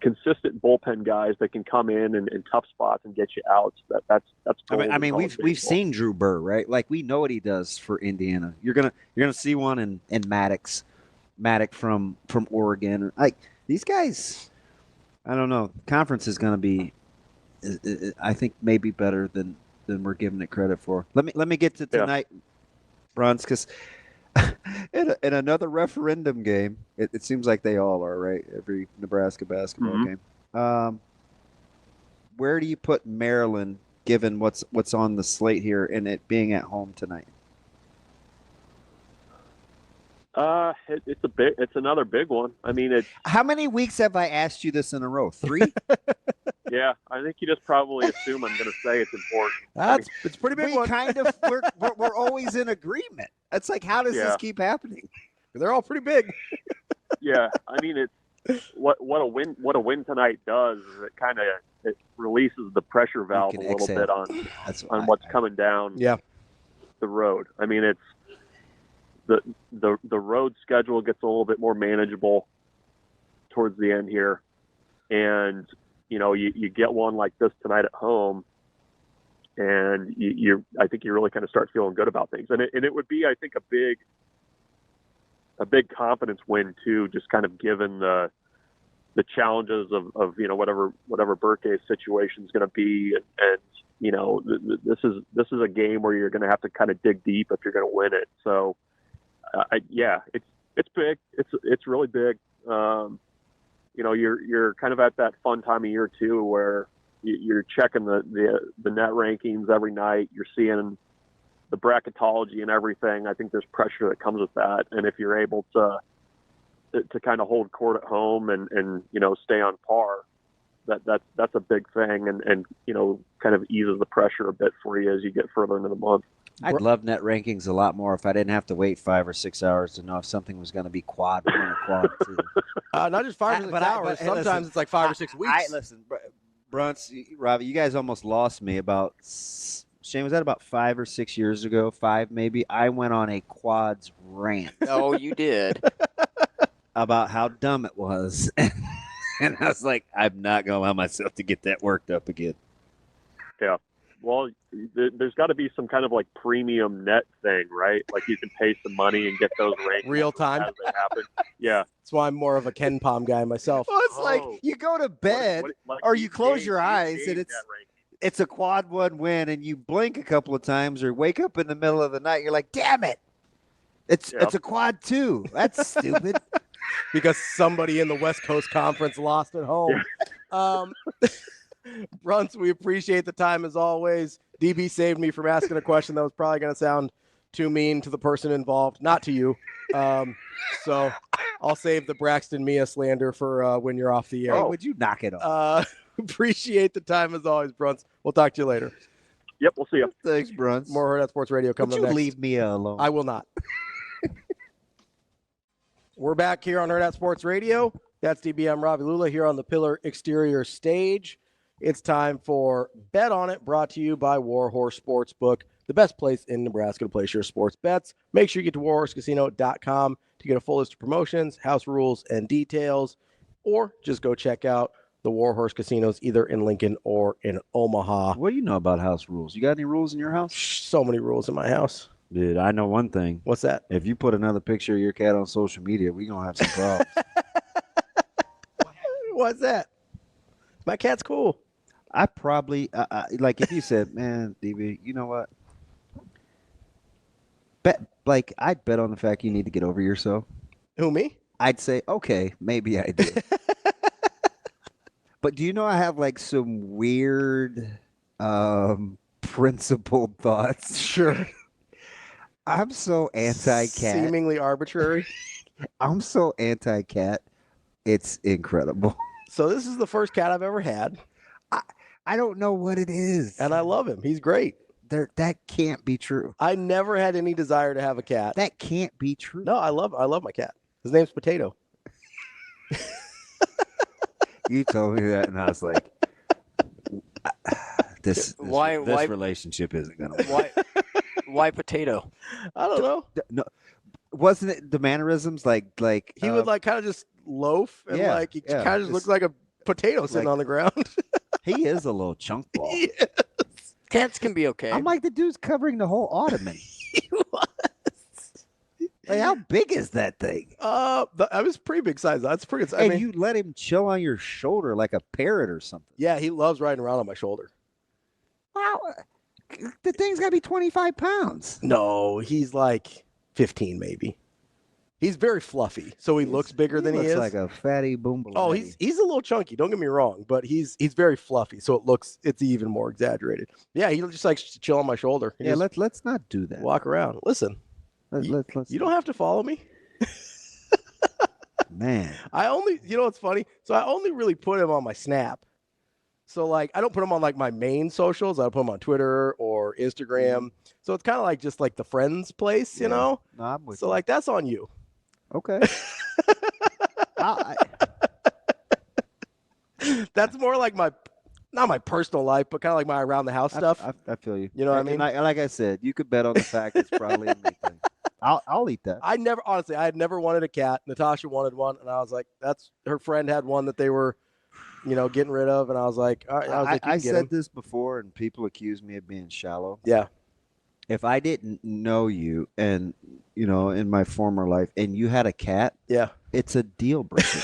consistent bullpen guys that can come in tough spots and get you out. That's. I mean, we've seen Drew Burr, right? Like, we know what he does for Indiana. You're gonna see one in Maddox from Oregon. Like, these guys, I don't know. Conference is gonna be, I think, maybe better than we're giving it credit for. Let me get to tonight, Bruntz, because. In another referendum game, it seems like they all are, right? Every Nebraska basketball game. Where do you put Maryland, given what's on the slate here, and it being at home tonight? It's another big one. I mean, how many weeks have I asked you this in a row? 3? Yeah, I think you just probably assume I'm going to say it's important. It's pretty big one. We're always in agreement. It's like, how does this keep happening? They're all pretty big. Yeah, I mean, it's what a win tonight does is it releases the pressure valve a little bit on what's coming down the road. I mean, it's the road schedule gets a little bit more manageable towards the end here, and you get one like this tonight at home, and I think you really kind of start feeling good about things, and it would be, I think, a big confidence win too, just kind of given the challenges of whatever Burke's situation is going to be, and this is a game where you're going to have to kind of dig deep if you're going to win it. So it's big. It's really big. You're kind of at that fun time of year too, where you're checking the net rankings every night. You're seeing the bracketology and everything. I think there's pressure that comes with that, and if you're able to kind of hold court at home and stay on par, that's a big thing, and kind of eases the pressure a bit for you as you get further into the month. I'd love net rankings a lot more if I didn't have to wait 5 or 6 hours to know if something was going to be quad 1 or quad 2. Not just 5 or 6 hours. Sometimes it's like 5 or 6 weeks. Listen, Bruntz, Ravi, you guys almost lost me about. Shane, was that about 5 or 6 years ago? 5 maybe. I went on a quads rant. Oh, you did. About how dumb it was. And I was like, I'm not going to allow myself to get that worked up again. Yeah. Well, there's got to be some kind of like premium net thing, right? Like you can pay some money and get those rankings Real time. as they happen. Yeah. That's why I'm more of a Ken Palm guy myself. Well, it's like you go to bed or you close your eyes and it's a quad one win and you blink a couple of times or wake up in the middle of the night. You're like, damn it. It's a quad two. That's stupid. Because somebody in the West Coast Conference lost at home. Yeah. Bruntz, we appreciate the time as always. DB saved me from asking a question that was probably going to sound too mean to the person involved, not to you. So I'll save the Braxton Mia slander for when you're off the air. Hey, would you knock it off? Appreciate the time as always, Bruntz. We'll talk to you later. Yep, we'll see you. Thanks, Bruntz. More Hurrdat Sports Radio coming up next. Would you leave Mia alone? I will not. We're back here on Hurrdat Sports Radio. That's DB. I'm Ravi Lulla here on the Pillar Exterior stage. It's time for Bet On It, brought to you by Warhorse Sportsbook, the best place in Nebraska to place your sports bets. Make sure you get to warhorsecasino.com to get a full list of promotions, house rules, and details, or just go check out the Warhorse casinos either in Lincoln or in Omaha. What do you know about house rules? You got any rules in your house? So many rules in my house. Dude, I know one thing. What's that? If you put another picture of your cat on social media, we're going to have some problems. What's that? My cat's cool. I probably, like if you said, man, DB, you know what? I'd bet on the fact you need to get over yourself. Who, me? I'd say, okay, maybe I do. But do you know I have like some weird principled thoughts? Sure. I'm so anti-cat. Seemingly arbitrary. I'm so anti-cat. It's incredible. So this is the first cat I've ever had. I don't know what it is. And I love him. He's great. That can't be true. I never had any desire to have a cat. That can't be true. No, I love my cat. His name's Potato. You told me that, and I was like, this relationship isn't going to work. Why Potato? I don't know. No, wasn't it the mannerisms like he would like kind of just loaf and he kind of just looked like a potato sitting on the ground. He is a little chunk ball. Yes. Cats can be okay. I'm like, the dude's covering the whole ottoman. He was. Like, how big is that thing? I was pretty big size. That's pretty. And you let him chill on your shoulder like a parrot or something. Yeah, he loves riding around on my shoulder. Wow, the thing's got to be 25 pounds. No, he's like 15 maybe. He's very fluffy, so he looks bigger than he is. Like a fatty boom. Oh, he's a little chunky. Don't get me wrong, but he's very fluffy, so it's even more exaggerated. Yeah, he just likes to chill on my shoulder. Yeah, let's not do that. Walk around. Listen, let's you don't have to follow me. Man, you know what's funny? So I only really put him on my Snap. So like I don't put him on like my main socials. I put him on Twitter or Instagram. So it's kind of like just like the friends place, you know. No, I'm with so you. Like that's on you. Okay. That's more like not my personal life, but kind of like my around the house stuff. I feel you. You know what I mean? Like I said, you could bet on the fact it's probably a me thing. I'll eat that. I had never wanted a cat. Natasha wanted one, and I was like, her friend had one that they were, getting rid of, and I was like, all right. I said this before, and people accuse me of being shallow. Yeah. If I didn't know you and, in my former life and you had a cat, it's a deal breaker.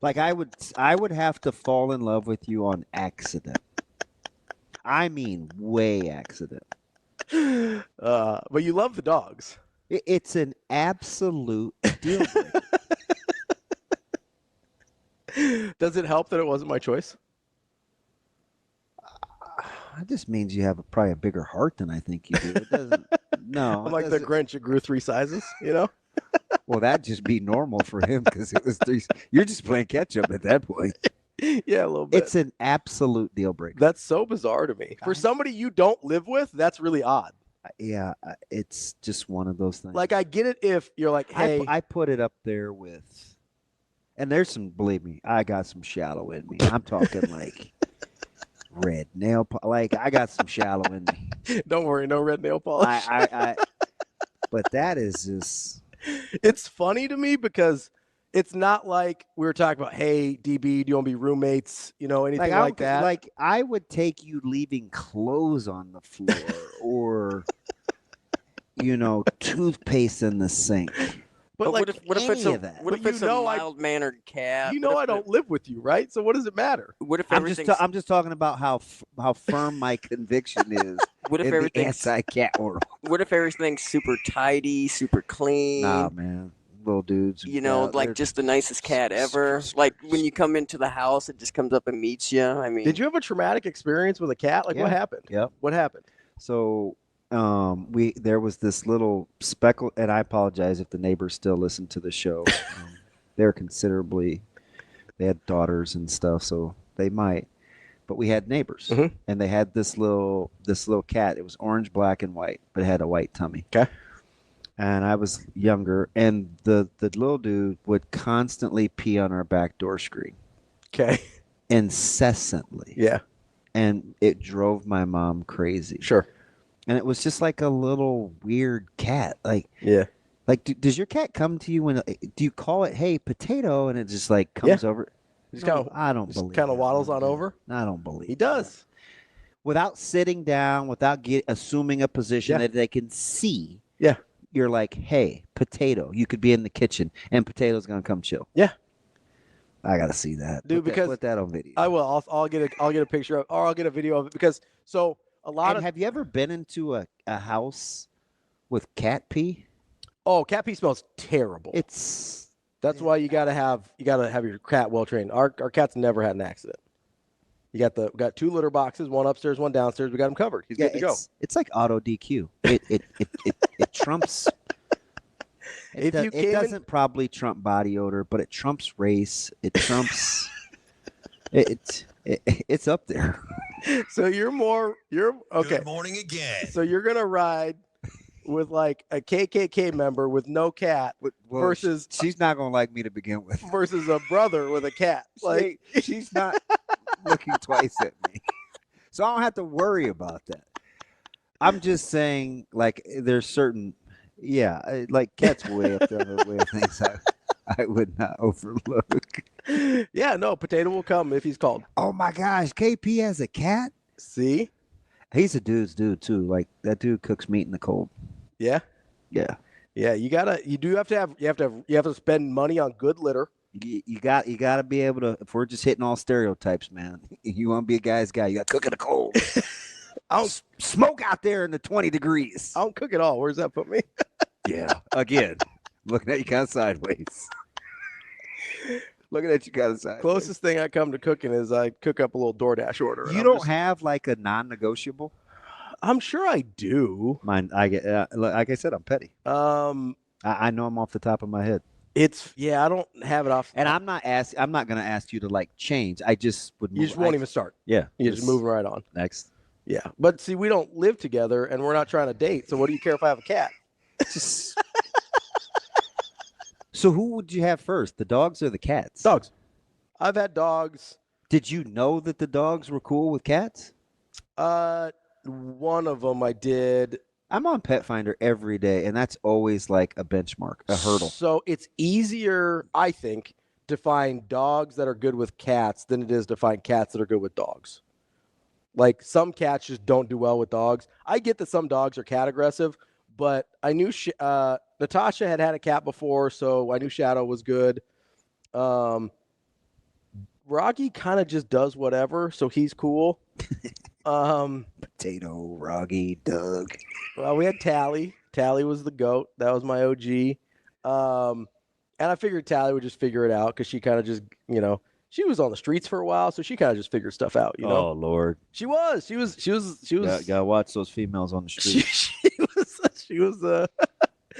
Like I would have to fall in love with you on accident. I mean, way accident. But you love the dogs. It's an absolute deal breaker. Does it help that it wasn't my choice? It just means you have probably a bigger heart than I think you do. It doesn't. No, I'm like the Grinch. It grew 3 sizes. Well, that'd just be normal for him because it was 3. You're just playing catch up at that point. Yeah, a little bit. It's an absolute deal breaker. That's so bizarre to me. For somebody you don't live with, that's really odd. Yeah, it's just one of those things. Like I get it if you're like, hey, I put it up there with, and there's some. Believe me, I got some shallow in me. I'm talking like. Red nail like I got some shallow in me. Don't worry, no red nail polish. But that is just. It's funny to me because It's not like we were talking about, hey, DB, do you want to be roommates? Anything like that. Like I would take you leaving clothes on the floor or, toothpaste in the sink. But like, what if it's a a mild-mannered cat? I don't live with you, right? So what does it matter? What if I'm just talking about how firm my conviction is. What if everything's anti-cat world? What if everything's super tidy, super clean? Nah, man. Little dudes. Just the nicest cat ever. Like when you come into the house, it just comes up and meets you. I mean, did you have a traumatic experience with a cat? Like, what happened? Yep. What happened? So, there was this little speckle, and I apologize if the neighbors still listen to the show. They had daughters and stuff, so they might. But we had neighbors, and they had this little cat. It was orange, black, and white, but it had a white tummy. Okay. And I was younger, and the little dude would constantly pee on our back door screen. Okay. Incessantly. Yeah. And it drove my mom crazy. Sure. And it was just like a little weird cat. Like, yeah. Like, does your cat come to you when? Do you call it, "Hey, potato," and it just like comes over? I don't believe. Kind of waddles on over. I don't believe he does. Without sitting down, without assuming a position that they can see. Yeah. You're like, "Hey, potato, you could be in the kitchen, and potato's gonna come chill." Yeah. I gotta see that, dude. Put that on video. I will. I'll get a picture of, or I'll get a video of it because Have you ever been into a house with cat pee? Oh, cat pee smells terrible. That's why you gotta have your cat well trained. Our cat's never had an accident. We got 2 litter boxes, one upstairs, one downstairs. We got him covered. He's good to go. It's like auto DQ. It trumps. It doesn't probably trump body odor, but it trumps race. It trumps. It's up there. So you're okay. Good morning again. So you're gonna ride with like a KKK member with no cat versus she's not gonna like me to begin with. Versus a brother with a cat. Like she's not looking twice at me, so I don't have to worry about that. I'm just saying, like, there's certain, like cats way up there on the way of things I would not overlook. Yeah, no, potato will come if he's called. Oh my gosh, KP has a cat. See, he's a dude's dude too. Like that dude cooks meat in the cold. Yeah, yeah. You have to spend money on good litter. You got to be able to. If we're just hitting all stereotypes, man, you want to be a guy's guy. You got to cook in the cold. I don't smoke out there in the 20 degrees. I don't cook at all. Where's that put me? Yeah. Again, looking at you kind of sideways. Looking at you kind of sideways. Closest thing I come to cooking is I cook up a little DoorDash order. You don't have like a non-negotiable? I'm sure I do. Mine, I get like I said, I'm petty. I know them off the top of my head. I don't have it off. And I'm not going to ask you to like change. I just would. You just won't even start. Yeah, you just move right on. Next. Yeah, but see, we don't live together, and we're not trying to date. So what do you care if I have a cat? So who would you have first, the dogs or the cats? Dogs. I've had dogs. Did you know that the dogs were cool with cats? One of them I did. I'm on Pet Finder every day, and that's always like a benchmark, a hurdle. So it's easier, I think, to find dogs that are good with cats than it is to find cats that are good with dogs. Like some cats just don't do well with dogs. I get that some dogs are cat aggressive, but I knew Natasha had a cat before, so I knew Shadow was good. Rocky kind of just does whatever, so he's cool. Potato, Rocky, Doug. Well, we had Tally. Tally was the goat. That was my OG. And I figured Tally would just figure it out because she kind of just, she was on the streets for a while, so she kind of just figured stuff out, Oh Lord. She was. Gotta watch those females on the street. She was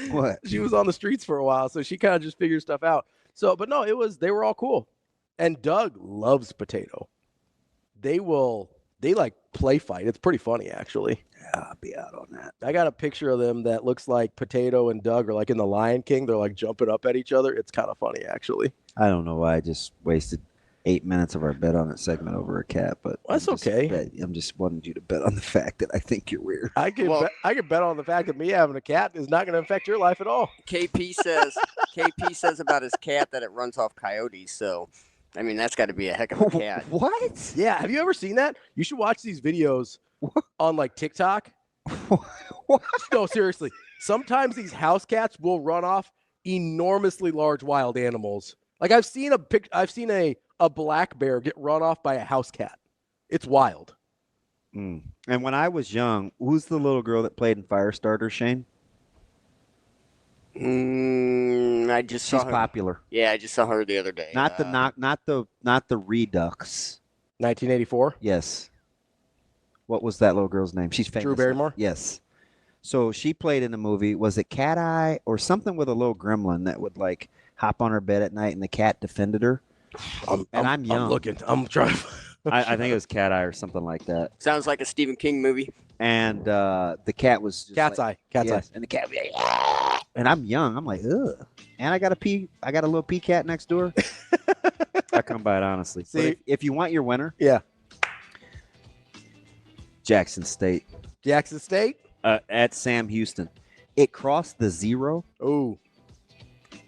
what? She was on the streets for a while, so she kind of just figured stuff out. So, but no, they were all cool. And Doug loves Potato. They like play fight. It's pretty funny, actually. Yeah, I'll be out on that. I got a picture of them that looks like Potato and Doug are like in the Lion King. They're like jumping up at each other. It's kind of funny, actually. I don't know why I just wasted 8 minutes of our bet on it segment over a cat, but that's okay. I'm just wanting you to bet on the fact that I think you're weird. I can bet on the fact that me having a cat is not going to affect your life at all. KP says about his cat that it runs off coyotes. So, I mean, that's got to be a heck of a cat. What? Yeah. Have you ever seen that? You should watch these videos on like TikTok. No, seriously. Sometimes these house cats will run off enormously large wild animals. Like I've seen a black bear get run off by a house cat. It's wild. And when I was young, who's the little girl that played in Firestarter, Shane? She's popular. Yeah, I just saw her the other day. Not the Redux. 1984. Yes. What was that little girl's name? She's famous. Drew Barrymore. Yes. So she played in the movie. Was it Cat Eye or something with a little gremlin that would like hop on her bed at night and the cat defended her? I'm young. I'm trying. I think it was Cat Eye or something like that. Sounds like a Stephen King movie. And the cat was just Cat's eye. And the cat, and I'm young. I'm like, ugh. And I got a little pea cat next door. I come by it honestly. See, if you want your winner, yeah. Jackson State. At Sam Houston. It crossed the 0. Ooh.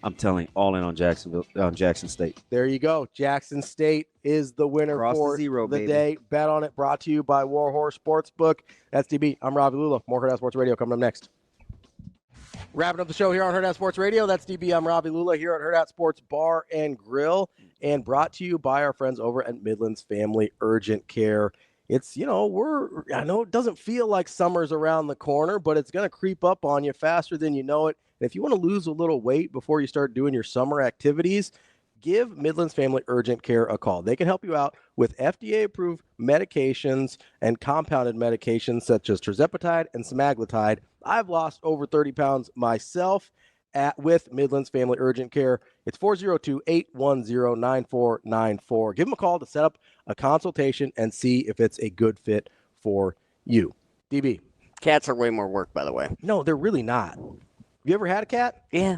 I'm telling you, all in on Jackson State. There you go. Jackson State is the winner for the day. Bet on it. Brought to you by Warhorse Sportsbook. That's DB. I'm Ravi Lulla. More Hurrdat Sports Radio coming up next. Wrapping up the show here on Hurrdat Sports Radio. That's DB. I'm Ravi Lulla here at Hurrdat Sports Bar and Grill, and brought to you by our friends over at Midland's Family Urgent Care. It's, I know it doesn't feel like summer's around the corner, but it's going to creep up on you faster than you know it. And if you want to lose a little weight before you start doing your summer activities, give Midland's Family Urgent Care a call. They can help you out with FDA-approved medications and compounded medications such as tirzepatide and semaglutide. I've lost over 30 pounds myself with Midland's Family Urgent Care. It's 402-810-9494. Give them a call to set up a consultation and see if it's a good fit for you. DB. Cats are way more work, by the way. No, they're really not. You ever had a cat? Yeah.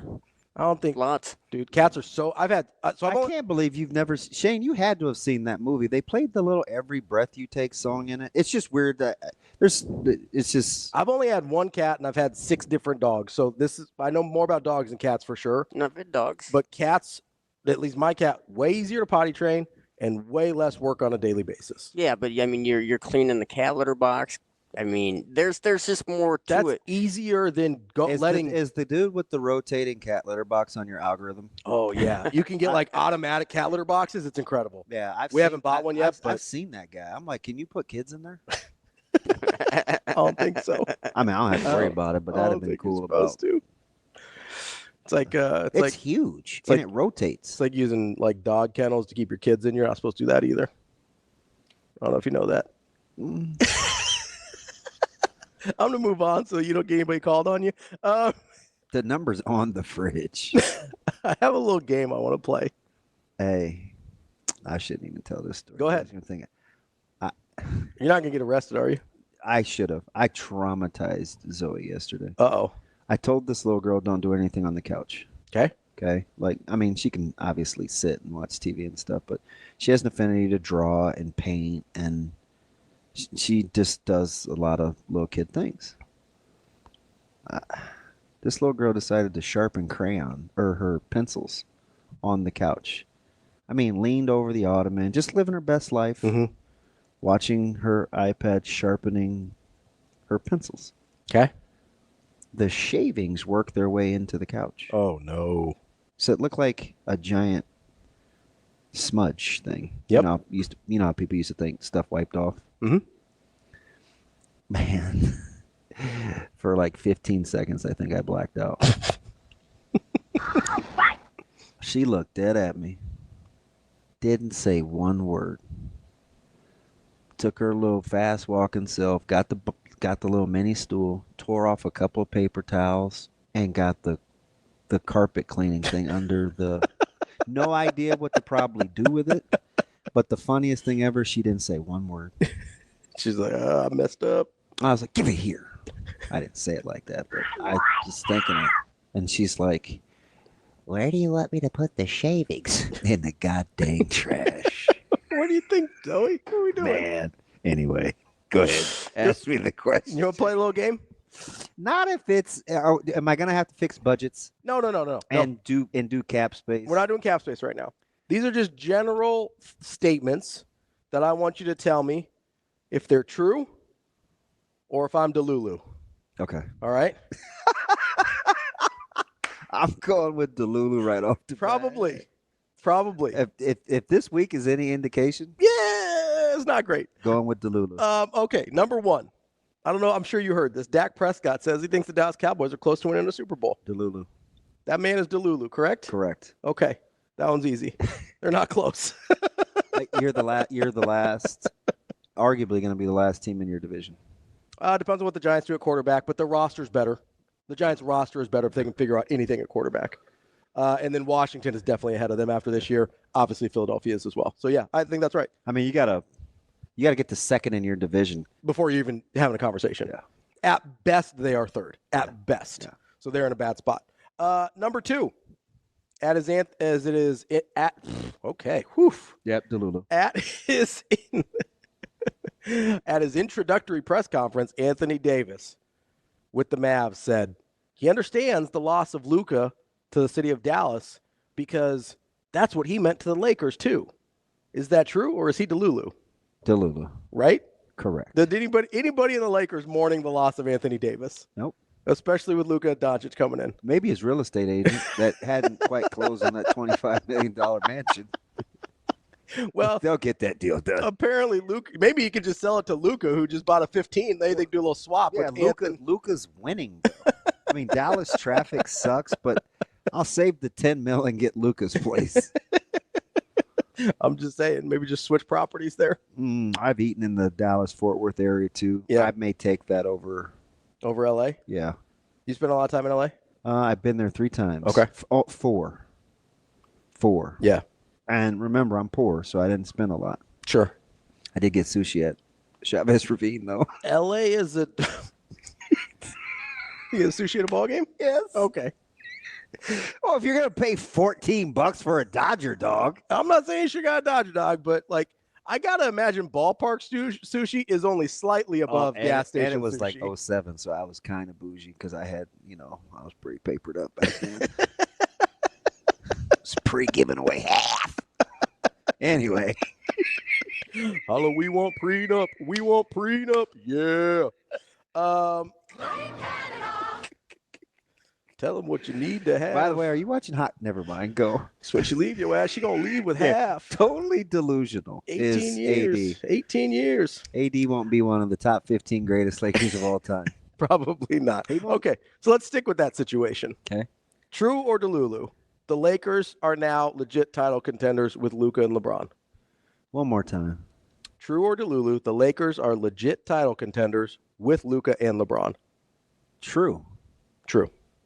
I don't think lots. Dude, cats are so. I've had. I can't believe you've never. Shane, you had to have seen that movie. They played the little "Every Breath You Take" song in it. It's just weird that It's just. I've only had one cat and I've had 6 different dogs. So I know more about dogs than cats for sure. Not good dogs. But cats, at least my cat, way easier to potty train and way less work on a daily basis. Yeah, but I mean, you're cleaning the cat litter box. I mean, there's just more to That's it. Easier than letting. Is the dude with the rotating cat litter box on your algorithm? Oh yeah, you can get like automatic cat litter boxes. It's incredible. Yeah, we haven't bought one yet. I've seen that guy. I'm like, can you put kids in there? I don't think so. I mean, I don't have to worry about it, but that'd have been cool about. To. It's like it's huge and it rotates. It's like using like dog kennels to keep your kids in. You're not supposed to do that either. I don't know if you know that. I'm gonna move on so you don't get anybody called on you. The number's on the fridge. I have a little game I want to play. Hey, I shouldn't even tell this story. Go ahead. You're not gonna get arrested, are you? I should have. I traumatized Zoe yesterday. Uh-oh. I told this little girl don't do anything on the couch. Okay. Like, I mean, she can obviously sit and watch TV and stuff, but she has an affinity to draw and paint, and she just does a lot of little kid things. This little girl decided to sharpen her pencils on the couch. I mean, leaned over the ottoman, just living her best life, watching her iPad sharpening her pencils. Okay. The shavings work their way into the couch. Oh, no. So it looked like a giant smudge thing. Yep. You know how people used to think stuff wiped off? Mm-hmm. Man, for like 15 seconds, I think I blacked out. She looked dead at me. Didn't say one word. Took her little fast walking self, got the little mini stool, tore off a couple of paper towels, and got the carpet cleaning thing under the. No idea what to probably do with it. But the funniest thing ever, she didn't say one word. She's like, I messed up. I was like, give it here. I didn't say it like that, but I was thinking it. And she's like, where do you want me to put the shavings? In the goddamn trash. do you think, Zoe? What are we doing? Man. Anyway, go ahead. Ask me the question. You want to play a little game? Not if it's. Am I going to have to fix budgets? No. And do cap space? We're not doing cap space right now. These are just general statements that I want you to tell me if they're true or if I'm Delulu. Okay. All right? I'm going with Delulu right off the Probably. If this week is any indication, Yeah, it's not great. going with Delulu. Okay, number one. I don't know. I'm sure you heard this. Dak Prescott says he thinks the Dallas Cowboys are close to winning the Super Bowl. Delulu. That man is Delulu, correct? Correct. Okay, that one's easy. They're not close. You're the last. Arguably going to be the last team in your division. Depends on what the Giants do at quarterback, but the roster's better. The Giants' roster is better if they can figure out anything at quarterback. And then Washington is definitely ahead of them after this year. Obviously, Philadelphia is as well. So, yeah, I think that's right. I mean, you gotta get to second in your divion before you even having a conversation. Yeah. At best, they are third. At best. Yeah. So they're in a bad spot. Number two, at his okay, whew. Yep, Delulu. At his introductory press conference, Anthony Davis with the Mavs said he understands the loss of Lulla to the city of Dallas because that's what he meant to the Lakers too. Is that true, or is he Delulu? Delulu. Right? Correct. Did anybody in the Lakers mourning the loss of Anthony Davis? Nope. Especially with Luka Doncic coming in. Maybe his real estate agent that hadn't quite closed on that $25 million mansion. Well, they'll get that deal done. Apparently, Luka. Maybe he could just sell it to Luka, who just bought a 15. They do a little swap. Yeah, with Luka's winning. I mean, Dallas traffic sucks, but I'll save the $10 million and get Luka's place. I'm just saying, maybe just switch properties there. I've eaten in the Dallas-Fort Worth area too. Yeah, I may take that over LA. Yeah. You spent a lot of time in LA. I've been there 3 times. Okay. Four. Yeah. And remember, I'm poor, so I didn't spend a lot. Sure. I did get sushi at Chavez Ravine, though. LA is a. You get sushi at a ball game? Yes. Okay. Well, if you're gonna pay $14 for a Dodger dog, I'm not saying you should got a Dodger dog, but like I gotta imagine ballpark sushi is only slightly above gas station. And it was sushi. like 07, so I was kind of bougie because I had, I was pretty papered up back then. It's pre-giving away half. Anyway. Hello, we want prenup. We want prenup. Yeah. Tell them what you need to have. By the way, are you watching Hot? Never mind. Go. So when she leave your ass, she gonna leave with half. Totally delusional. 18 years. AD. 18 years. AD won't be one of the top 15 greatest Lakers of all time. Probably not. Okay, so let's stick with that situation. Okay. True or Delulu? The Lakers are now legit title contenders with Luka and LeBron. One more time. True or Delulu? The Lakers are legit title contenders with Luka and LeBron. True.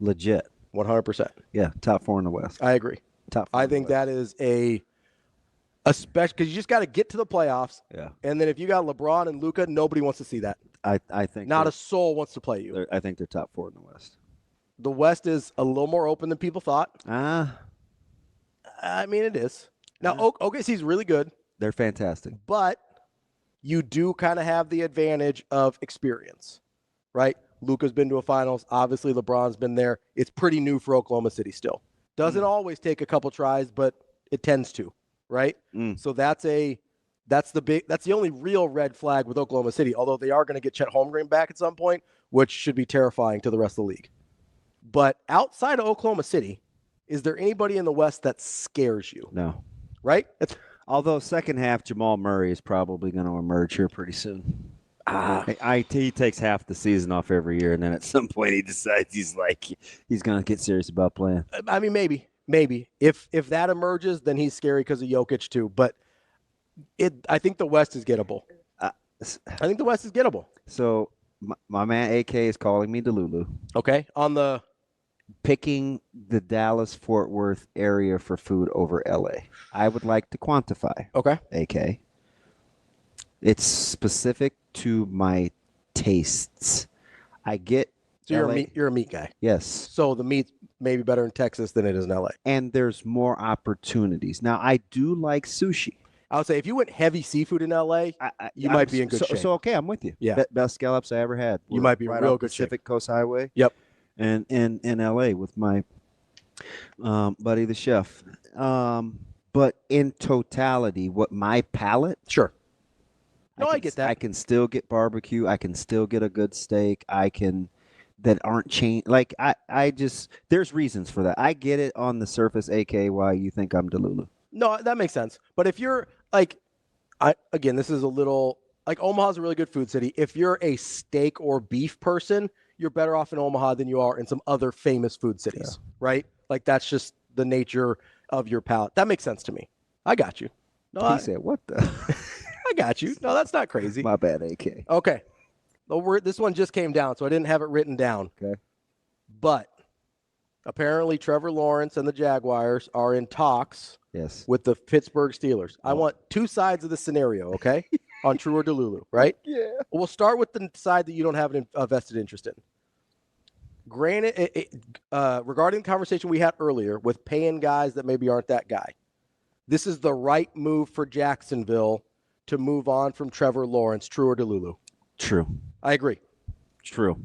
Legit. 100%. Yeah, top 4 in the West. I agree. Top 4 I think that is a special because you just got to get to the playoffs. Yeah. And then if you got LeBron and Luka, nobody wants to see that. I think not a soul wants to play you. I think they're top 4 in the West. The West is a little more open than people thought. I mean, it is. Now, OKC's really good. They're fantastic. But you do kind of have the advantage of experience, right? Luka's been to a finals. Obviously, LeBron's been there. It's pretty new for Oklahoma City still. Doesn't always take a couple tries, but it tends to, right? So that's the only real red flag with Oklahoma City, although they are going to get Chet Holmgren back at some point, which should be terrifying to the rest of the league. But outside of Oklahoma City, is there anybody in the West that scares you? No. Right? Although second half, Jamal Murray is probably going to emerge here pretty soon. He takes half the season off every year, and then at some point he decides he's going to get serious about playing. I mean, maybe. If that emerges, then he's scary because of Jokic too. But I think the West is gettable. So my man AK is calling me Delulu. Okay, on the picking the Dallas-Fort Worth area for food over LA. I would like to quantify. Okay. AK. It's specific to my tastes. I get. So you're a meat guy. Yes. So the meat's maybe better in Texas than it is in LA. And there's more opportunities. Now I do like sushi. I would say if you went heavy seafood in LA, you might be in good shape. So okay, I'm with you. Yeah. Best scallops I ever had. You might be right real off good Pacific shape. Coast Highway. Yep. And in LA with my buddy the chef. But in totality, what my palate. Sure. No, I get that. I can still get barbecue. I can still get a good steak. That aren't changed. Like I just there's reasons for that. I get it on the surface, aka why you think I'm Delulu. No, that makes sense. But if you're like, this is a little like Omaha's a really good food city. If you're a steak or beef person, you're better off in Omaha than you are in some other famous food cities, right? Like that's just the nature of your palate. That makes sense to me. I got you. No, He said, "What the?" I got you. No, that's not crazy. My bad, AK. Okay. This one just came down, so I didn't have it written down. Okay. But apparently Trevor Lawrence and the Jaguars are in talks with the Pittsburgh Steelers. I want two sides of the scenario, okay, on True or Delulu, right? Yeah. We'll start with the side that you don't have a vested interest in. Granted, regarding the conversation we had earlier with paying guys that maybe aren't that guy, this is the right move for Jacksonville to move on from Trevor Lawrence. True or Delulu? True. I agree. True.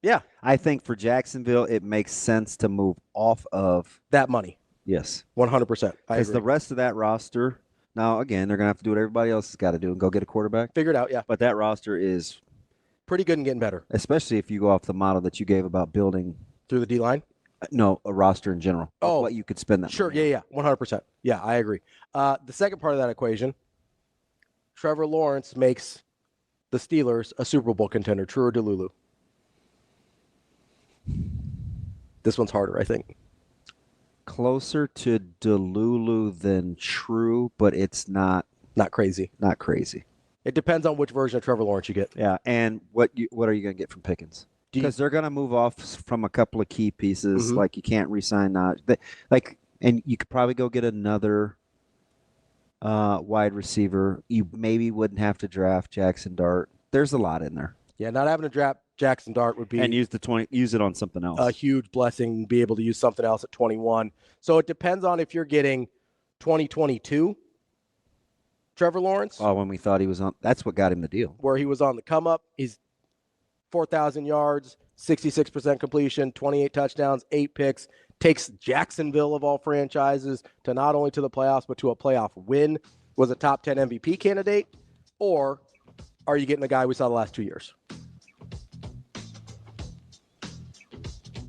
Yeah. I think for Jacksonville, it makes sense to move off of that money. Yes. 100%. Because the rest of that roster, now, again, they're going to have to do what everybody else has got to do and go get a quarterback. Figure it out, yeah. But that roster is pretty good and getting better. Especially if you go off the model that you gave about building. Through the D-line? No, a roster in general. Oh. What you could spend that money on. Yeah, 100%. Yeah, I agree. The second part of that equation, Trevor Lawrence makes the Steelers a Super Bowl contender. True or Delulu? This one's harder, I think. Closer to Delulu than true, but it's not crazy. Not crazy. It depends on which version of Trevor Lawrence you get. Yeah, and what are you going to get from Pickens? Because they're going to move off from a couple of key pieces. Mm-hmm. Like you can't re-sign and you could probably go get another wide receiver. You maybe wouldn't have to draft Jackson Dart. There's a lot in there. Yeah, not having to draft Jackson Dart would be and use it on something else. A huge blessing. Be able to use something else at 21. So it depends on if you're getting 2022 Trevor Lawrence. Oh, when we thought he was on, that's what got him the deal. Where he was on the come up. He's 4,000 yards, 66% completion, 28 touchdowns, 8 picks. Takes Jacksonville of all franchises to not only to the playoffs but to a playoff win. Was a top 10 MVP candidate, or are you getting the guy we saw the last 2 years?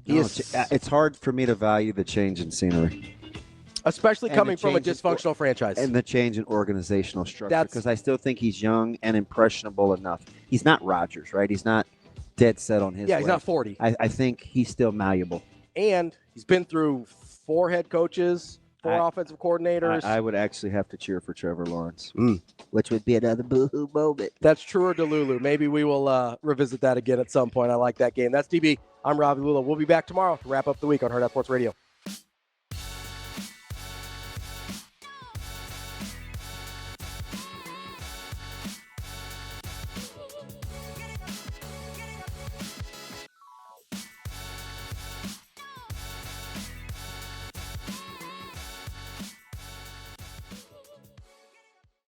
It's hard for me to value the change in scenery. Especially coming from a dysfunctional franchise. And the change in organizational structure. Because I still think he's young and impressionable enough. He's not Rodgers, right? He's not dead set on his way. He's not 40. I think he's still malleable. And he's been through 4 head coaches, 4 offensive coordinators. I would actually have to cheer for Trevor Lawrence, which would be another boo-hoo moment. That's True or Delulu. Maybe we will revisit that again at some point. I like that game. That's DB. I'm Ravi Lulla. We'll be back tomorrow to wrap up the week on Hurrdat Sports Radio.